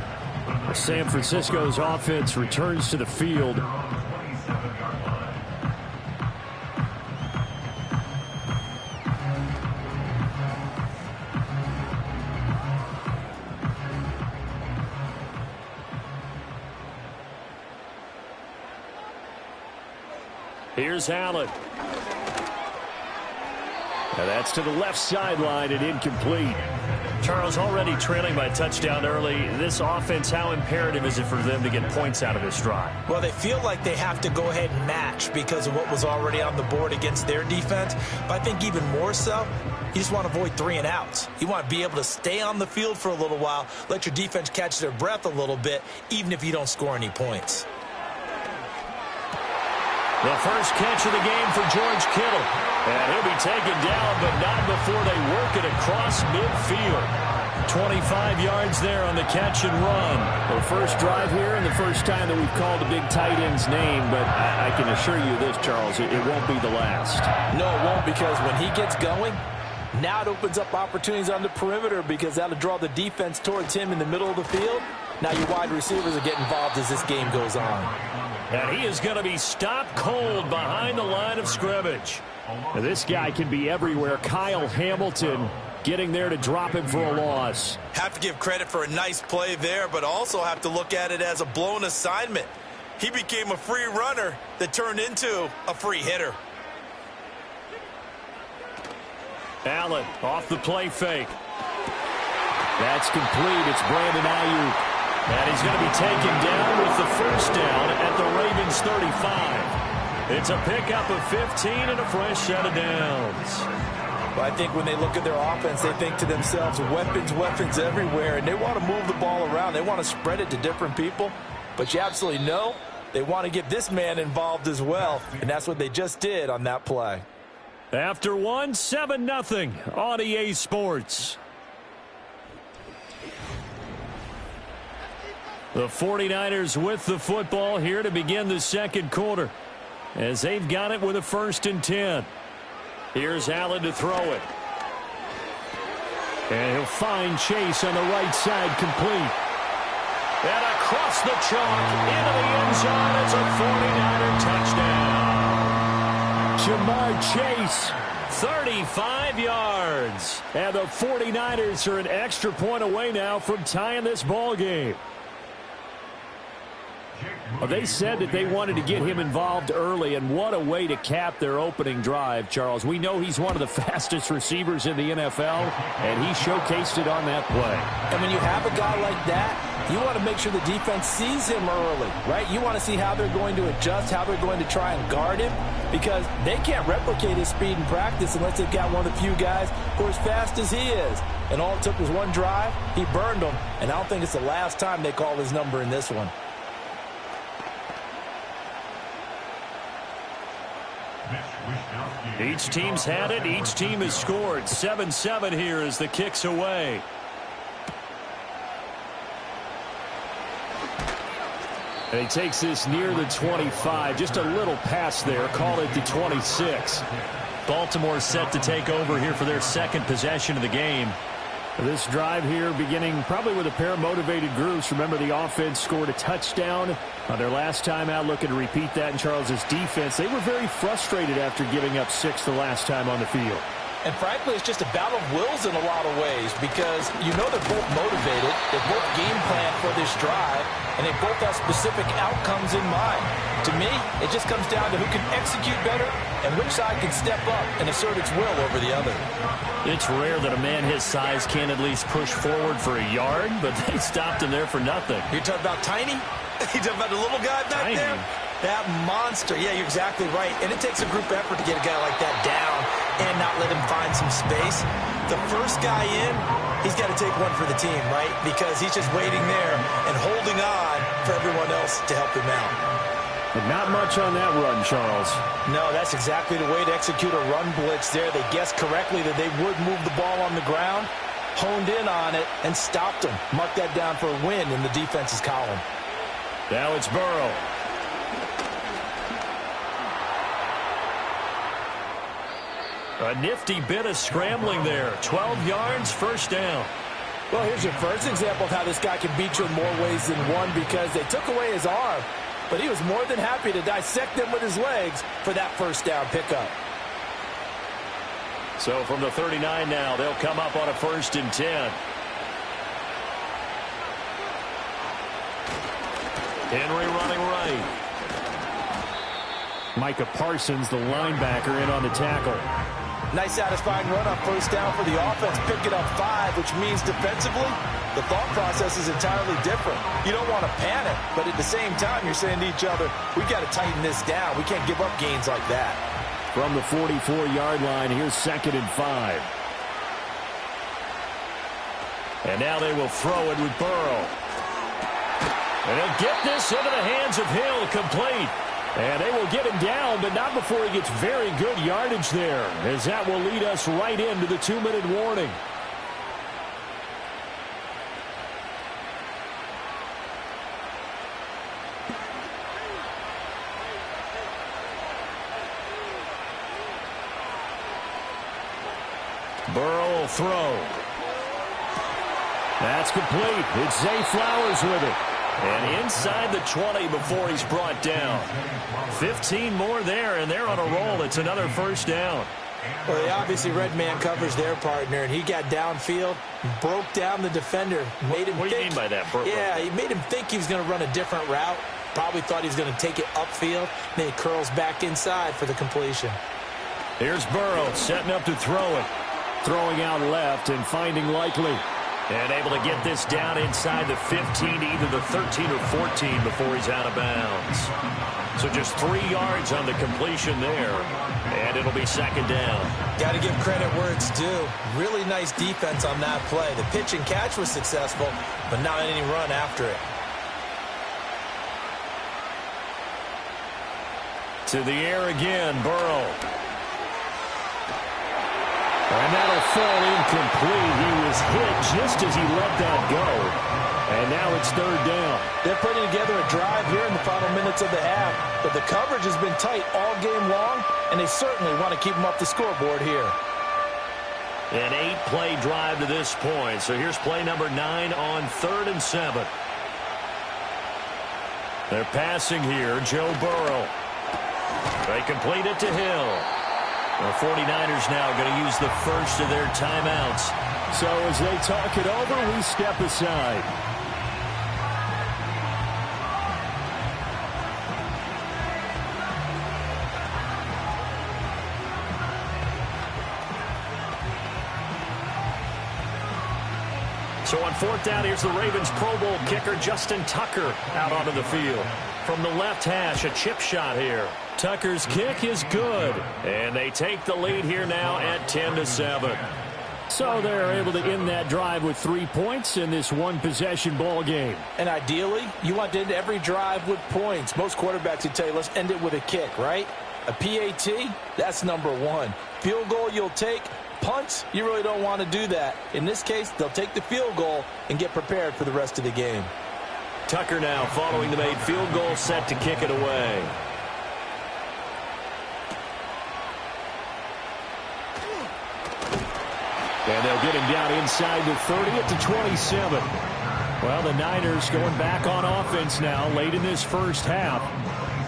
San Francisco's offense returns to the field. Here's Allen. Now that's to the left sideline and incomplete. Charles, already trailing by touchdown early. This offense, how imperative is it for them to get points out of this drive? Well, they feel like they have to go ahead and match because of what was already on the board against their defense. But I think even more so, you just want to avoid 3 and outs. You want to be able to stay on the field for a little while, let your defense catch their breath a little bit, even if you don't score any points. The first catch of the game for George Kittle. And he'll be taken down, but not before they work it across midfield. 25 yards there on the catch and run. The first drive here and the first time that we've called the big tight end's name, but I can assure you this, Charles, it won't be the last. No, it won't, because when he gets going, now it opens up opportunities on the perimeter because that'll draw the defense towards him in the middle of the field. Now your wide receivers are getting involved as this game goes on. And he is going to be stopped cold behind the line of scrimmage. Now this guy can be everywhere. Kyle Hamilton getting there to drop him for a loss. Have to give credit for a nice play there, but also have to look at it as a blown assignment. He became a free runner that turned into a free hitter. Allen off the play fake. That's complete. It's Brandon Ayuk. And he's going to be taken down with the first down at the Ravens 35. It's a pickup of 15 and a fresh set of downs. But I think when they look at their offense, they think to themselves, weapons, weapons everywhere, and they want to move the ball around. They want to spread it to different people. But you absolutely know they want to get this man involved as well, and that's what they just did on that play. After one, 7-0 on EA Sports. The 49ers with the football here to begin the second quarter as they've got it with a 1st and 10. Here's Allen to throw it. And he'll find Chase on the right side, complete. And across the chalk into the end zone. It's a 49er touchdown. Jamar Chase. 35 yards. And the 49ers are an extra point away now from tying this ball game. Well, they said that they wanted to get him involved early, and what a way to cap their opening drive, Charles. We know he's one of the fastest receivers in the NFL, and he showcased it on that play. And when you have a guy like that, You want to make sure the defense sees him early, right? You want to see how they're going to adjust, how they're going to try and guard him, because they can't replicate his speed in practice unless they've got one of the few guys who are as fast as he is. And all it took was one drive. He burned them, and I don't think it's the last time they call his number in this one. Each team's had it. Each team has scored. 7-7 here as the kick's away. And he takes this near the 25. Just a little pass there. Call it the 26. Baltimore set to take over here for their second possession of the game. This drive here beginning probably with a pair of motivated groups. Remember, the offense scored a touchdown on their last time out. Looking to repeat that in Charles's defense. They were very frustrated after giving up 6 the last time on the field. And frankly, it's just a battle of wills in a lot of ways, because you know they're both motivated, they both game plan for this drive, and they both have specific outcomes in mind. To me, it just comes down to who can execute better and which side can step up and assert its will over the other. It's rare that a man his size can at least push forward for a yard, but they stopped him there for nothing. You're talking about Tiny? You're talking about the little guy back there? That monster. Yeah, you're exactly right. And it takes a group effort to get a guy like that down and not let him find some space. The first guy in, he's got to take one for the team, right? Because he's just waiting there and holding on for everyone else to help him out. But not much on that run, Charles. No, that's exactly the way to execute a run blitz there. They guessed correctly that they would move the ball on the ground, honed in on it, and stopped him. Mark that down for a win in the defense's column. Now it's Burrow. A nifty bit of scrambling there. 12 yards, first down. Well, here's your first example of how this guy can beat you in more ways than one, because they took away his arm, but he was more than happy to dissect them with his legs for that first down pickup. So from the 39 now, they'll come up on a 1st and 10. Henry running right. Micah Parsons, the linebacker, in on the tackle. Nice satisfying run on first down for the offense, picking up 5, which means defensively, the thought process is entirely different. You don't want to panic, but at the same time, you're saying to each other, we got to tighten this down. We can't give up gains like that. From the 44-yard line, here's 2nd and 5. And now they will throw it with Burrow. And they'll get this into the hands of Hill, complete. And they will get him down, but not before he gets very good yardage there, as that will lead us right into the 2-minute warning. Burrow will throw. That's complete. It's Zay Flowers with it. And inside the 20 before he's brought down. 15 more there, and they're on a roll. It's another first down. Well, they obviously red man covers their partner, and he got downfield, broke down the defender, made him What do you mean by that? Yeah, he made him think he was going to run a different route. Probably thought he was going to take it upfield. Then he curls back inside for the completion. Here's Burrow setting up to throw it. Throwing out left and finding Likely. And able to get this down inside the 15 to either the 13 or 14 before he's out of bounds. So just 3 yards on the completion there. And it'll be 2nd down. Got to give credit where it's due. Really nice defense on that play. The pitch and catch was successful, but not any run after it. To the air again, Burrow. And that'll fall incomplete. He was hit just as he let that go. And now it's 3rd down. They're putting together a drive here in the final minutes of the half, but the coverage has been tight all game long, and they certainly want to keep them up the scoreboard here. An 8-play drive to this point. So here's play number 9 on 3rd and 7. They're passing here. Joe Burrow. They complete it to Hill. The 49ers now going to use the first of their timeouts. So as they talk it over, we step aside. So on fourth down, here's the Ravens Pro Bowl kicker Justin Tucker out onto the field. From the left hash, a chip shot here. Tucker's kick is good. And they take the lead here now at 10-7. So they're able to end that drive with 3 points in this one-possession ball game. And ideally, you want to end every drive with points. Most quarterbacks would tell you, let's end it with a kick, right? A PAT, that's number one. Field goal you'll take. Punts, you really don't want to do that. In this case, they'll take the field goal and get prepared for the rest of the game. Tucker now following the made field goal, set to kick it away. And they'll get him down inside the 30 at the 27. Well, the Niners going back on offense now late in this first half.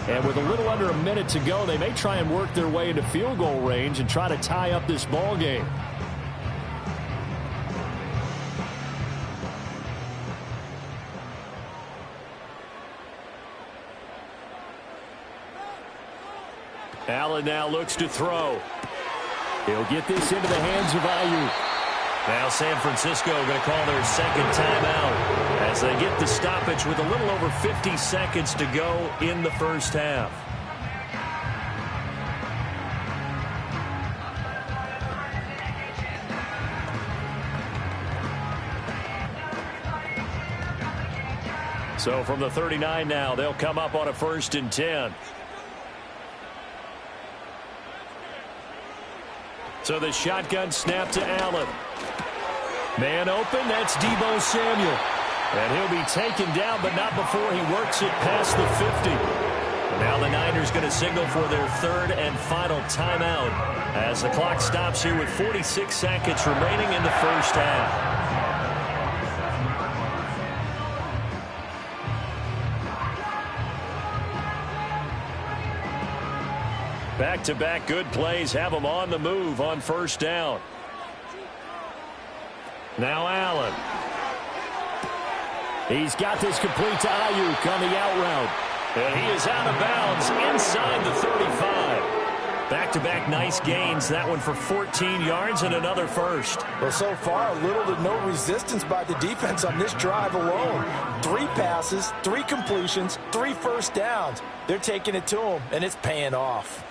And with a little under a minute to go, they may try and work their way into field goal range and try to tie up this ball game. Allen now looks to throw. He'll get this into the hands of Ayuk. Now San Francisco going to call their second timeout as they get the stoppage with a little over 50 seconds to go in the first half. So from the 39 now, they'll come up on a 1st and 10. So the shotgun snap to Allen. Man open, that's Deebo Samuel. And he'll be taken down, but not before he works it past the 50. Now the Niners going to signal for their third and final timeout as the clock stops here with 46 seconds remaining in the first half. Back-to-back good plays have them on the move on first down. Now Allen. He's got this complete to Ayuk on the out route. And he is out of bounds inside the 35. Back-to-back nice gains. That one for 14 yards and another first. Well, so far, little to no resistance by the defense on this drive alone. 3 passes, 3 completions, 3 first downs. They're taking it to them, and it's paying off.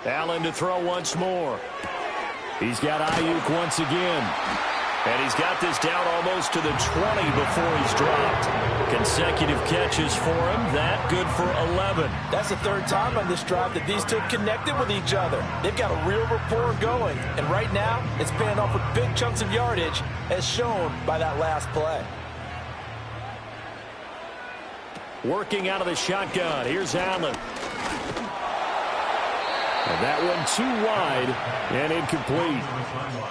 Allen to throw once more. He's got Ayuk once again. And he's got this down almost to the 20 before he's dropped. Consecutive catches for him. That good for 11. That's the 3rd time on this drive that these two connected with each other. They've got a real rapport going. And right now, it's paying off with big chunks of yardage, as shown by that last play. Working out of the shotgun. Here's Allen. And that one too wide and incomplete.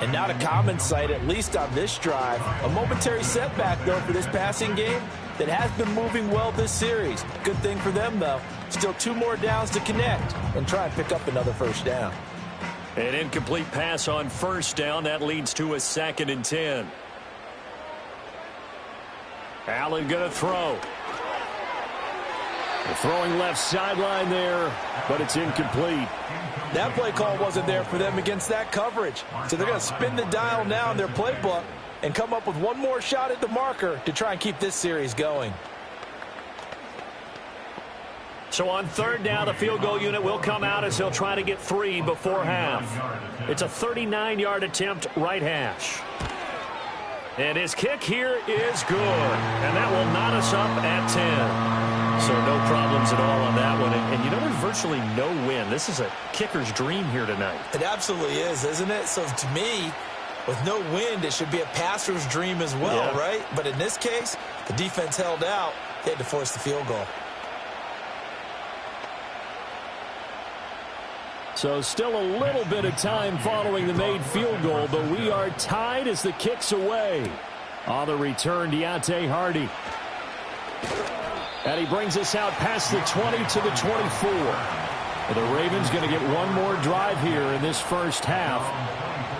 And not a common sight, at least on this drive. A momentary setback, though, for this passing game that has been moving well this series. Good thing for them, though. Still 2 more downs to connect and try and pick up another first down. An incomplete pass on first down. That leads to a 2nd and 10. Allen going to throw. The throwing left sideline there, but it's incomplete. That play call wasn't there for them against that coverage. So they're going to spin the dial now in their playbook and come up with one more shot at the marker to try and keep this series going. So on 3rd down, the field goal unit will come out as he'll try to get 3 before half. It's a 39-yard attempt, right hash. And his kick here is good. And that will knot us up at 10. So no problems at all on that one. And you know, there's virtually no wind. This is a kicker's dream here tonight. It absolutely is, isn't it? So to me, with no wind, it should be a passer's dream as well, right? But in this case, the defense held out. They had to force the field goal. So still a little bit of time following the made field goal, but we are tied as the kick's away. On the return, Deontay Hardy. And he brings us out past the 20 to the 24. The Ravens going to get one more drive here in this first half.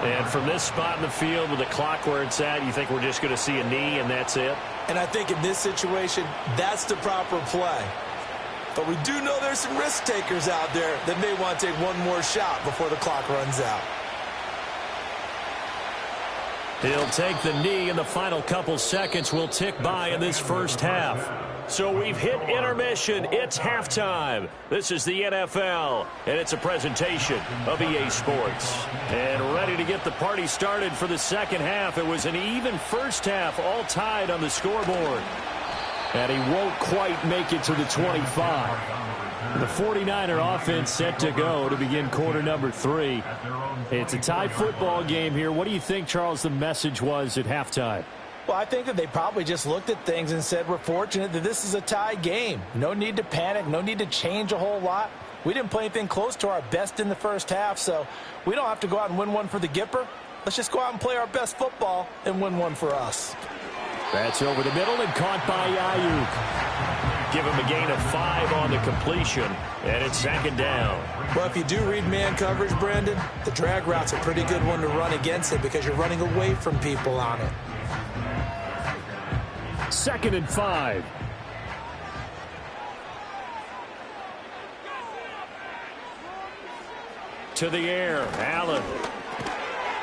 And from this spot in the field with the clock where it's at, you think we're just going to see a knee and that's it? And I think in this situation, that's the proper play. But we do know there's some risk takers out there that may want to take one more shot before the clock runs out. He'll take the knee, and the final couple seconds will tick by in this first half. So we've hit intermission. It's halftime. This is the NFL, and it's a presentation of EA Sports. And ready to get the party started for the second half. It was an even first half, all tied on the scoreboard. And he won't quite make it to the 25. The 49er offense set to go to begin quarter number 3. It's a tie football game here. What do you think, Charles, the message was at halftime? Well, I think that they probably just looked at things and said, we're fortunate that this is a tie game. No need to panic. No need to change a whole lot. We didn't play anything close to our best in the first half, so we don't have to go out and win one for the Gipper. Let's just go out and play our best football and win one for us. That's over the middle and caught by Ayuk. Give him a gain of 5 on the completion, and it's second down. Well, if you do read man coverage, Brandon, the drag route's a pretty good one to run against it because you're running away from people on it. 2nd and 5. To the air, Allen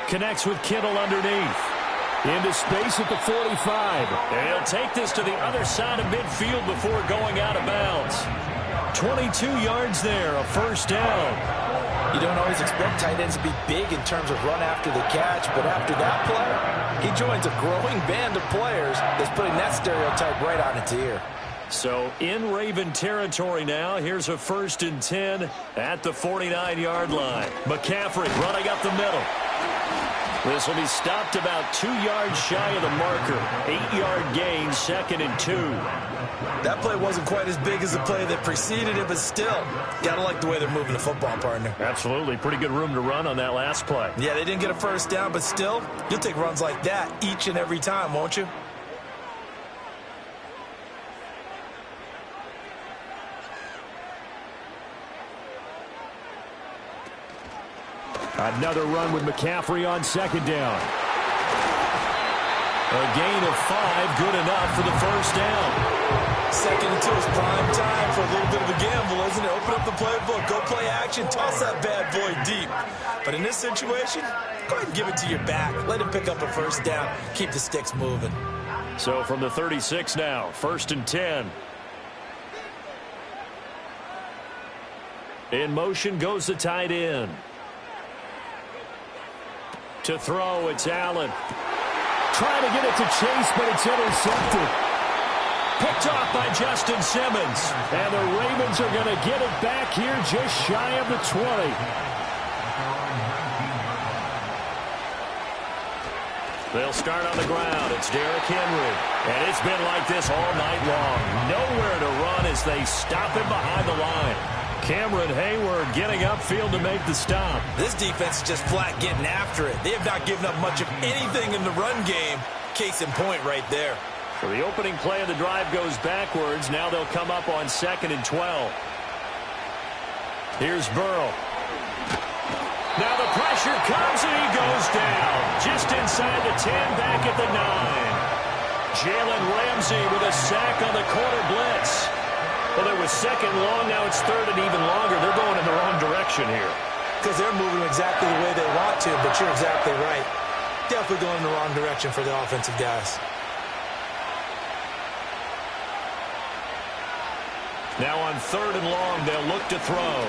connects with Kittle underneath. Into space at the 45. And he'll take this to the other side of midfield before going out of bounds. 22 yards there, a first down. You don't always expect tight ends to be big in terms of run after the catch, but after that play, he joins a growing band of players that's putting that stereotype right on its ear. So in Raven territory now, here's a 1st and 10 at the 49-yard line. McCaffrey running up the middle. This will be stopped about 2 yards shy of the marker. 8-yard gain, 2nd and 2. That play wasn't quite as big as the play that preceded it, but still, gotta like the way they're moving the football, partner. Absolutely. Pretty good room to run on that last play. Yeah, they didn't get a first down, but still, you'll take runs like that each and every time, won't you? Another run with McCaffrey on 2nd down. A gain of 5, good enough for the first down. 2nd and 2 is prime time for a little bit of a gamble, isn't it? Open up the playbook, go play action, toss that bad boy deep. But in this situation, go ahead and give it to your back. Let him pick up a first down. Keep the sticks moving. So from the 36 now, 1st and 10. In motion goes the tight end. To throw, it's Allen. Trying to get it to Chase, but it's intercepted. Picked off by Justin Simmons. And the Ravens are going to get it back here just shy of the 20. They'll start on the ground. It's Derrick Henry. And it's been like this all night long. Nowhere to run as they stop him behind the line. Cameron Hayward getting upfield to make the stop. This defense is just flat getting after it. They have not given up much of anything in the run game. Case in point right there. So the opening play of the drive goes backwards. Now they'll come up on 2nd and 12. Here's Burrow. Now the pressure comes and he goes down. Just inside the 10, back at the 9. Jalen Ramsey with a sack on the corner blitz. Well, it was 2nd long, now it's 3rd and even longer. They're going in the wrong direction here. Because they're moving exactly the way they want to, but you're exactly right. Definitely going in the wrong direction for the offensive guys. Now on 3rd and long, they'll look to throw.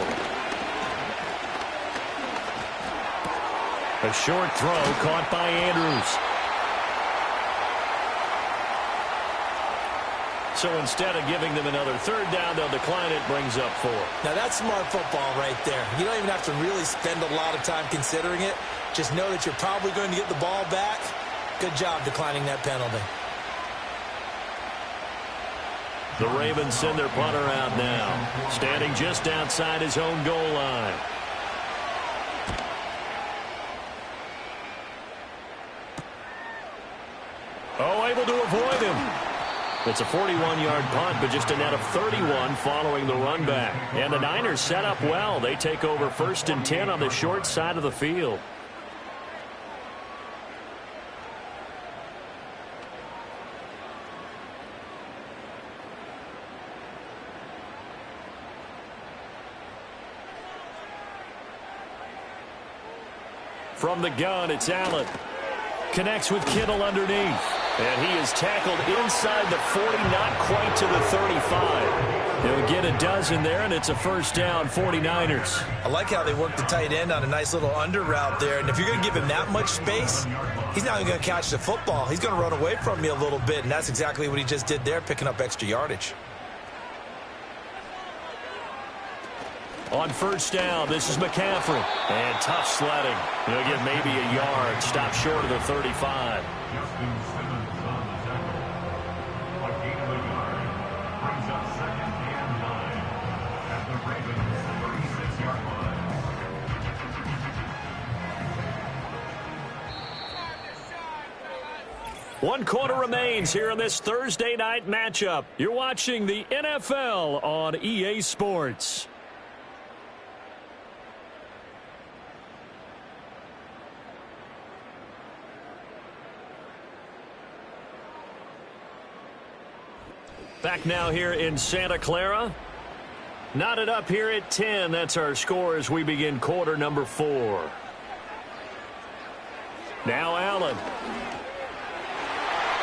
A short throw caught by Andrews. So instead of giving them another 3rd down, they'll decline it, brings up 4. Now that's smart football right there. You don't even have to really spend a lot of time considering it. Just know that you're probably going to get the ball back. Good job declining that penalty. The Ravens send their punter out now, standing just outside his own goal line. Oh, able to avoid him. It's a 41-yard punt, but just a net of 31 following the run back. And the Niners set up well. They take over 1st and 10 on the short side of the field. From the gun, it's Allen. Connects with Kittle underneath. And he is tackled inside the 40, not quite to the 35. He'll get a dozen there, and it's a first down, 49ers. I like how they work the tight end on a nice little under route there. And if you're going to give him that much space, he's not even going to catch the football. He's going to run away from me a little bit, and that's exactly what he just did there, picking up extra yardage. On first down, this is McCaffrey. And tough sledding. He'll get maybe a yard. Stop short of the 35. One quarter remains here in this Thursday night matchup. You're watching the NFL on EA Sports. Back now here in Santa Clara. Knotted up here at 10. That's our score as we begin quarter number 4. Now Allen.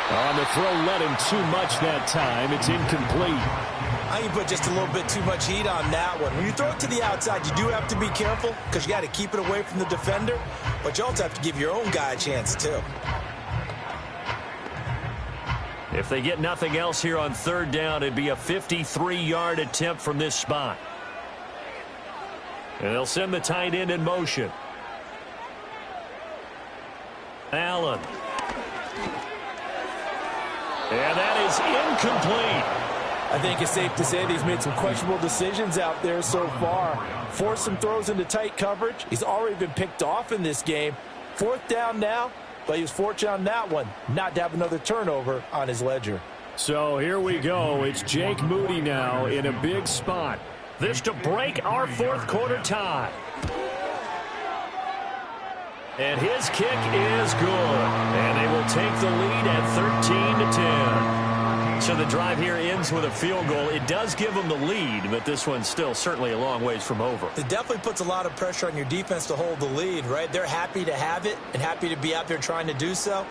On the throw, let him too much that time. It's incomplete. I think you put just a little bit too much heat on that one. When you throw it to the outside, you do have to be careful because you got to keep it away from the defender, but you also have to give your own guy a chance too. If they get nothing else here on third down, it'd be a 53-yard attempt from this spot. And they'll send the tight end in motion. Allen. And that is incomplete. I think it's safe to say that he's made some questionable decisions out there so far. Forced some throws into tight coverage. He's already been picked off in this game. Fourth down now, but he was fortunate on that one not to have another turnover on his ledger. So here we go. It's Jake Moody now in a big spot. This to break our fourth quarter tie. And his kick is good. And they will take the lead at 13-10. So the drive here ends with a field goal. It does give them the lead, but this one's still certainly a long ways from over. It definitely puts a lot of pressure on your defense to hold the lead, right? They're happy to have it and happy to be out there trying to do so.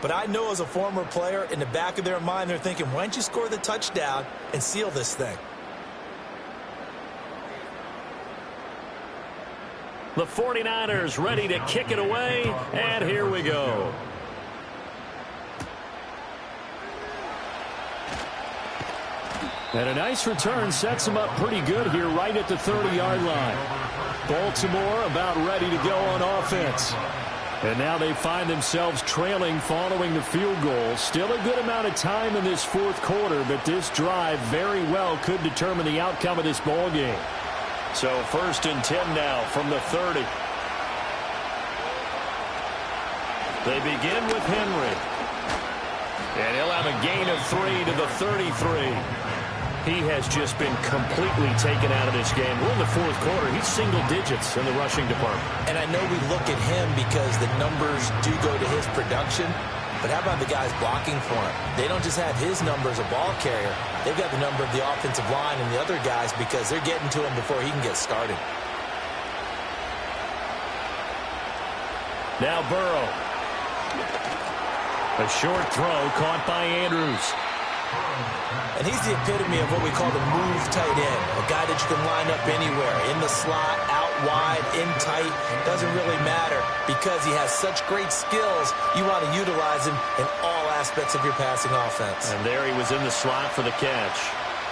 But I know as a former player, in the back of their mind, they're thinking, why don't you score the touchdown and seal this thing? The 49ers ready to kick it away, and here we go. And a nice return sets them up pretty good here right at the 30-yard line. Baltimore about ready to go on offense. And now they find themselves trailing following the field goal. Still a good amount of time in this fourth quarter, but this drive very well could determine the outcome of this ball game. So 1st and 10 now from the 30. They begin with Henry. And he'll have a gain of 3 to the 33. He has just been completely taken out of this game. We're in the fourth quarter. He's single digits in the rushing department. And I know we look at him because the numbers do go to his production. But how about the guys blocking for him? They don't just have his number as a ball carrier. They've got the number of the offensive line and the other guys because they're getting to him before he can get started. Now Burrow. A short throw caught by Andrews. And he's the epitome of what we call the move tight end. A guy that you can line up anywhere. In the slot, out wide, in tight. Doesn't really matter because he has such great skills. You want to utilize him in all aspects of your passing offense. And there he was in the slot for the catch.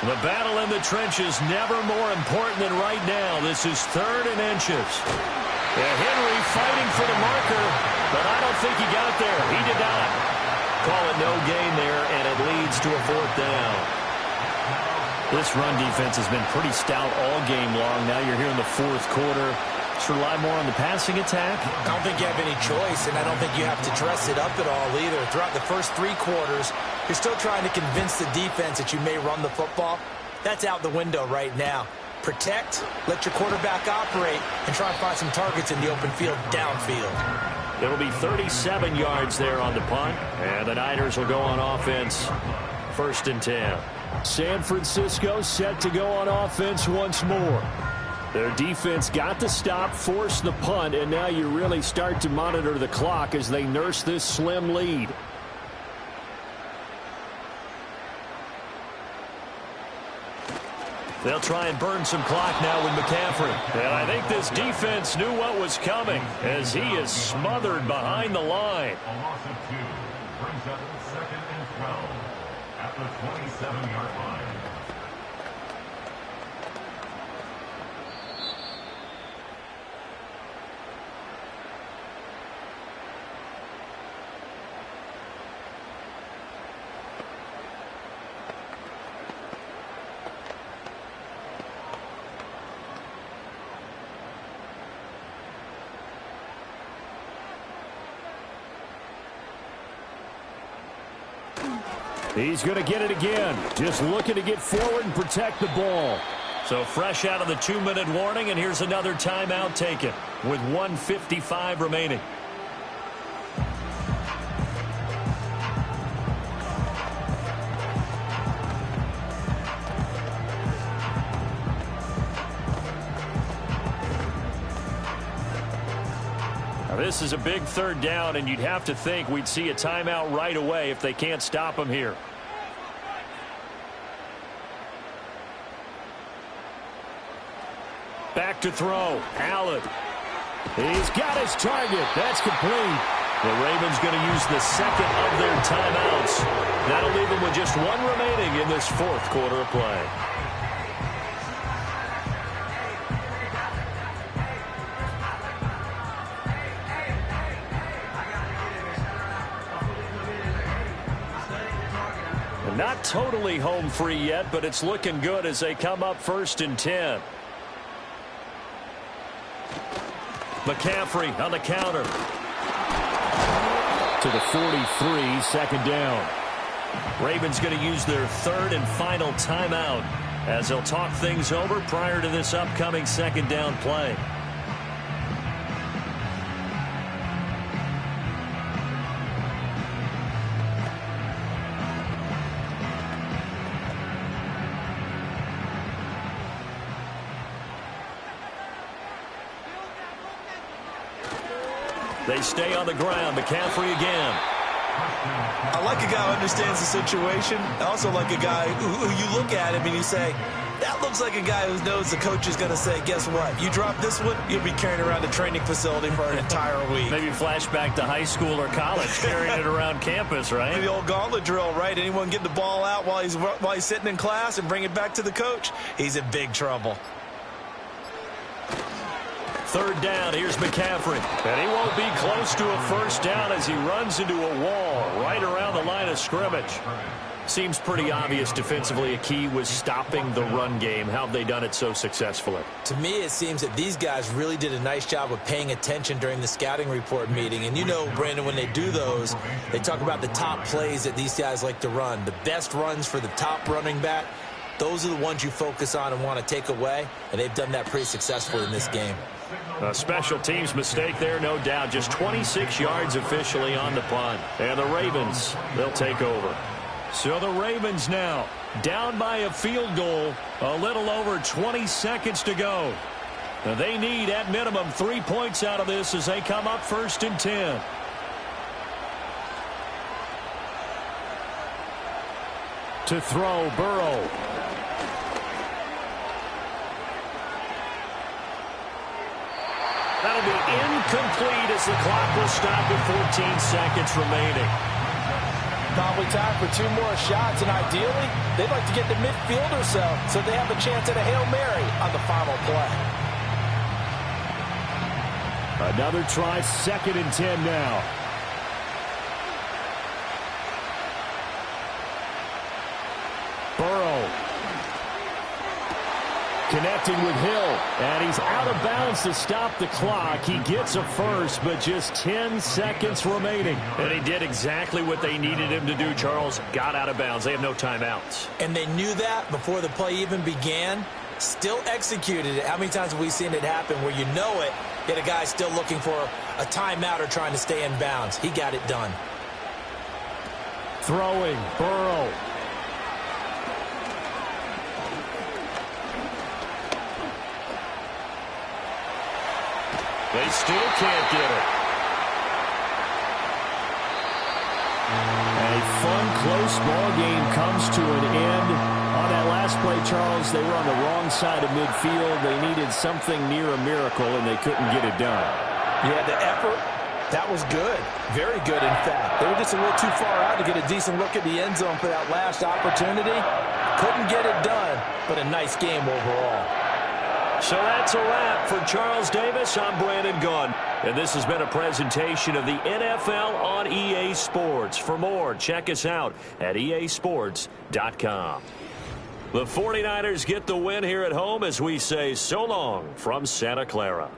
The battle in the trenches never more important than right now. This is 3rd and inches. And Henry fighting for the marker, but I don't think he got there. He did not. Call it no gain there, and it leads to a 4th down. This run defense has been pretty stout all game long. Now you're here in the fourth quarter. Just rely more on the passing attack. I don't think you have any choice, and I don't think you have to dress it up at all either. Throughout the first 3 quarters, you're still trying to convince the defense that you may run the football. That's out the window right now. Protect, let your quarterback operate, and try and find some targets in the open field downfield. It'll be 37 yards there on the punt, and the Niners will go on offense. 1st and 10. San Francisco set to go on offense once more. Their defense got the stop, forced the punt, and now you really start to monitor the clock as they nurse this slim lead. They'll try and burn some clock now with McCaffrey. And I think this defense knew what was coming as he is smothered behind the line. A loss of 2 brings up 2nd and 12 at the 27-yard line. He's going to get it again. Just looking to get forward and protect the ball. So fresh out of the 2-minute warning, and here's another timeout taken with 1:55 remaining. Now this is a big 3rd down, and you'd have to think we'd see a timeout right away if they can't stop him here. Back to throw. Allen. He's got his target. That's complete. The Ravens going to use the 2nd of their timeouts. That'll leave them with just 1 remaining in this 4th quarter of play. Not totally home free yet, but it's looking good as they come up 1st and 10. McCaffrey on the counter. To the 43, 2nd down. Ravens going to use their 3rd and final timeout as they'll talk things over prior to this upcoming 2nd down play. They stay on the ground. McCaffrey again. I like a guy who understands the situation. I also like a guy who you look at him and you say, that looks like a guy who knows the coach is going to say, guess what? You drop this one, you'll be carrying around a traiing facility for an entire week. Maybe flashback to high school or college, carrying it around campus, right? The old gauntlet drill, right? Anyone get the ball out while he's sitting in class and bring it back to the coach? He's in big trouble. 3rd down, here's McCaffrey. And he won't be close to a 1st down as he runs into a wall right around the line of scrimmage. Seems pretty obvious defensively a key was stopping the run game. How have they done it so successfully? To me, it seems that these guys really did a nice job of paying attention during the scouting report meeting. And you know, Brandon, when they do those, they talk about the top plays that these guys like to run. The best runs for the top running back, those are the ones you focus on and want to take away. And they've done that pretty successfully in this game. A special teams mistake there, no doubt. Just 26 yards officially on the punt. And the Ravens, they'll take over. So the Ravens now down by a field goal. A little over 20 seconds to go. Now they need at minimum 3 points out of this as they come up 1st and 10. To throw, Burrow. That'll be incomplete as the clock will stop with 14 seconds remaining. Probably time for 2 more shots, and ideally, they'd like to get to midfield or so they have a chance at a Hail Mary on the final play. Another try, 2nd and 10 now. Burrow. Connecting with Hill, and he's out of bounds to stop the clock. He gets a first, but just 10 seconds remaining. And he did exactly what they needed him to do, Charles. Got out of bounds. They have no timeouts. And they knew that before the play even began. Still executed it. How many times have we seen it happen where you know it, yet a guy's still looking for a timeout or trying to stay in bounds? He got it done. Throwing, Burrow. They still can't get it. A fun, close ball game comes to an end. On that last play, Charles, they were on the wrong side of midfield. They needed something near a miracle, and they couldn't get it done. Yeah, the effort, that was good. Very good, in fact. They were just a little too far out to get a decent look at the end zone for that last opportunity. Couldn't get it done, but a nice game overall. So that's a wrap for Charles Davis. I'm Brandon Gunn, and this has been a presentation of the NFL on EA Sports. For more, check us out at easports.com. The 49ers get the win here at home as we say so long from Santa Clara.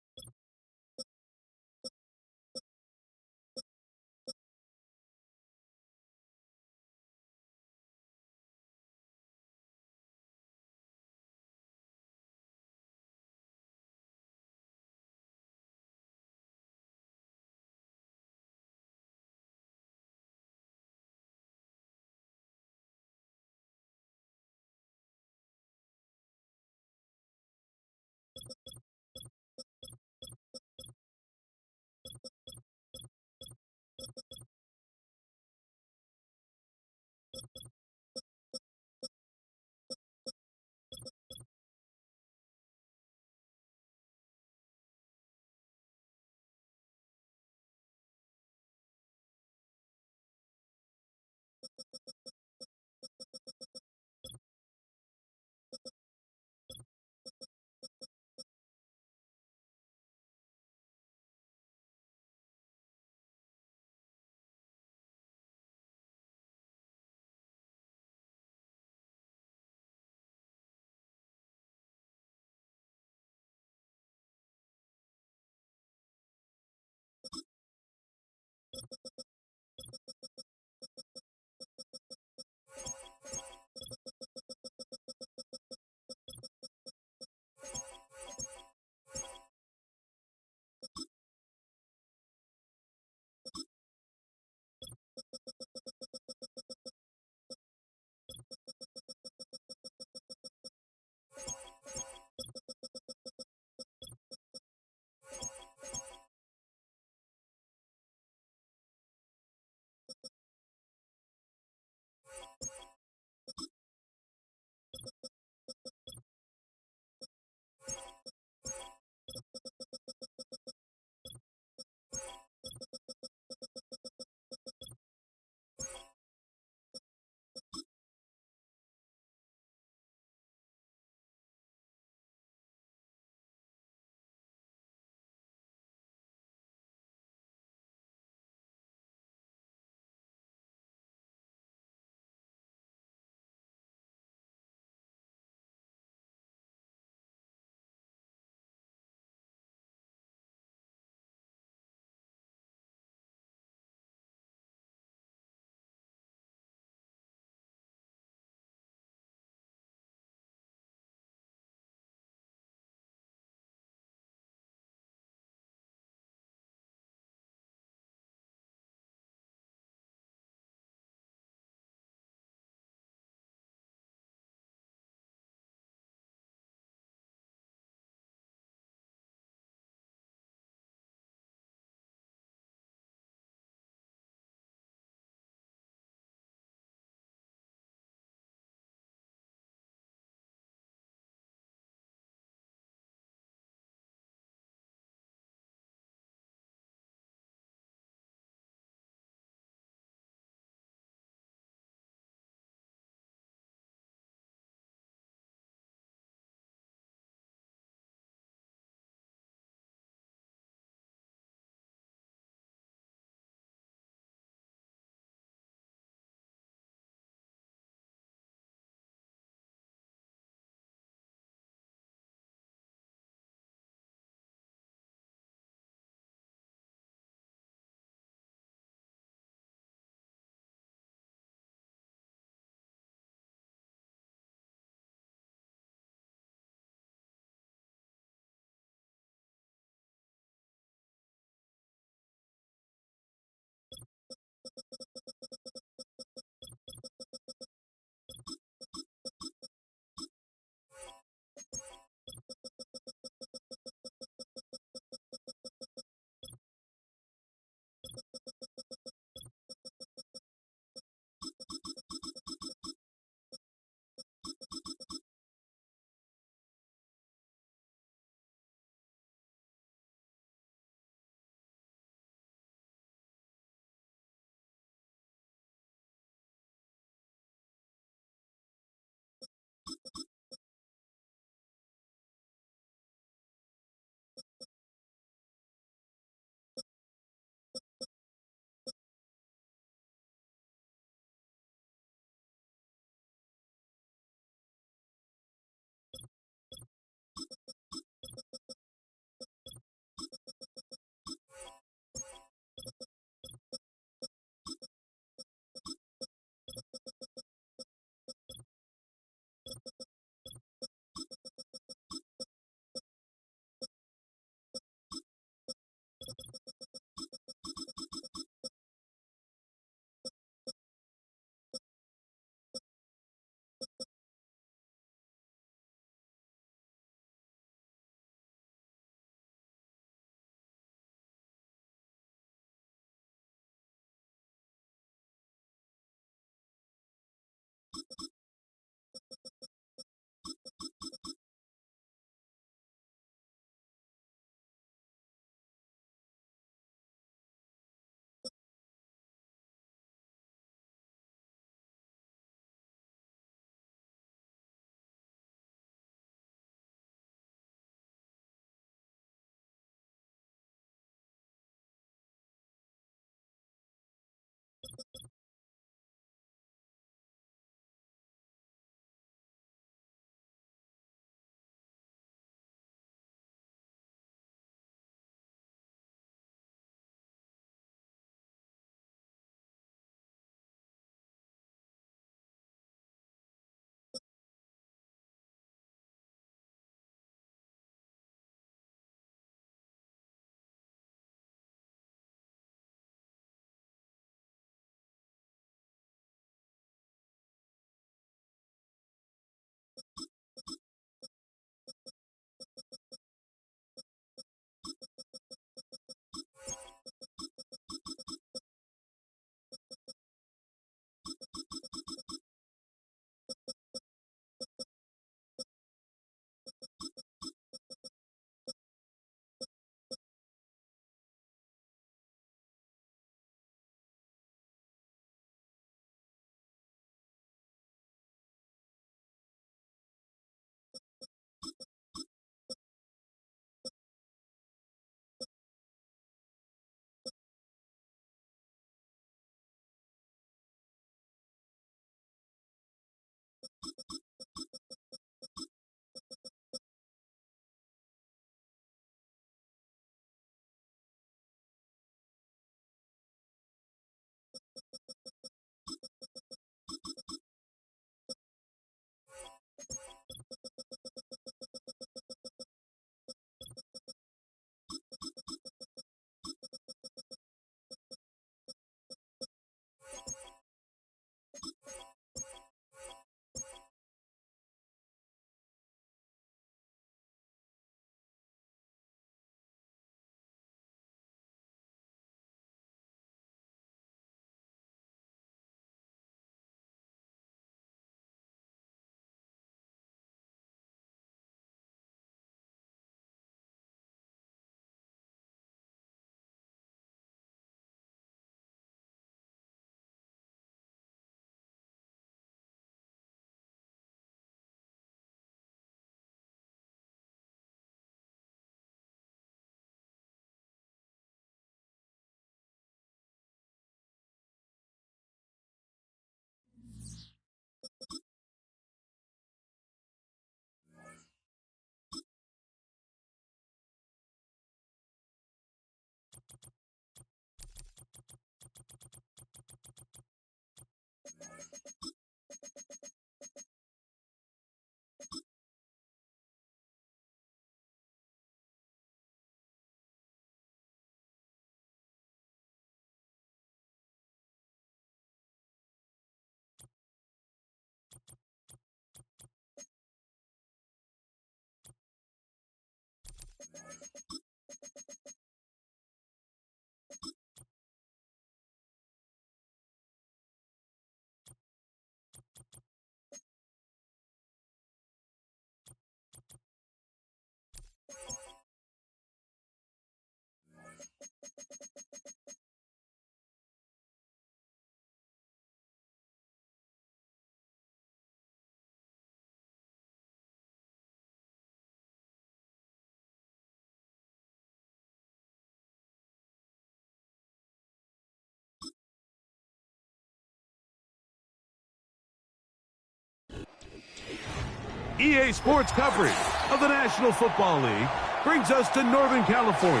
EA Sports coverage of the National Football League brings us to Northern California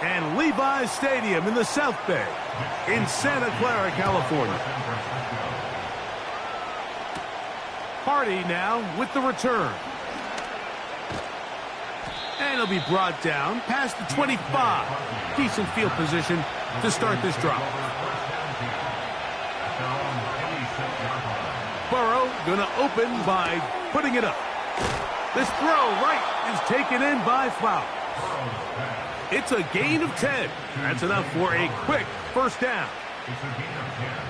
and Levi's Stadium in the South Bay in Santa Clara, California. Hardy now with the return. And he'll be brought down past the 25. Decent field position to start this drive. Burrow going to open by putting it up. This throw right is taken in by Flowers. It's a gain of 10. That's enough for a quick first down.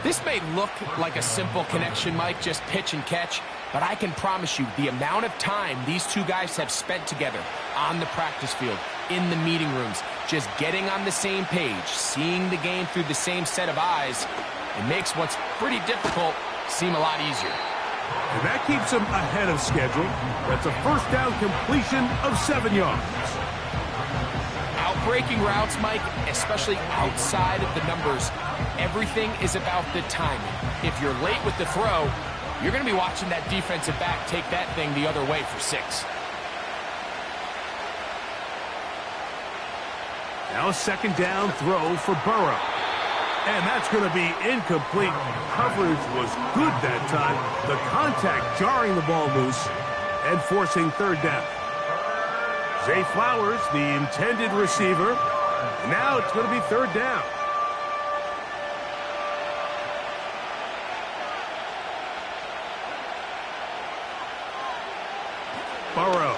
This may look like a simple connection, Mike, just pitch and catch, but I can promise you the amount of time these two guys have spent together on the practice field, in the meeting rooms, just getting on the same page, seeing the game through the same set of eyes, it makes what's pretty difficult seem a lot easier. And that keeps him ahead of schedule. That's a first down completion of 7 yards. Outbreaking routes, Mike, especially outside of the numbers, everything is about the timing. If you're late with the throw, you're going to be watching that defensive back take that thing the other way for 6. Now a second down throw for Burrow. And that's going to be incomplete. Coverage was good that time. The contact jarring the ball loose and forcing third down. Zay Flowers, the intended receiver. And now it's going to be third down. Burrow.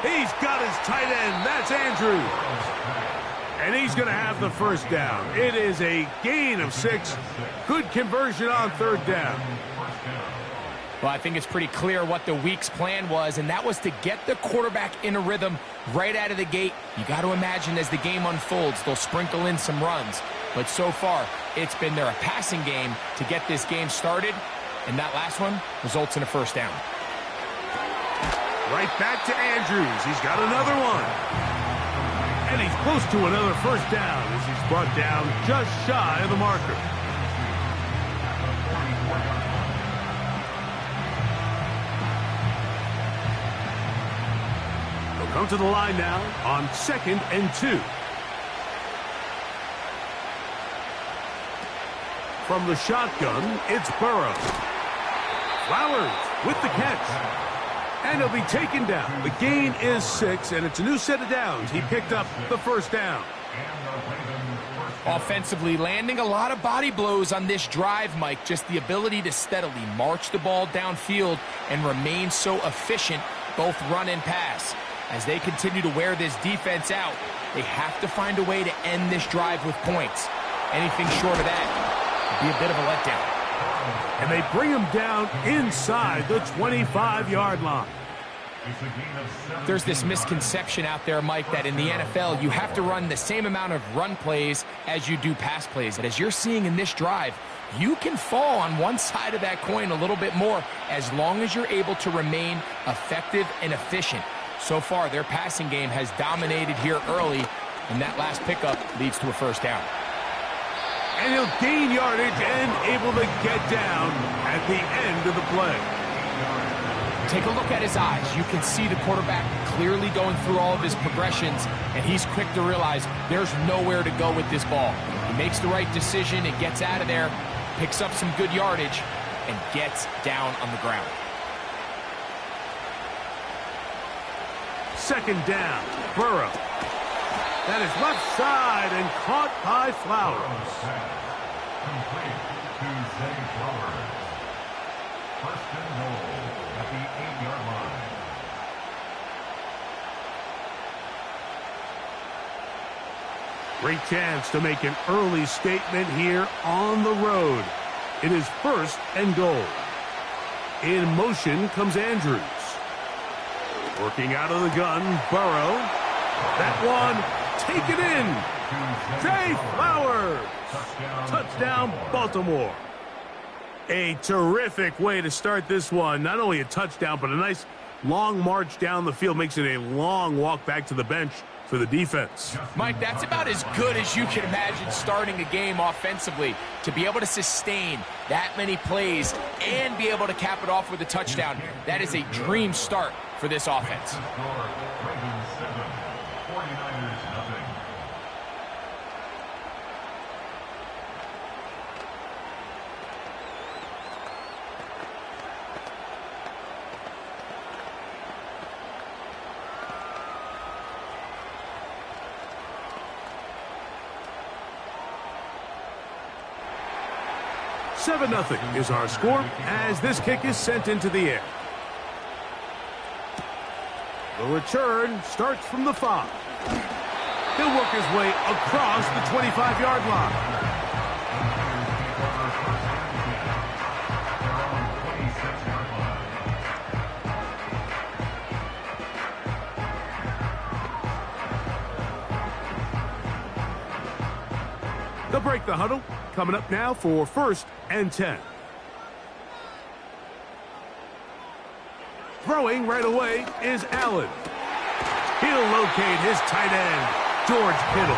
He's got his tight end. That's Andrews. And he's going to have the first down. It is a gain of 6. Good conversion on third down. Well, I think it's pretty clear what the week's plan was, and that was to get the quarterback in a rhythm right out of the gate. You got to imagine as the game unfolds, they'll sprinkle in some runs. But so far, it's been their passing game to get this game started, and that last one results in a first down. Right back to Andrews. He's got another one. And he's close to another first down as he's brought down just shy of the marker. They'll come to the line now on 2nd and 2. From the shotgun, it's Burrow. Flowers with the catch. And he'll be taken down. The gain is 6, and it's a new set of downs. He picked up the first down. Offensively, landing a lot of body blows on this drive, Mike. Just the ability to steadily march the ball downfield and remain so efficient, both run and pass. As they continue to wear this defense out, they have to find a way to end this drive with points. Anything short of that would be a bit of a letdown. And they bring him down inside the 25-yard line. There's this misconception out there, Mike, that in the NFL you have to run the same amount of run plays as you do pass plays. And as you're seeing in this drive, you can fall on one side of that coin a little bit more as long as you're able to remain effective and efficient. So far, their passing game has dominated here early, and that last pickup leads to a first down. And he'll gain yardage and able to get down at the end of the play. Take a look at his eyes. You can see the quarterback clearly going through all of his progressions, and he's quick to realize there's nowhere to go with this ball. He makes the right decision and gets out of there. picks up some good yardage, and gets down on the ground. Second down, Burrow. That is left side and caught by Flowers. Complete to Zay Flowers. First and goal at the 8-yard line. Great chance to make an early statement here on the road. It is first and goal. In motion comes Andrews. Working out of the gun, Burrow. That one, taken in. Zay Flowers. Touchdown, Baltimore. A terrific way to start this one. Not only a touchdown, but a nice long march down the field. Makes it a long walk back to the bench for the defense. Mike, that's about as good as you can imagine starting a game offensively. To be able to sustain that many plays and be able to cap it off with a touchdown, that is a dream start for this offense. Ravens 7, 49ers nothing. Seven 0 is our score as this kick is sent into the air. The return starts from the 5. He'll work his way across the 25-yard line. They'll break the huddle. Coming up now for first and 10. Throwing right away is Allen. He'll locate his tight end, George Kittle.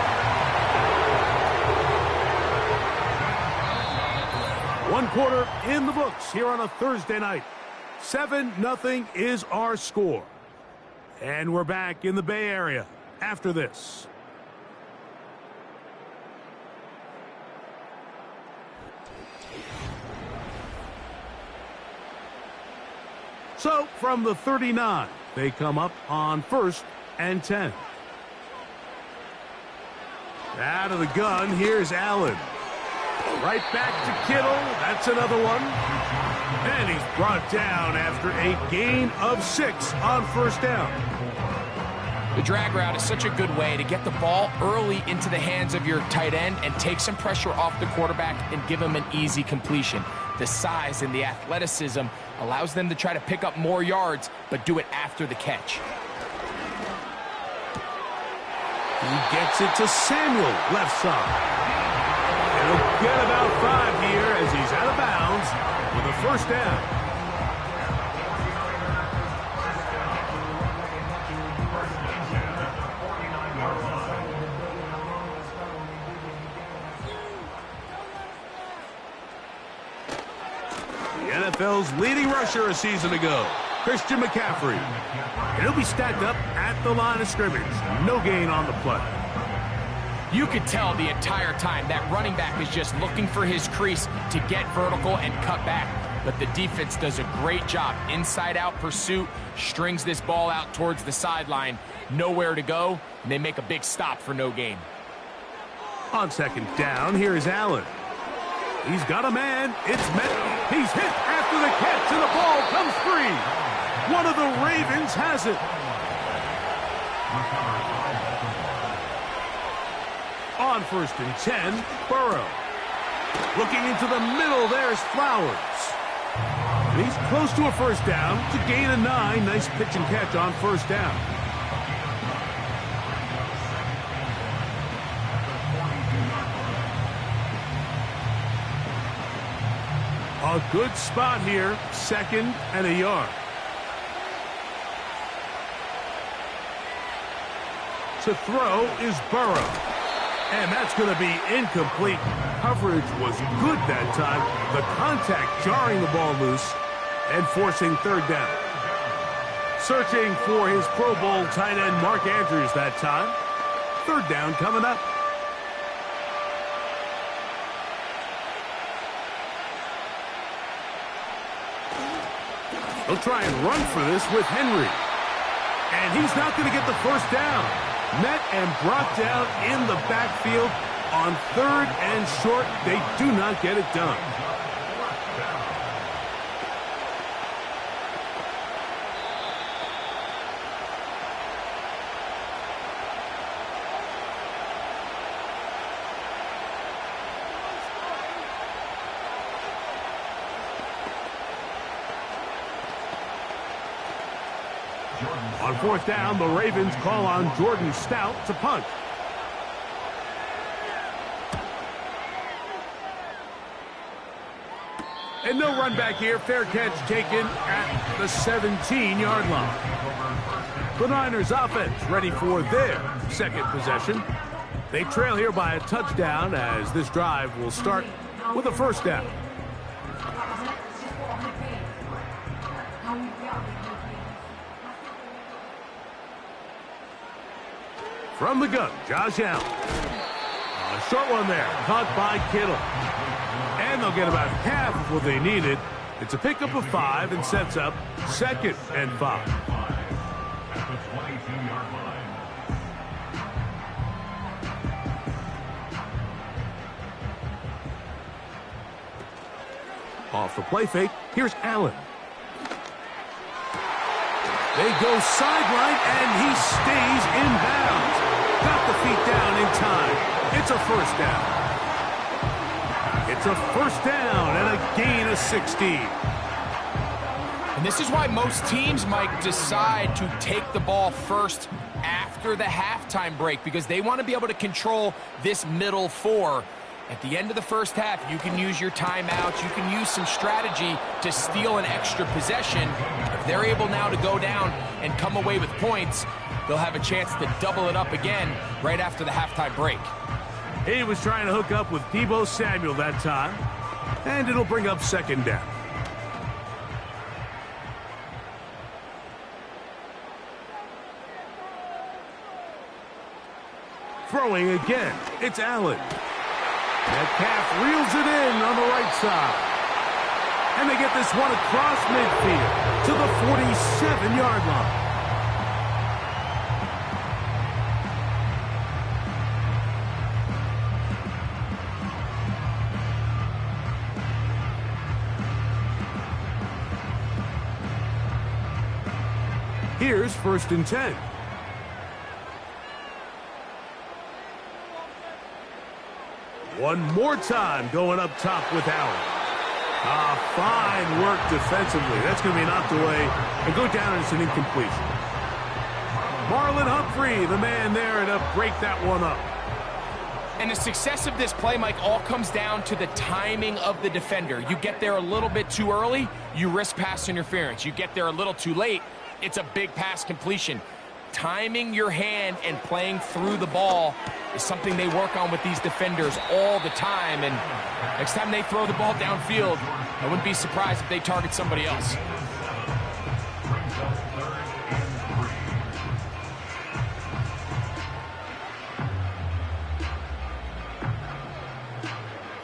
1 quarter in the books here on a Thursday night. 7-0 is our score. And we're back in the Bay Area after this. So, from the 39, they come up on first and 10. Out of the gun, here's Allen. Right back to Kittle. That's another one. And he's brought down after a gain of 6 on first down. The drag route is such a good way to get the ball early into the hands of your tight end and take some pressure off the quarterback and give him an easy completion. The size and the athleticism allows them to try to pick up more yards, but do it after the catch. He gets it to Samuel, left side. And he'll get about 5 here as he's out of bounds with a first down. NFL's leading rusher a season ago, Christian McCaffrey. And he'll be stacked up at the line of scrimmage. No gain on the play. You could tell the entire time that running back is just looking for his crease to get vertical and cut back. But the defense does a great job. Inside-out pursuit, strings this ball out towards the sideline. Nowhere to go, and they make a big stop for no gain. On second down, here is Allen. He's got a man. It's met. He's hit after the catch, and the ball comes free. One of the Ravens has it. On first and 10, Burrow. Looking into the middle, there's Flowers. And he's close to a first down to gain a 9. Nice pitch and catch on first down. A good spot here, 2nd and a yard. To throw is Burrow. And that's going to be incomplete. Coverage was good that time. The contact jarring the ball loose and forcing third down. Searching for his Pro Bowl tight end Mark Andrews that time. Third down coming up. He'll try and run for this with Henry. And he's not going to get the first down. Met and brought down in the backfield on 3rd and short. They do not get it done. On 4th down, the Ravens call on Jordan Stout to punt. And no run back here. Fair catch taken at the 17-yard line. The Niners offense ready for their 2nd possession. They trail here by a touchdown as this drive will start with a 1st down. From the gun, Josh Allen. A short one there, caught by Kittle. And they'll get about half of what they needed. It's a pickup of 5 and sets up 2nd and 5. At the 22-yard line. Off the play fake, here's Allen. They go sideline, and he stays in bounds. Got the feet down in time. It's a 1st down. It's a 1st down and a gain of 16. And this is why most teams, Mike, decide to take the ball first after the halftime break, because they want to be able to control this middle 4. At the end of the first half, you can use your timeouts. You can use some strategy to steal an extra possession. If they're able now to go down and come away with points, they'll have a chance to double it up again right after the halftime break. He was trying to hook up with Deebo Samuel that time, and it'll bring up 2nd down. Throwing again, it's Allen. Metcalf reels it in on the right side. And they get this one across midfield to the 47-yard line. Here's 1st and 10. One more time going up top with Allen. Fine work defensively. That's going to be knocked away and go down as an incompletion. Marlon Humphrey, the man there to break that one up. And the success of this play, Mike, all comes down to the timing of the defender. You get there a little bit too early, you risk pass interference. You get there a little too late, it's a big pass completion. Timing your hand and playing through the ball is something they work on with these defenders all the time. And next time they throw the ball downfield, I wouldn't be surprised if they target somebody else.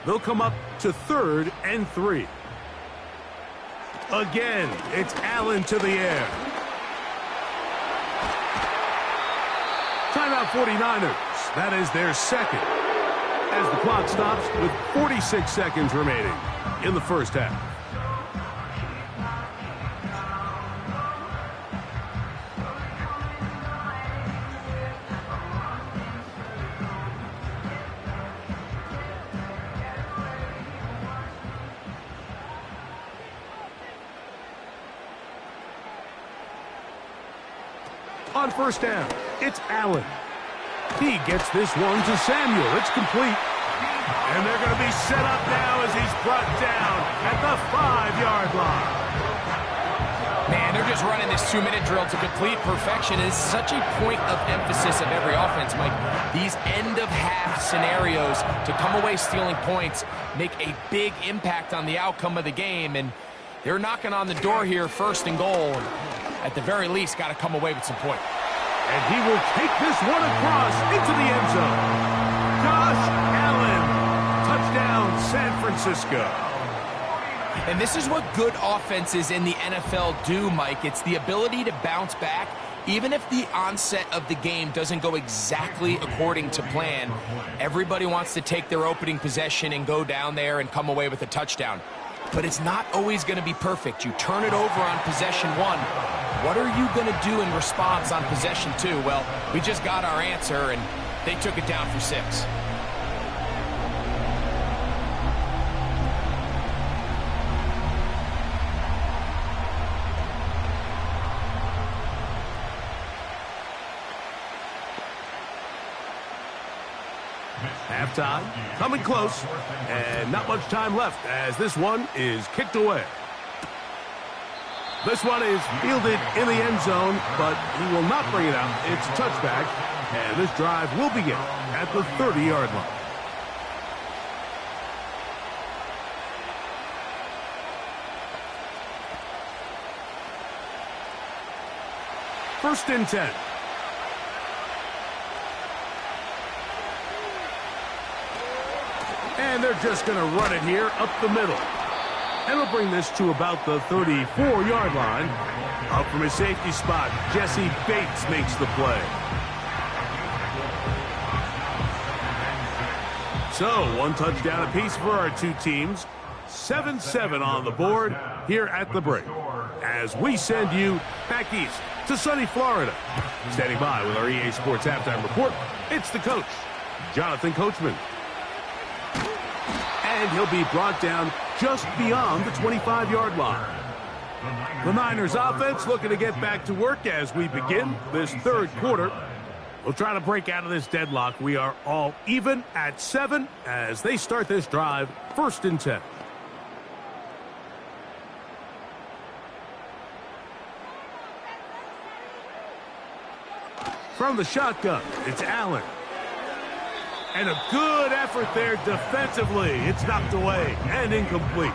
They'll come up to 3rd and 3. Again, it's Allen to the air. Timeout 49ers. That is their 2nd. As the clock stops with 46 seconds remaining in the first half. On 1st down, it's Allen. He gets this one to Samuel. It's complete. And they're going to be set up now as he's brought down at the 5-yard line. Man, they're just running this 2-minute drill to complete perfection. It's such a point of emphasis of every offense, Mike. These end-of-half scenarios to come away stealing points make a big impact on the outcome of the game. And they're knocking on the door here, 1st and goal. At the very least, got to come away with some points. And he will take this one across into the end zone. Josh Allen, touchdown San Francisco. And this is what good offenses in the NFL do, Mike. It's the ability to bounce back. Even if the onset of the game doesn't go exactly according to plan, everybody wants to take their opening possession and go down there and come away with a touchdown. But it's not always going to be perfect. You turn it over on possession 1. What are you going to do in response on possession 2? Well, we just got our answer, and they took it down for 6. Halftime, coming close, and not much time left as this one is kicked away. This one is fielded in the end zone, but he will not bring it out. It's a touchback, and this drive will begin at the 30-yard line. First and 10. And they're just going to run it here up the middle. And we'll bring this to about the 34-yard line. Up from his safety spot, Jesse Bates makes the play. So, one touchdown apiece for our two teams. 7-7 on the board here at the break. As we send you back east to sunny Florida. Standing by with our EA Sports Halftime Report, it's the coach, Jonathan Coachman. And he'll be brought down just beyond the 25-yard line. The Niners offense looking to get back to work as we begin this third quarter. We'll try to break out of this deadlock. We are all even at 7 as they start this drive, first and 10. From the shotgun, it's Allen. And a good effort there defensively. It's knocked away and incomplete.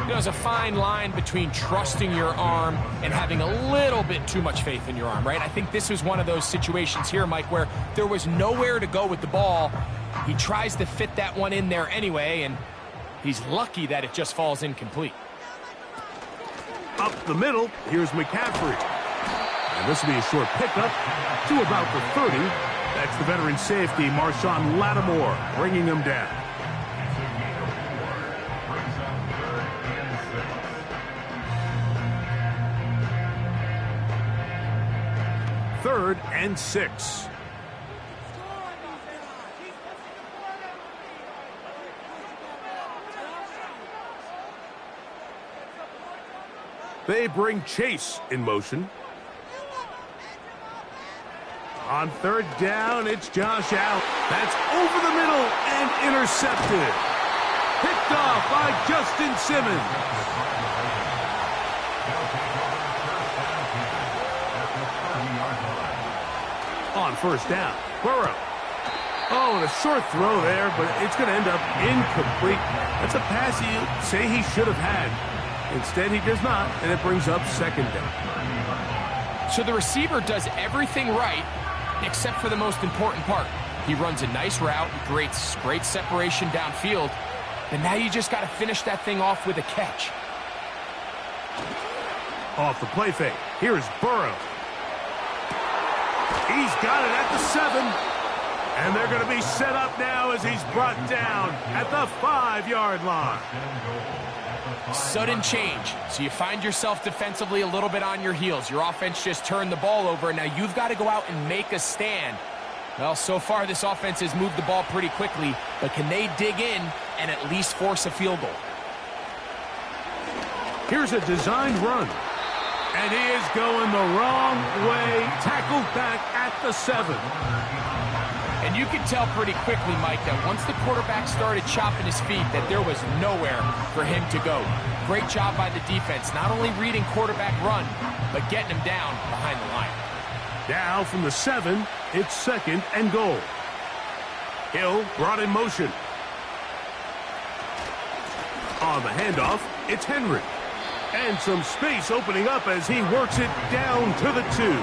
There's a fine line between trusting your arm and having a little bit too much faith in your arm, right? I think this was one of those situations here, Mike, where there was nowhere to go with the ball. He tries to fit that one in there anyway, and he's lucky that it just falls incomplete. Up the middle, here's McCaffrey. And this will be a short pickup to about the 30. That's the veteran safety, Marshawn Lattimore, bringing him down. Third and 6. They bring Chase in motion. On third down, it's Josh Allen. That's over the middle and intercepted. Picked off by Justin Simmons. On first down, Burrow. Oh, and a short throw there, but it's going to end up incomplete. That's a pass you say he should have had. Instead, he does not, and it brings up second down. So the receiver does everything right, except for the most important part. He runs a nice route, great separation downfield, and now you just got to finish that thing off with a catch. Off the play fake, here's Burrow. He's got it at the 7, and they're going to be set up now as he's brought down at the 5-yard line. Sudden change. So you find yourself defensively a little bit on your heels. Your offense just turned the ball over, and now you've got to go out and make a stand. Well, so far this offense has moved the ball pretty quickly, but can they dig in and at least force a field goal? Here's a designed run, and he is going the wrong way. Tackled back at the 7. And you can tell pretty quickly, Mike, that once the quarterback started chopping his feet, that there was nowhere for him to go. Great job by the defense, not only reading quarterback run, but getting him down behind the line. Now from the 7, it's second and goal. Hill brought in motion. On the handoff, it's Henry. And some space opening up as he works it down to the 2.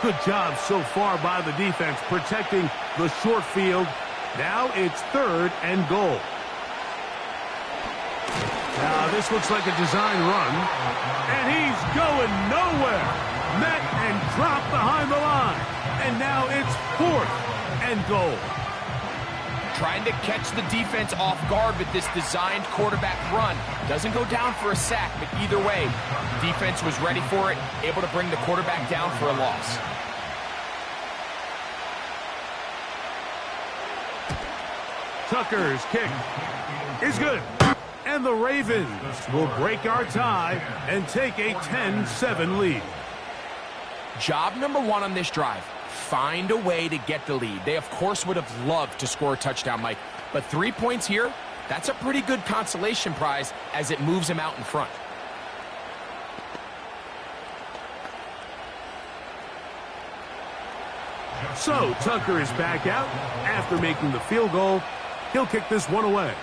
Good job so far by the defense protecting the short field. Now it's 3rd and goal. Now this looks like a design run. And he's going nowhere. Met and dropped behind the line. And now it's 4th and goal. Trying to catch the defense off guard with this designed quarterback run. Doesn't go down for a sack, but either way, defense was ready for it, able to bring the quarterback down for a loss. Tucker's kick is good. And the Ravens will break our tie and take a 10-7 lead. Job number 1 on this drive. Find a way to get the lead. They, of course, would have loved to score a touchdown, Mike. But 3 points here, that's a pretty good consolation prize as it moves them out in front. So Tucker is back out after making the field goal. He'll kick this one away.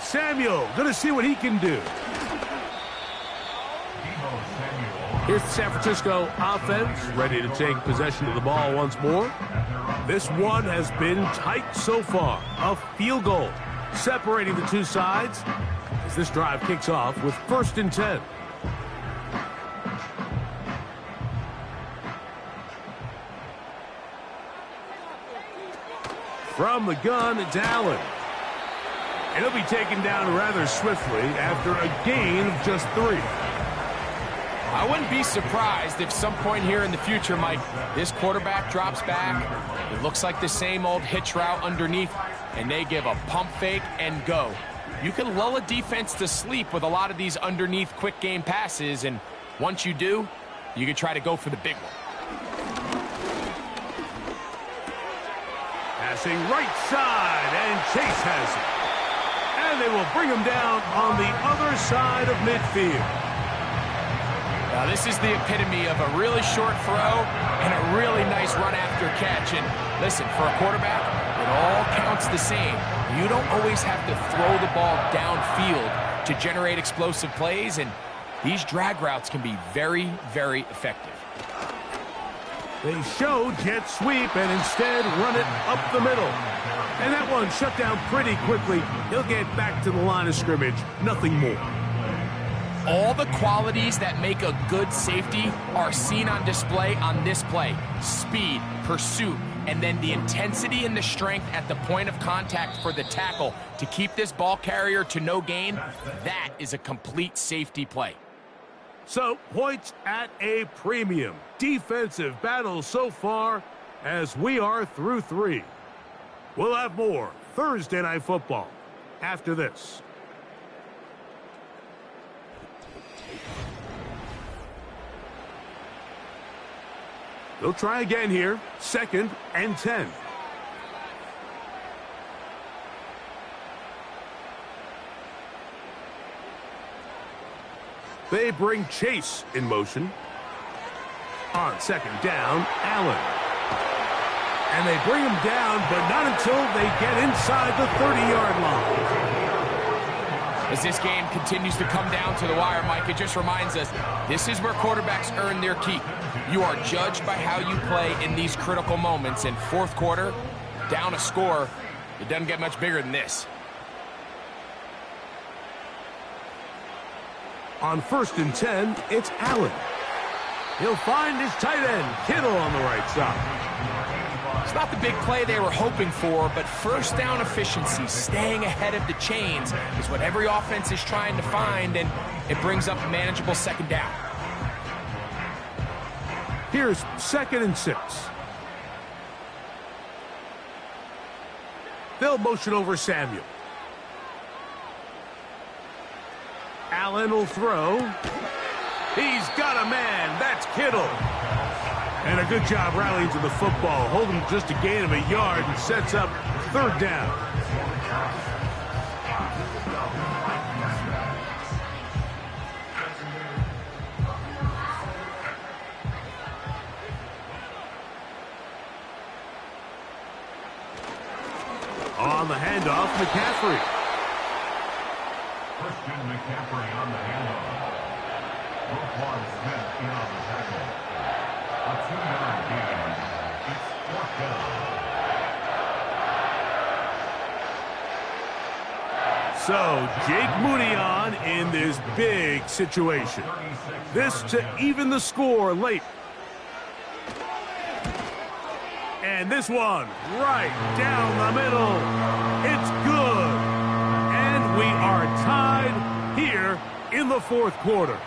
Samuel going to see what he can do. Here's the San Francisco offense, ready to take possession of the ball once more. This one has been tight so far. A field goal separating the two sides as this drive kicks off with 1st and 10. From the gun, it's Allen. And he'll be taken down rather swiftly after a gain of just 3. I wouldn't be surprised if some point here in the future, Mike, this quarterback drops back. It looks like the same old hitch route underneath, and they give a pump fake and go. You can lull a defense to sleep with a lot of these underneath quick game passes, and once you do, you can try to go for the big one. Passing right side, and Chase has it. And they will bring him down on the other side of midfield. Now, this is the epitome of a really short throw and a really nice run after catch. And listen, for a quarterback, it all counts the same. You don't always have to throw the ball downfield to generate explosive plays, and these drag routes can be very, very effective. They show jet sweep and instead run it up the middle. And that one shut down pretty quickly. He'll get back to the line of scrimmage. Nothing more. All the qualities that make a good safety are seen on display on this play. Speed, pursuit, and then the intensity and the strength at the point of contact for the tackle to keep this ball carrier to no gain. That is a complete safety play. So, points at a premium. Defensive battle so far as we are through 3. We'll have more Thursday Night Football after this. They'll try again here. 2nd and 10. They bring Chase in motion. On 2nd down, Allen. And they bring him down, but not until they get inside the 30-yard line. As this game continues to come down to the wire, Mike, it just reminds us this is where quarterbacks earn their keep. You are judged by how you play in these critical moments. In 4th quarter, down a score, it doesn't get much bigger than this. On 1st and 10, it's Allen. He'll find his tight end, Kittle, on the right side. It's not the big play they were hoping for, but first down efficiency, staying ahead of the chains, is what every offense is trying to find, and it brings up a manageable 2nd down. Here's 2nd and 6. They'll motion over Samuel. Allen will throw. He's got a man. That's Kittle. And a good job rallying to the football. Holding just a gain of a yard and sets up 3rd down. On the handoff, McCaffrey. Christian McCaffrey on the handoff. Roquan Smith in on the tackle. A 2-yard gain. It's 4th down. So, Jake Moody on in this big situation. This to even the score late. And this one right down the middle. It's good. And we are tied here in the 4th quarter.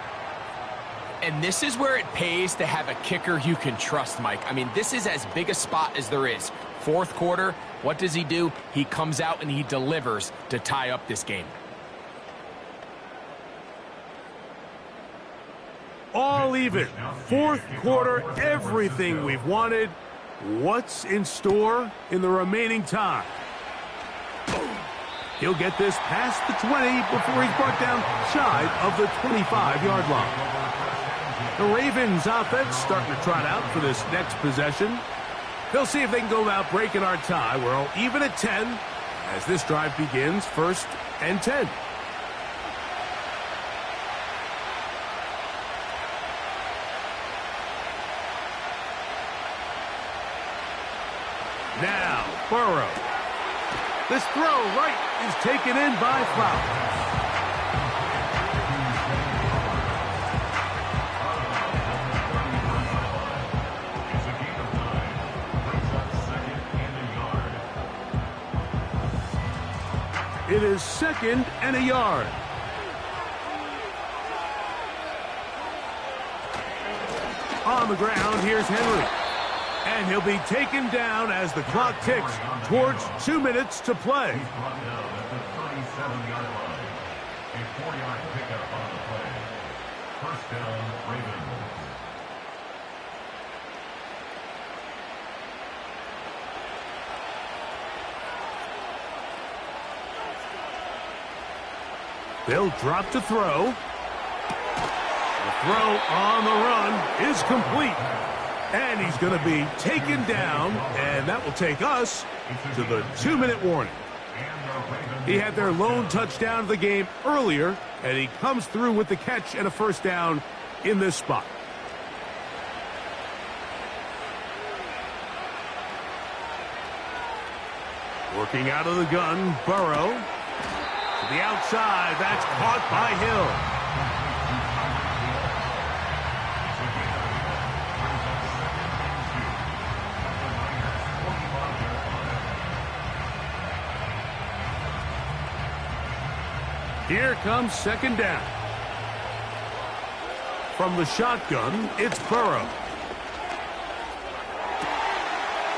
And this is where it pays to have a kicker you can trust, Mike. I mean, this is as big a spot as there is. 4th quarter, what does he do? He comes out and he delivers to tie up this game. All even. 4th quarter, everything we've wanted. What's in store in the remaining time? He'll get this past the 20 before he's brought down shy of the 25-yard line. The Ravens offense starting to trot out for this next possession. They'll see if they can go about breaking our tie. We're all even at 10 as this drive begins, 1st and 10. Now, Burrow. This throw right is taken in by Flowers. It is 2nd and a yard. On the ground, here's Henry. And he'll be taken down as the clock ticks towards 2 minutes to play. He's brought down at the 37-yard line. A 4-yard pickup on the play. 1st down, Ravens. They'll drop to throw. The throw on the run is complete. And he's going to be taken down, and that will take us to the 2-minute warning. He had their lone touchdown of the game earlier, and he comes through with the catch and a 1st down in this spot. Working out of the gun, Burrow. To the outside, that's caught by Hill. Here comes 2nd down. From the shotgun, it's Burrow.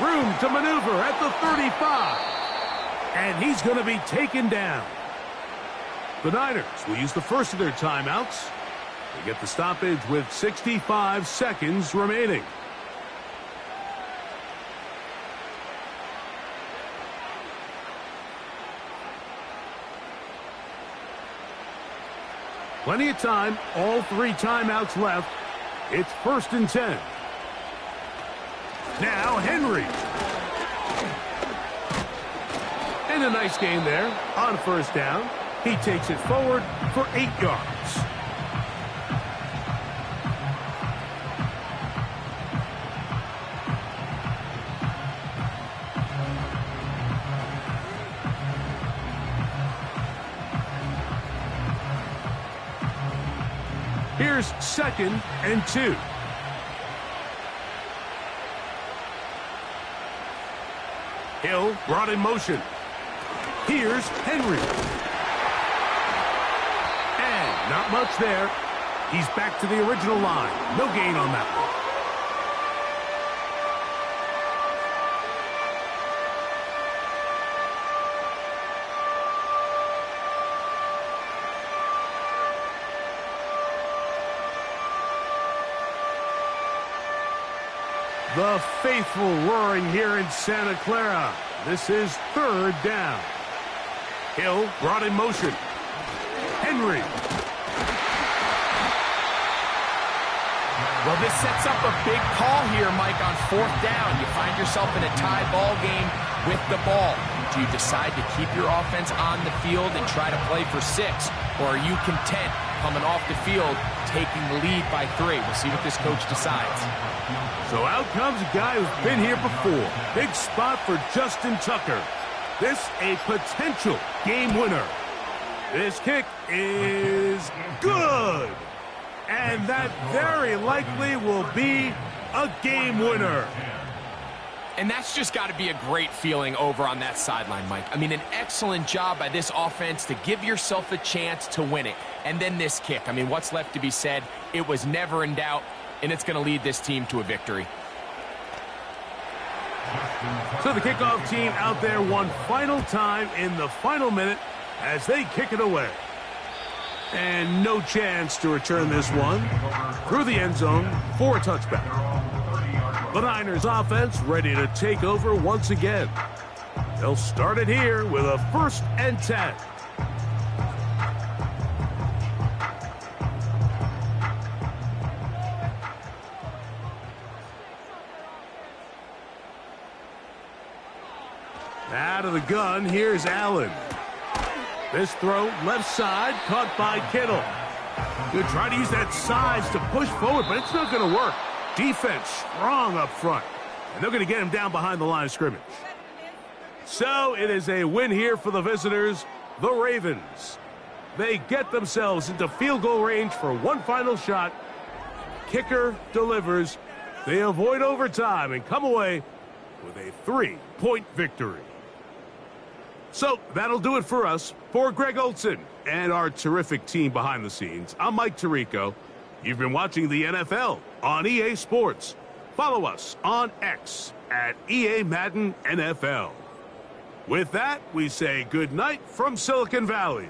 Room to maneuver at the 35. And he's going to be taken down. The Niners will use the first of their timeouts. They get the stoppage with 65 seconds remaining. Plenty of time, all 3 timeouts left. It's 1st and 10. Now Henry. And a nice game there on 1st down. He takes it forward for 8 yards. Here's 2nd and 2. Hill brought in motion. Here's Henry. And not much there. He's back to the original line. No gain on that one. The faithful roaring here in Santa Clara. This is 3rd down. Hill brought in motion. Henry. Well, this sets up a big call here, Mike, on 4th down. You find yourself in a tie ball game with the ball. Do you decide to keep your offense on the field and try to play for 6? Or are you content coming off the field, taking the lead by 3? We'll see what this coach decides. So out comes a guy who's been here before. Big spot for Justin Tucker. This a potential game winner. This kick is good. And that very likely will be a game winner. And that's just got to be a great feeling over on that sideline, Mike. I mean, an excellent job by this offense to give yourself a chance to win it. And then this kick. I mean, what's left to be said? It was never in doubt, and it's going to lead this team to a victory. So the kickoff team out there one final time in the final minute as they kick it away. And no chance to return this one through the end zone for a touchback. The Niners offense ready to take over once again. They'll start it here with a 1st and 10. Out of the gun, here's Allen. This throw, left side, caught by Kittle. Good, try to use that size to push forward, but it's not going to work. Defense strong up front, and they're going to get him down behind the line of scrimmage. So it is a win here for the visitors, the Ravens. They get themselves into field goal range for one final shot. Kicker delivers. They avoid overtime and come away with a 3-point victory. So that'll do it for us. For Greg Olsen and our terrific team behind the scenes, I'm Mike Tirico. You've been watching the NFL on EA Sports. Follow us on X at EA Madden NFL. With that, we say good night from Silicon Valley.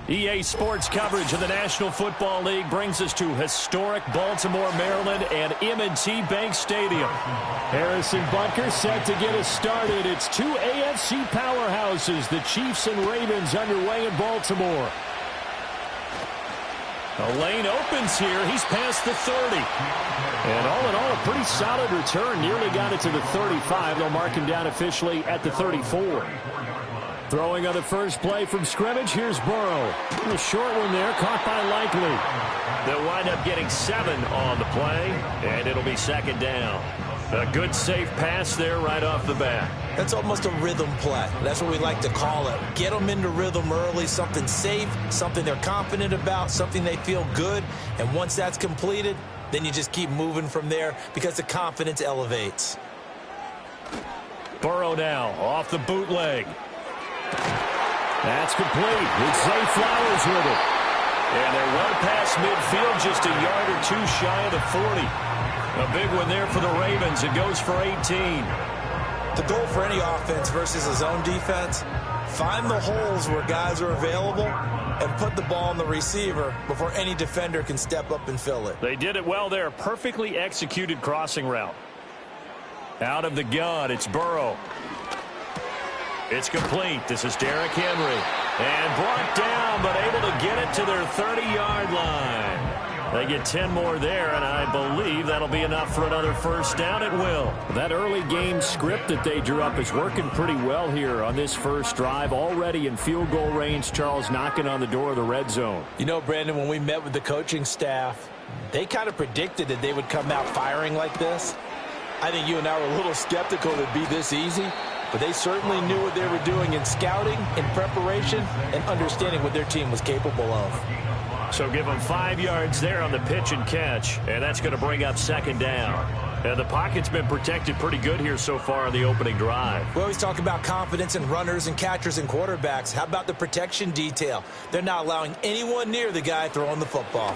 EA Sports coverage of the National Football League brings us to historic Baltimore, Maryland, and M&T Bank Stadium. Harrison Butker set to get us started. It's two AFC powerhouses, the Chiefs and Ravens, underway in Baltimore. The lane opens here. He's past the 30. And all in all, a pretty solid return. Nearly got it to the 35. They'll mark him down officially at the 34. Throwing on the first play from scrimmage, here's Burrow. A short one there, caught by Likely. They'll wind up getting 7 on the play, and it'll be second down. A good safe pass there right off the bat. That's almost a rhythm play. That's what we like to call it. Get them into rhythm early, something safe, something they're confident about, something they feel good. And once that's completed, then you just keep moving from there because the confidence elevates. Burrow now off the bootleg. That's complete. It's Zay Flowers with it. And they're well past midfield, just a yard or two shy of the 40. A big one there for the Ravens. It goes for 18. The goal for any offense versus his own defense, find the holes where guys are available and put the ball on the receiver before any defender can step up and fill it. They did it well there. Perfectly executed crossing route. Out of the gun, it's Burrow. It's complete. This is Derrick Henry. And brought down, but able to get it to their 30-yard line. They get 10 more there, and I believe that'll be enough for another first down. It will. That early game script that they drew up is working pretty well here on this first drive. Already in field goal range, Charles knocking on the door of the red zone. You know, Brandon, when we met with the coaching staff, they kind of predicted that they would come out firing like this. I think you and I were a little skeptical it'd be this easy, but they certainly knew what they were doing in scouting, in preparation, and understanding what their team was capable of. So give them 5 yards there on the pitch and catch, and that's going to bring up second down. And the pocket's been protected pretty good here so far on the opening drive. We always talk about confidence in runners and catchers and quarterbacks. How about the protection detail? They're not allowing anyone near the guy throwing the football.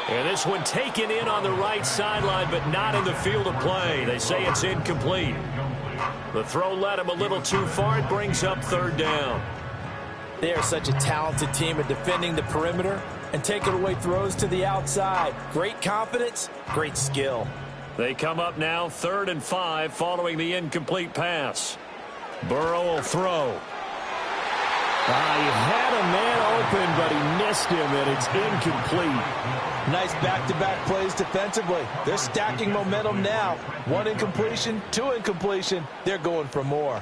And this one taken in on the right sideline, but not in the field of play. They say it's incomplete. The throw led him a little too far. It brings up third down. They are such a talented team at defending the perimeter and taking away throws to the outside. Great confidence, great skill. They come up now 3rd and 5 following the incomplete pass. Burrow will throw. He had a man open, but he missed him, and it's incomplete. Nice back-to-back plays defensively. They're stacking momentum now. 1 incompletion, 2 incompletion. They're going for more.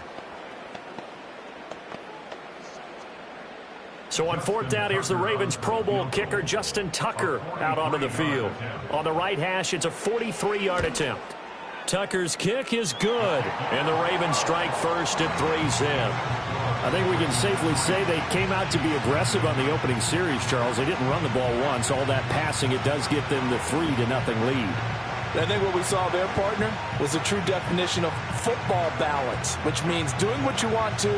So on 4th down, here's the Ravens Pro Bowl kicker Justin Tucker out onto the field. On the right hash, it's a 43-yard attempt. Tucker's kick is good, and the Ravens strike first at 3-zip. I think we can safely say they came out to be aggressive on the opening series, Charles. They didn't run the ball once. All that passing, it does get them the 3-0 lead. I think what we saw there, partner, was a true definition of football balance, which means doing what you want to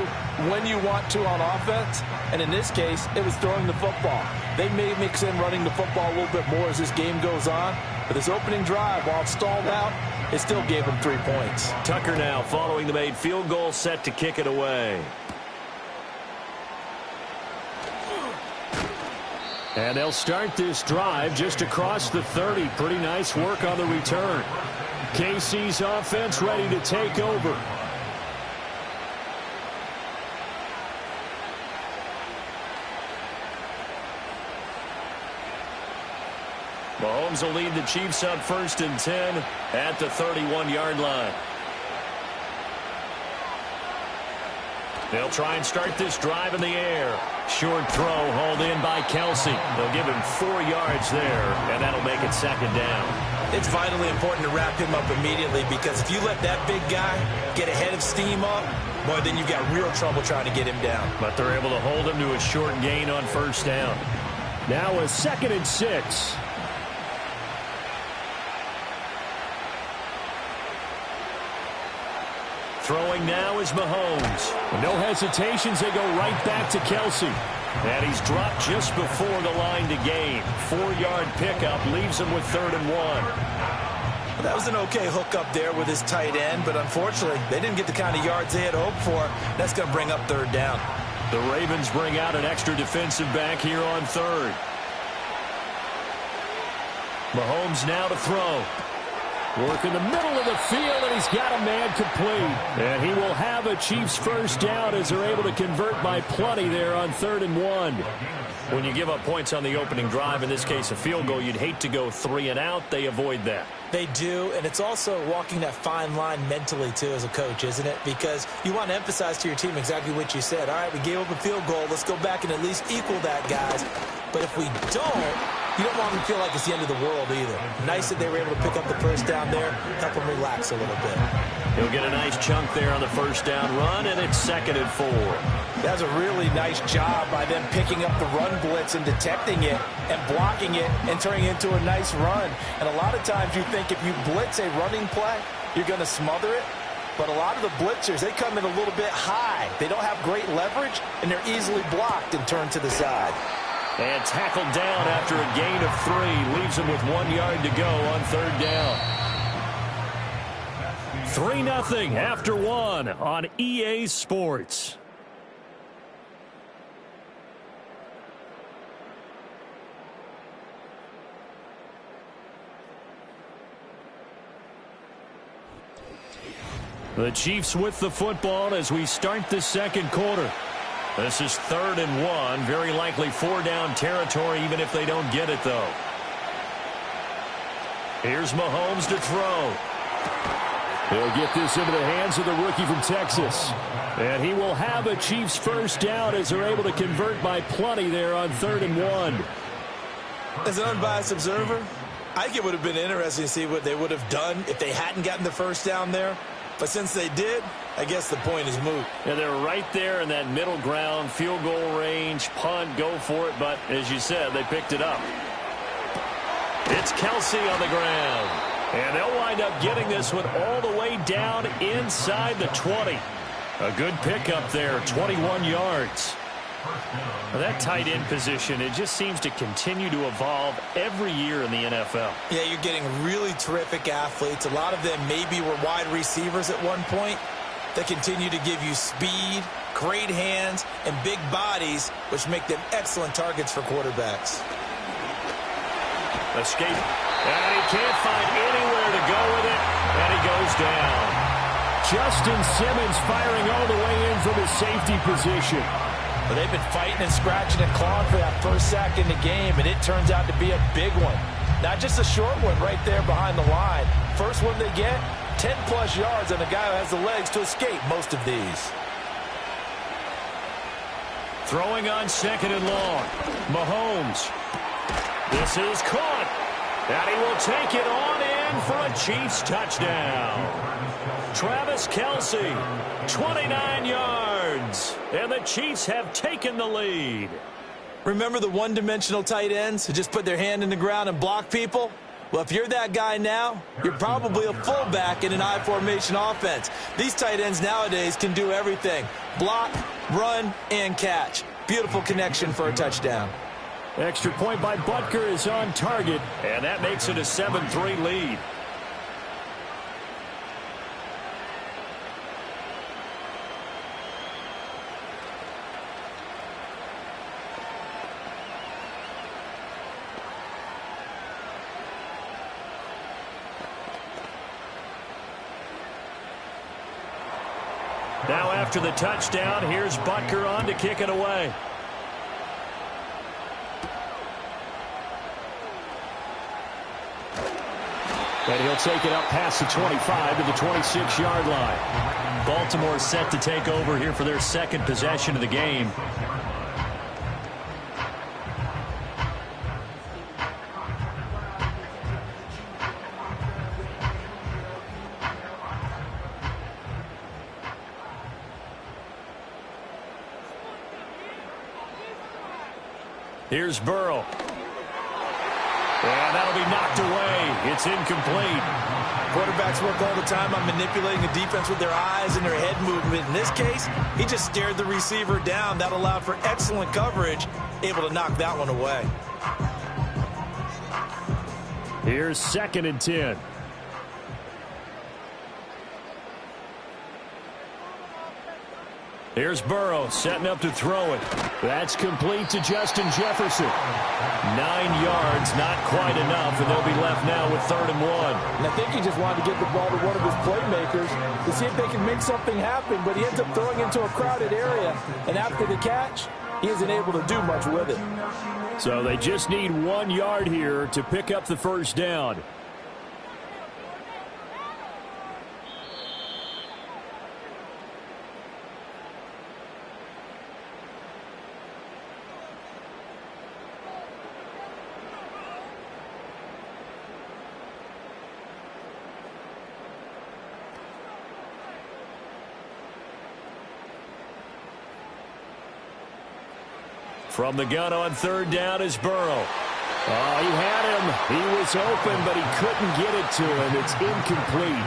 when you want to on offense. And in this case, it was throwing the football. They may mix in running the football a little bit more as this game goes on. But this opening drive, while it stalled out, it still gave them 3 points. Tucker now following the made field goal, set to kick it away. And they'll start this drive just across the 30. Pretty nice work on the return. KC's offense ready to take over. Mahomes will lead the Chiefs up 1st and 10 at the 31-yard line. They'll try and start this drive in the air. Short throw hauled in by Kelsey. They'll give him 4 yards there, and that'll make it second down. It's vitally important to wrap him up immediately because if you let that big guy get ahead of steam up, boy, then you've got real trouble trying to get him down. But they're able to hold him to a short gain on 1st down. Now a 2nd and 6. Throwing now is Mahomes. No hesitations, they go right back to Kelsey. And he's dropped just before the line to gain. 4-yard pickup leaves him with 3rd and 1. That was an okay hookup there with his tight end, but unfortunately, they didn't get the kind of yards they had hoped for. That's going to bring up 3rd down. The Ravens bring out an extra defensive back here on 3rd. Mahomes now to throw. Work in the middle of the field, and he's got a man complete. And he will have a Chiefs first down as they're able to convert by plenty there on 3rd and 1. When you give up points on the opening drive, in this case a field goal, you'd hate to go 3 and out. They avoid that. They do, and it's also walking that fine line mentally, too, as a coach, isn't it? Because you want to emphasize to your team exactly what you said. All right, we gave up a field goal. Let's go back and at least equal that, guys. But if we don't, you don't want them to feel like it's the end of the world either. Nice that they were able to pick up the first down there, help them relax a little bit. He'll get a nice chunk there on the first down run, and it's 2nd and 4. That's a really nice job by them picking up the run blitz and detecting it and blocking it and turning it into a nice run. And a lot of times you think if you blitz a running play, you're going to smother it. But a lot of the blitzers, they come in a little bit high. They don't have great leverage, and they're easily blocked and turned to the side. And tackled down after a gain of 3. Leaves him with 1 yard to go on 3rd down. 3-0 after 1 on EA Sports. The Chiefs with the football as we start the 2nd quarter. This is 3rd and 1. Very likely 4-down territory even if they don't get it, though. Here's Mahomes to throw. He'll get this into the hands of the rookie from Texas. And he will have a Chiefs first down as they're able to convert by plenty there on 3rd and 1. As an unbiased observer, I think it would have been interesting to see what they would have done if they hadn't gotten the first down there. But since they did, I guess the point is moot. Yeah, they're right there in that middle ground, field goal range, punt, go for it. But as you said, they picked it up. It's Kelsey on the ground. And they'll wind up getting this one all the way down inside the 20. A good pickup there, 21 yards. Well, that tight end position, it just seems to continue to evolve every year in the NFL. Yeah, you're getting really terrific athletes. A lot of them maybe were wide receivers at one point. They continue to give you speed, great hands, and big bodies, which make them excellent targets for quarterbacks. Escape. And he can't find anywhere to go with it, and he goes down. Justin Simmons firing all the way in from his safety position. But they've been fighting and scratching and clawing for that first sack in the game, and it turns out to be a big one. Not just a short one right there behind the line. First one they get, 10-plus yards, and a guy who has the legs to escape most of these. Throwing on 2nd and long. Mahomes. This is caught. And he will take it on in for a Chiefs touchdown. Travis Kelce, 29 yards. And the Chiefs have taken the lead. Remember the one-dimensional tight ends who just put their hand in the ground and block people? Well, if you're that guy now, you're probably a fullback in an I-formation offense. These tight ends nowadays can do everything. Block, run, and catch. Beautiful connection for a touchdown. Extra point by Butker is on target, and that makes it a 7-3 lead. Now after the touchdown, here's Butker on to kick it away. And he'll take it up past the 25 to the 26-yard line. Baltimore set to take over here for their 2nd possession of the game. Here's Burrow. And that'll be knocked away. It's incomplete. Quarterbacks work all the time on manipulating the defense with their eyes and their head movement. In this case, he just stared the receiver down. That allowed for excellent coverage, able to knock that one away. Here's 2nd and 10. Here's Burrow setting up to throw it. That's complete to Justin Jefferson. 9 yards, not quite enough, and they'll be left now with 3rd and 1. And I think he just wanted to get the ball to one of his playmakers to see if they can make something happen, but he ends up throwing into a crowded area, and after the catch, he isn't able to do much with it. So they just need 1 yard here to pick up the first down. From the gun on third down is Burrow. Oh, he had him. He was open, but he couldn't get it to him. It's incomplete.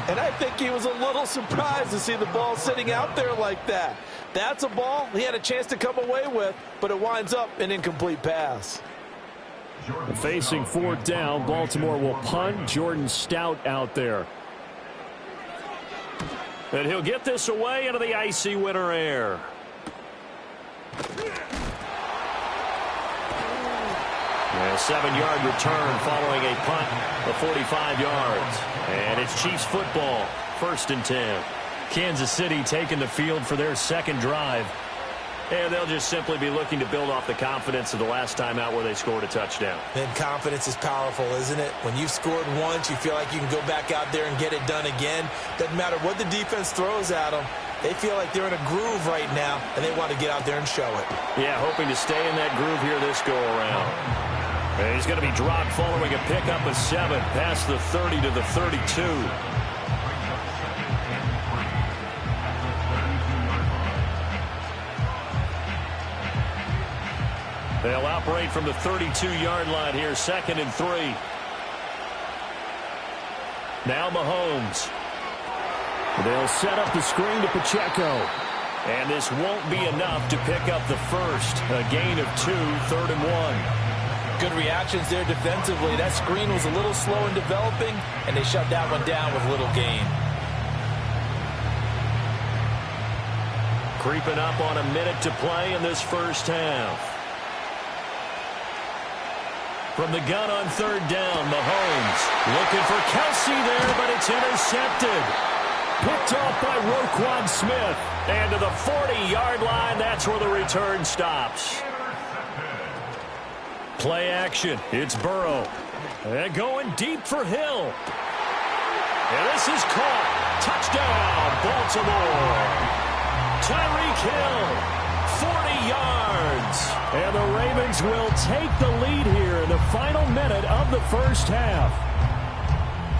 And I think he was a little surprised to see the ball sitting out there like that. That's a ball he had a chance to come away with, but it winds up an incomplete pass. Facing fourth down, Baltimore will punt. Jordan Stout out there. And he'll get this away into the icy winter air. A 7-yard return following a punt of 45 yards. And it's Chiefs football, 1st and 10. Kansas City taking the field for their second drive. And they'll just simply be looking to build off the confidence of the last time out where they scored a touchdown. And confidence is powerful, isn't it? When you've scored once, you feel like you can go back out there and get it done again. Doesn't matter what the defense throws at them. They feel like they're in a groove right now, and they want to get out there and show it. Yeah, hoping to stay in that groove here this go-around. And he's going to be dropped following a pickup of 7 past the 30 to the 32. They'll operate from the 32-yard line here, 2nd and 3. Now Mahomes. They'll set up the screen to Pacheco. And this won't be enough to pick up the first. A gain of 2, 3rd and 1. Good reactions there defensively. That screen was a little slow in developing, and they shut that one down with little gain. Creeping up on a minute to play in this first half. From the gun on third down, Mahomes looking for Kelsey there, but it's intercepted. Picked off by Roquan Smith. And to the 40-yard line, that's where the return stops. Play action. It's Burrow. And going deep for Hill. And this is caught. Touchdown, Baltimore. Tyreek Hill, 40 yards. And the Ravens will take the lead here in the final minute of the first half.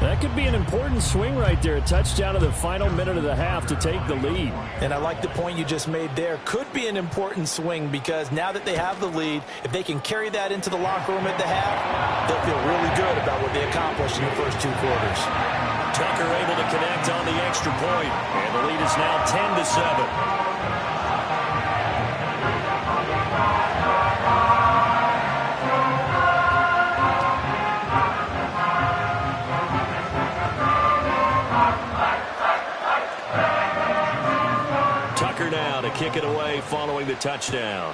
That could be an important swing right there. A touchdown in the final minute of the half to take the lead. And I like the point you just made there. Could be an important swing because now that they have the lead, if they can carry that into the locker room at the half, they'll feel really good about what they accomplished in the first 2 quarters. Tucker able to connect on the extra point. And the lead is now 10-7. Now to kick it away following the touchdown.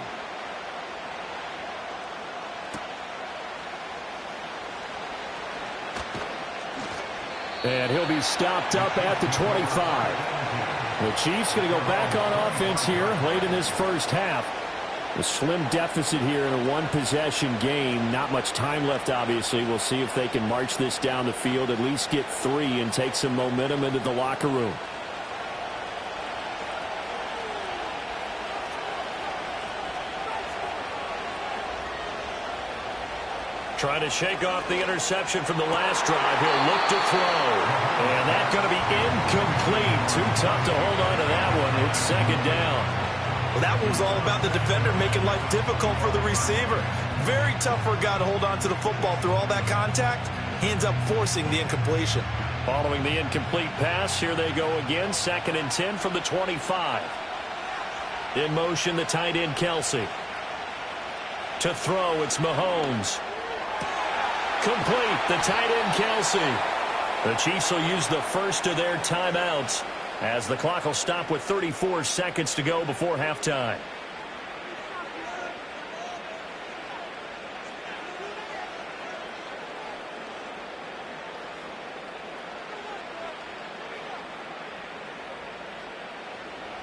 And he'll be stopped up at the 25. The Chiefs going to go back on offense here late in this first half. A slim deficit here in a 1-possession game. Not much time left, obviously. We'll see if they can march this down the field, at least get 3 and take some momentum into the locker room. Trying to shake off the interception from the last drive. He'll look to throw. And that's going to be incomplete. Too tough to hold on to that one. It's 2nd down. Well, that one's all about the defender making life difficult for the receiver. Very tough for a guy to hold on to the football through all that contact. He ends up forcing the incompletion. Following the incomplete pass, here they go again. 2nd and 10 from the 25. In motion, the tight end, Kelsey. To throw, it's Mahomes. Complete, the tight end, Kelsey. The Chiefs will use the first of their timeouts as the clock will stop with 34 seconds to go before halftime.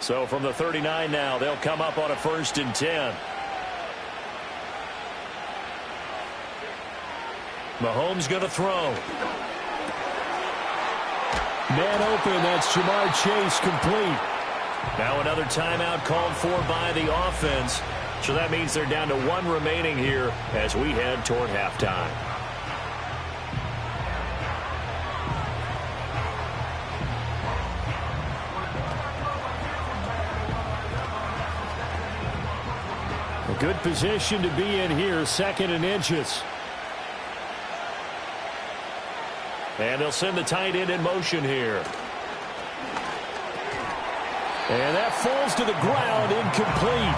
So from the 39 now, they'll come up on a 1st and 10. Mahomes going to throw. Man open, that's Jamar Chase, complete. Now another timeout called for by the offense. So that means they're down to 1 remaining here as we head toward halftime. good position to be in here, 2nd and inches. And they'll send the tight end in motion here. And that falls to the ground, incomplete.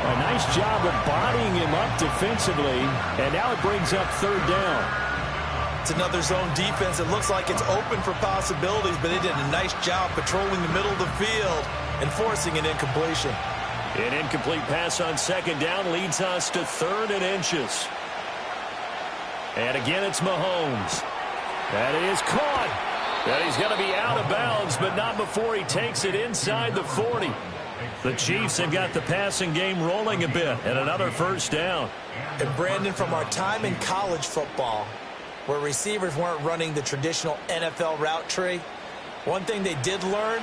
A nice job of bodying him up defensively, and now it brings up 3rd down. It's another zone defense. It looks like it's open for possibilities, but they did a nice job patrolling the middle of the field and forcing an incompletion. An incomplete pass on 2nd down leads us to 3rd and inches. And again, it's Mahomes. That is caught. And he's going to be out of bounds, but not before he takes it inside the 40. The Chiefs have got the passing game rolling a bit, and another 1st down. And Brandon, from our time in college football, where receivers weren't running the traditional NFL route tree, one thing they did learn,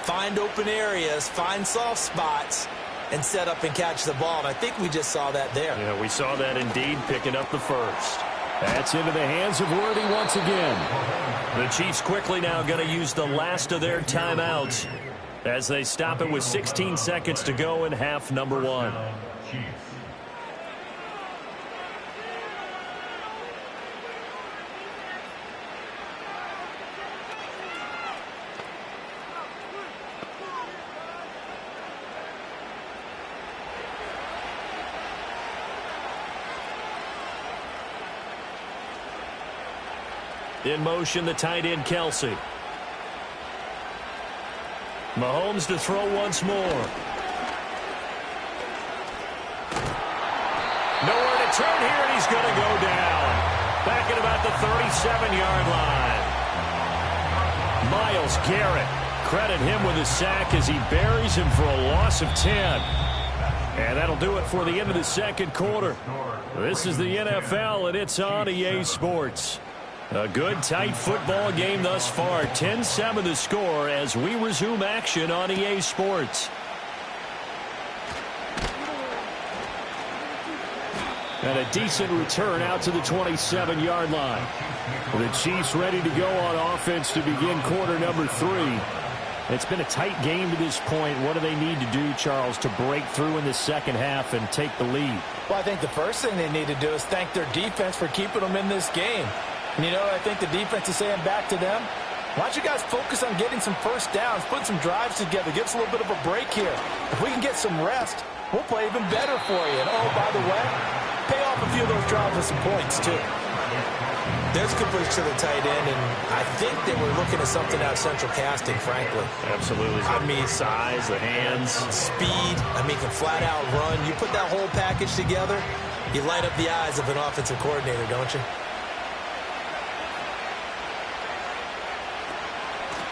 find open areas, find soft spots, and set up and catch the ball. And I think we just saw that there. Yeah, we saw that indeed, picking up the 1st. That's into the hands of Worthy once again. The Chiefs quickly now going to use the last of their timeouts as they stop it with 16 seconds to go in half number 1. In motion, the tight end, Kelsey. Mahomes to throw once more. Nowhere to turn here, and he's going to go down. Back at about the 37-yard line. Myles Garrett, credit him with a sack as he buries him for a loss of 10. And that'll do it for the end of the 2nd quarter. This is the NFL, and it's on EA Sports. A good, tight football game thus far. 10-7 the score as we resume action on EA Sports. And a decent return out to the 27-yard line. The Chiefs ready to go on offense to begin quarter number 3. It's been a tight game to this point. What do they need to do, Charles, to break through in the 2nd half and take the lead? Well, I think the first thing they need to do is thank their defense for keeping them in this game. And you know what I think the defense is saying back to them? Why don't you guys focus on getting some 1st downs, put some drives together, give us a little bit of a break here. If we can get some rest, we'll play even better for you. And, oh, by the way, pay off a few of those drives with some points, too. There's completion to the tight end, and I think they were looking at something out of central casting, frankly. Absolutely. I mean, size, the hands. Speed. I mean, can flat-out run. You put that whole package together, you light up the eyes of an offensive coordinator, don't you?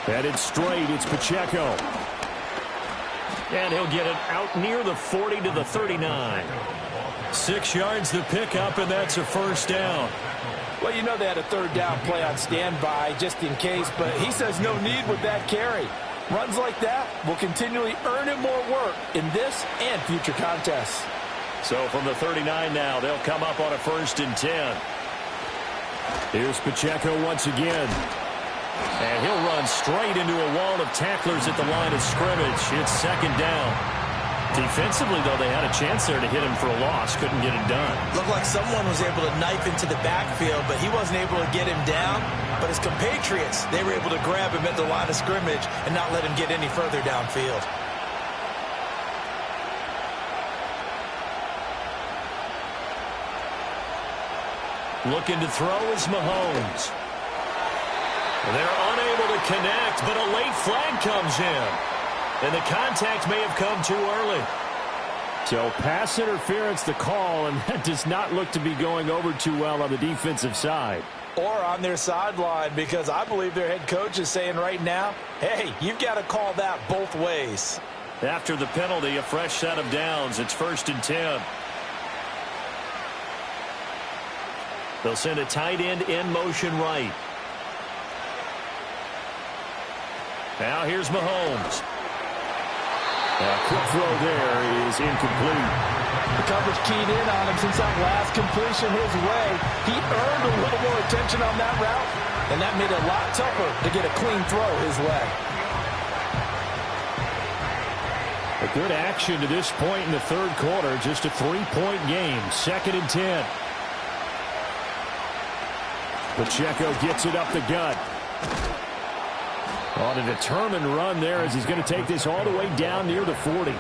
Headed straight, it's Pacheco. And he'll get it out near the 40 to the 39. 6 yards the pickup, and that's a 1st down. Well, you know they had a 3rd down play on standby just in case, but he says no need with that carry. Runs like that will continually earn him more work in this and future contests. So from the 39 now, they'll come up on a 1st and 10. Here's Pacheco once again. And he'll run straight into a wall of tacklers at the line of scrimmage. It's 2nd down. Defensively, though, they had a chance there to hit him for a loss. Couldn't get it done. Looked like someone was able to knife into the backfield, but he wasn't able to get him down. But his compatriots, they were able to grab him at the line of scrimmage and not let him get any further downfield. Looking to throw is Mahomes. They're unable to connect, but a late flag comes in. And the contact may have come too early. So pass interference the call, and that does not look to be going over too well on the defensive side. Or on their sideline, because I believe their head coach is saying right now, hey, you've got to call that both ways. After the penalty, a fresh set of downs. It's 1st and 10. They'll send a tight end in motion right. Now here's Mahomes. A quick throw there is incomplete. The coverage keyed in on him since that last completion his way. He earned a little more attention on that route, and that made it a lot tougher to get a clean throw his way. A Good action to this point in the third quarter. Just a 3-point game. 2nd and 10. Pacheco gets it up the gut. On a determined run there as he's going to take this all the way down near the 40.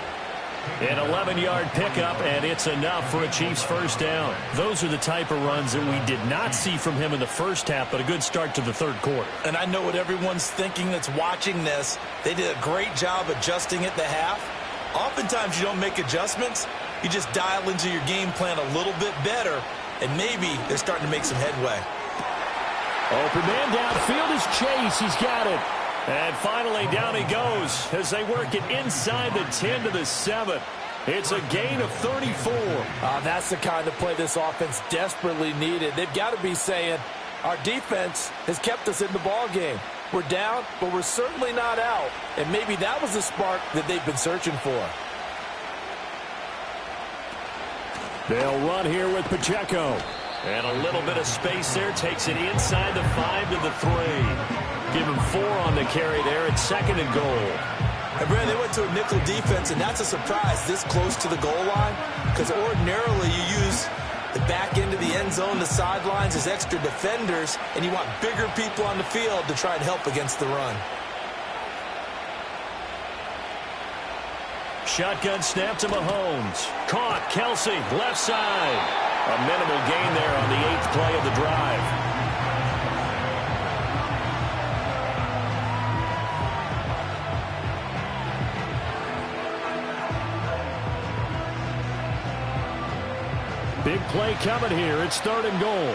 An 11-yard pickup, and it's enough for a Chiefs first down. Those are the type of runs that we did not see from him in the first half, but a good start to the third quarter. And I know what everyone's thinking that's watching this. They did a great job adjusting at the half. Oftentimes you don't make adjustments. You just dial into your game plan a little bit better, and maybe they're starting to make some headway. Open man downfield is Chase. He's got it. And finally, down he goes as they work it inside the 10 to the 7. It's a gain of 34. That's the kind of play this offense desperately needed. They've got to be saying, our defense has kept us in the ball game. We're down, but we're certainly not out. And maybe that was the spark that they've been searching for. They'll run here with Pacheco. And a little bit of space there. Takes it inside the 5 to the 3. Give him 4 on the carry there. It's 2nd and goal. And Brad, they went to a nickel defense, and that's a surprise this close to the goal line, because ordinarily you use the back end of the end zone, the sidelines as extra defenders, and you want bigger people on the field to try and help against the run. Shotgun snap to Mahomes. Caught. Kelsey, left side. A minimal gain there on the 8th play of the drive. Big play coming here. It's 3rd and goal.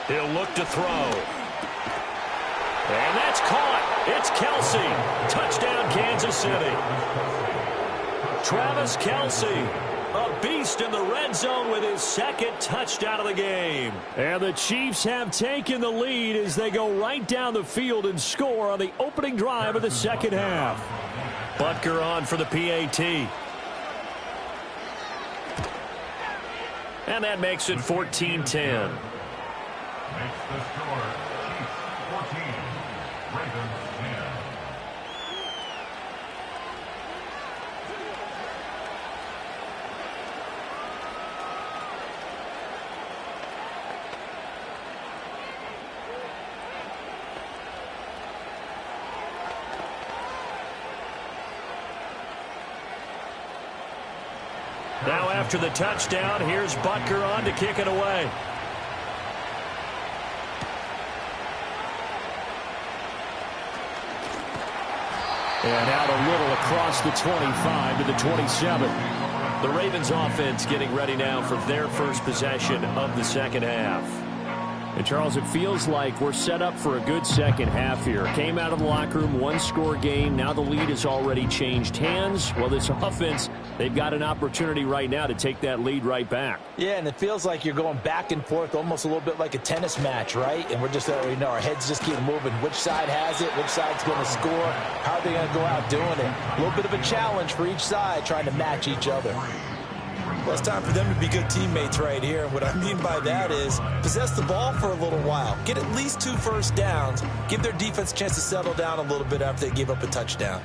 He'll look to throw. And that's caught. It's Kelsey. Touchdown, Kansas City. Travis Kelsey, a beast in the red zone with his 2nd touchdown of the game. And the Chiefs have taken the lead as they go right down the field and score on the opening drive of the second half. Butker on for the PAT. And that makes it 14-10. Makes the score Chiefs 14, Ravens 10. Now after the touchdown, here's Butker on to kick it away. And out a little across the 25 to the 27. The Ravens offense getting ready now for their first possession of the second half. And, Charles, it feels like we're set up for a good second half here. Came out of the locker room, 1-score game. Now the lead has already changed hands. Well, this offense, they've got an opportunity right now to take that lead right back. Yeah, and it feels like you're going back and forth almost a little bit like a tennis match, right? And we're just already know our heads just keep moving. Which side has it? Which side's going to score? How are they going to go out doing it? A little bit of a challenge for each side trying to match each other. Well, it's time for them to be good teammates right here. And what I mean by that is possess the ball for a little while. Get at least 2 first downs. Give their defense a chance to settle down a little bit after they give up a touchdown.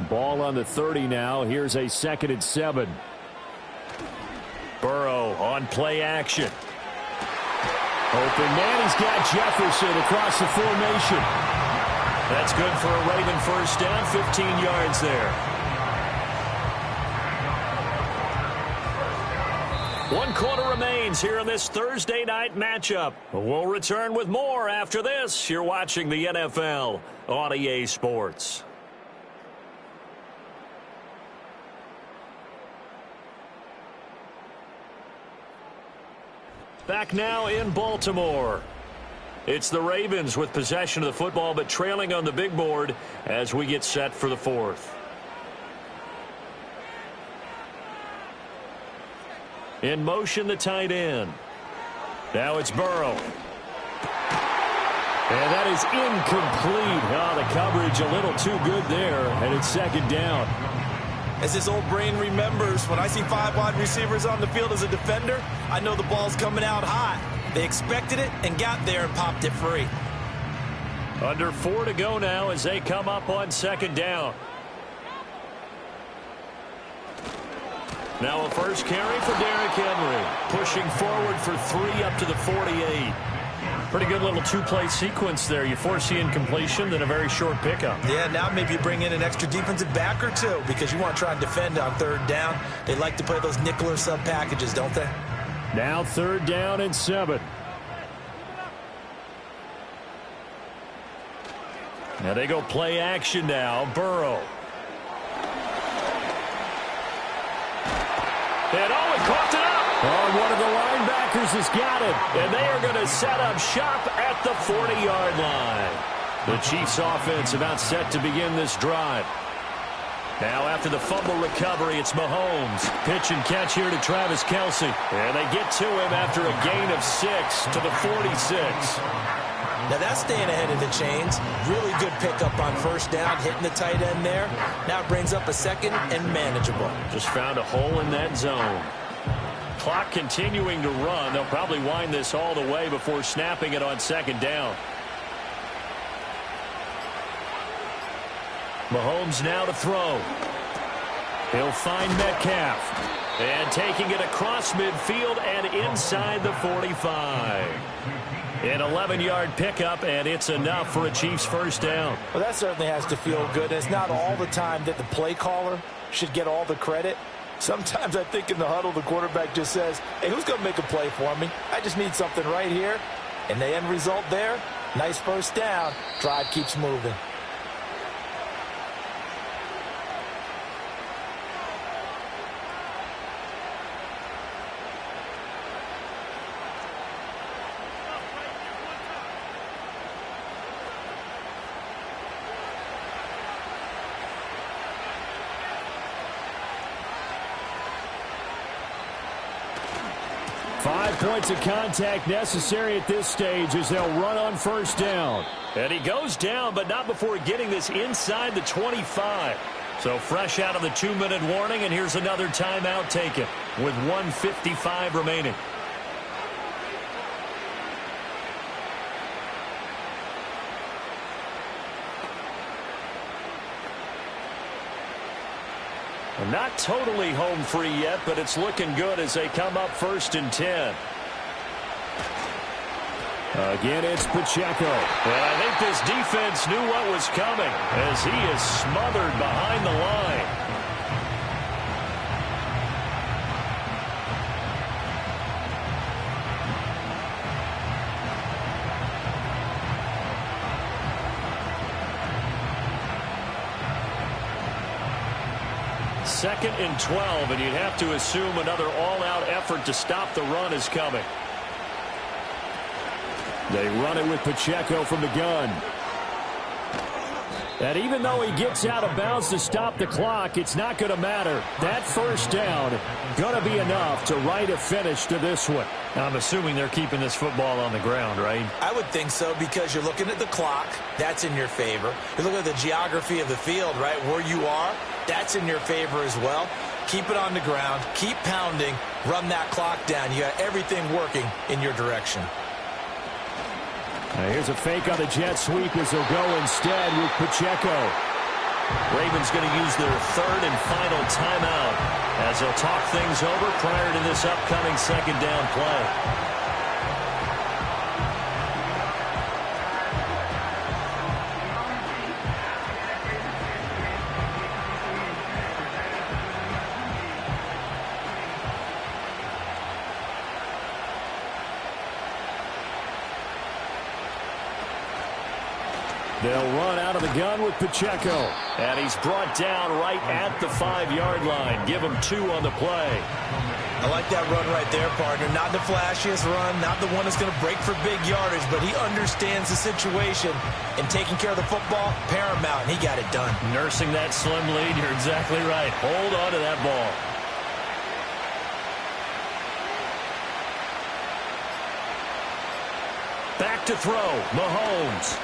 Ball on the 30 now. Here's a 2nd and 7. Burrow on play action. Open man. He's got Jefferson across the formation. That's good for a Raven first down. 15 yards there. 1 quarter remains here in this Thursday night matchup. We'll return with more after this. You're watching the NFL on EA Sports. Back now in Baltimore. It's the Ravens with possession of the football, but trailing on the big board as we get set for the 4th. In motion, the tight end. Now it's Burrow. And that is incomplete. Oh, the coverage a little too good there, and it's 2nd down. As his old brain remembers, when I see 5 wide receivers on the field as a defender, I know the ball's coming out hot. They expected it and got there and popped it free. Under 4 to go now as they come up on second down. Now a first carry for Derrick Henry. Pushing forward for 3 up to the 48. Pretty good little two-play sequence there. You force the incompletion, then a very short pickup. Yeah, now maybe you bring in an extra defensive back or two because you want to try and defend on third down. They like to play those nickel or sub packages, don't they? Now 3rd down and 7. Now they go play action now. Burrow. And he caught it up. Oh, one of the linebackers has got it. And they are going to set up shop at the 40-yard line. The Chiefs offense about set to begin this drive. Now after the fumble recovery, it's Mahomes. Pitch and catch here to Travis Kelce. And they get to him after a gain of 6 to the 46. Now that's staying ahead of the chains. Really good pickup on first down, hitting the tight end there. Now it brings up a second and manageable. Just found a hole in that zone. Clock continuing to run. They'll probably wind this all the way before snapping it on second down. Mahomes now to throw. He'll find Metcalf. And taking it across midfield and inside the 45. An 11-yard pickup, and it's enough for a Chiefs first down. Well, that certainly has to feel good. It's not all the time that the play caller should get all the credit. Sometimes I think in the huddle, the quarterback just says, hey, who's going to make a play for me? I just need something right here. And the end result there, nice first down. Drive keeps moving. Points of contact necessary at this stage as they'll run on first down. And he goes down, but not before getting this inside the 25. So fresh out of the 2-minute warning, and here's another timeout taken with 1:55 remaining. Not totally home free yet, but it's looking good as they come up 1st and 10. Again, it's Pacheco. And I think this defense knew what was coming as he is smothered behind the line. Second and 12, and you'd have to assume another all-out effort to stop the run is coming. They run it with Pacheco from the gun. And even though he gets out of bounds to stop the clock, it's not going to matter. That first down going to be enough to write a finish to this one. I'm assuming they're keeping this football on the ground, right? I would think so because you're looking at the clock. That's in your favor. You're looking at the geography of the field, right? Where you are, that's in your favor as well. Keep it on the ground. Keep pounding. Run that clock down. You got everything working in your direction. Now here's a fake on the jet sweep as they'll go instead with Pacheco. Ravens going to use their 3rd and final timeout as they'll talk things over prior to this upcoming second down play. They'll run out of the gun with Pacheco. And he's brought down right at the 5-yard line. Give him 2 on the play. I like that run right there, partner. Not the flashiest run, not the one that's going to break for big yardage, but he understands the situation, and taking care of the football, paramount, and he got it done. Nursing that slim lead, you're exactly right. Hold on to that ball. Back to throw, Mahomes.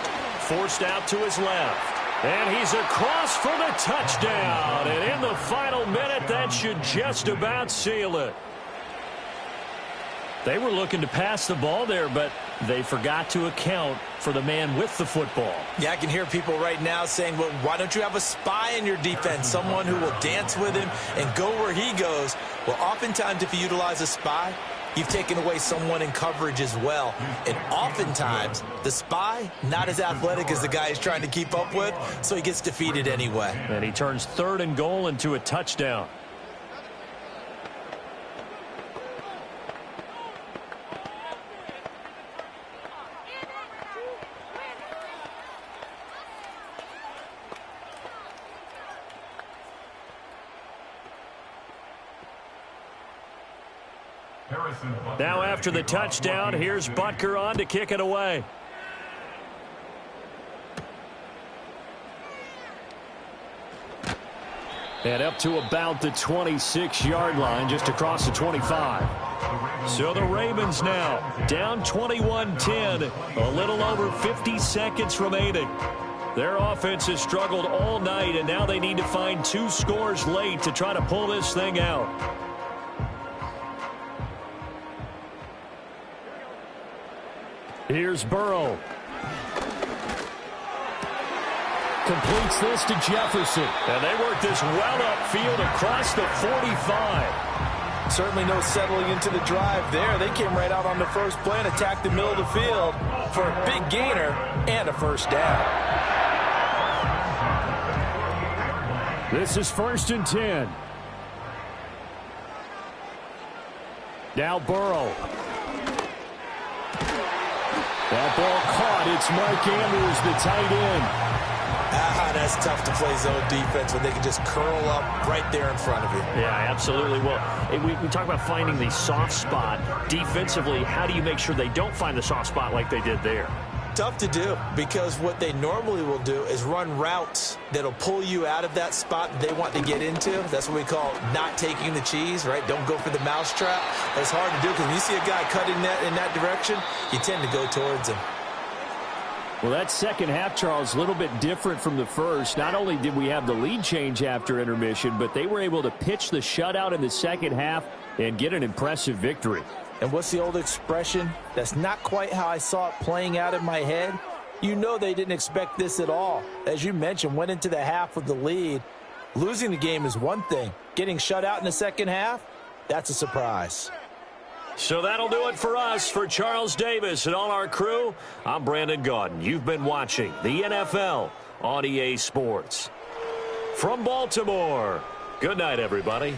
Forced out to his left. And he's across for the touchdown. And in the final minute, that should just about seal it. They were looking to pass the ball there, but they forgot to account for the man with the football. Yeah, I can hear people right now saying, well, why don't you have a spy in your defense, someone who will dance with him and go where he goes? Well, oftentimes if you utilize a spy, you've taken away someone in coverage as well. And oftentimes, the spy, not as athletic as the guy he's trying to keep up with, so he gets defeated anyway. And he turns 3rd and goal into a touchdown. Now after the touchdown, here's Butker on to kick it away. And up to about the 26-yard line, just across the 25. So the Ravens now down 21-10, a little over 50 seconds remaining. Their offense has struggled all night, and now they need to find 2 scores late to try to pull this thing out. Here's Burrow. Completes this to Jefferson. And they work this well upfield across the 45. Certainly no settling into the drive there. They came right out on the first play and attacked the middle of the field for a big gainer and a first down. This is 1st and 10. Now Burrow. That ball caught. It's Mark Andrews, the tight end. That's tough to play zone defense when they can just curl up right there in front of you. Yeah, absolutely. Well, we talk about finding the soft spot. Defensively, how do you make sure they don't find the soft spot like they did there? Tough to do, because what they normally will do is run routes that'll pull you out of that spot they want to get into. That's what we call not taking the cheese, right? Don't go for the mousetrap. That's hard to do, because when you see a guy cutting that in that direction, you tend to go towards him. Well, that second half, Charles, a little bit different from the first. Not only did we have the lead change after intermission, but they were able to pitch the shutout in the second half and get an impressive victory. And what's the old expression? That's not quite how I saw it playing out in my head. You know they didn't expect this at all. As you mentioned, went into the half with the lead. Losing the game is one thing. Getting shut out in the second half, that's a surprise. So that'll do it for us. For Charles Davis and all our crew, I'm Brandon Gaudin. You've been watching the NFL on EA Sports. From Baltimore, good night, everybody.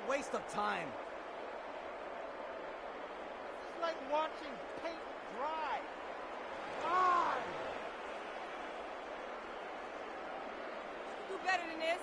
Waste of time. It's like watching paint dry. God! Do better than this.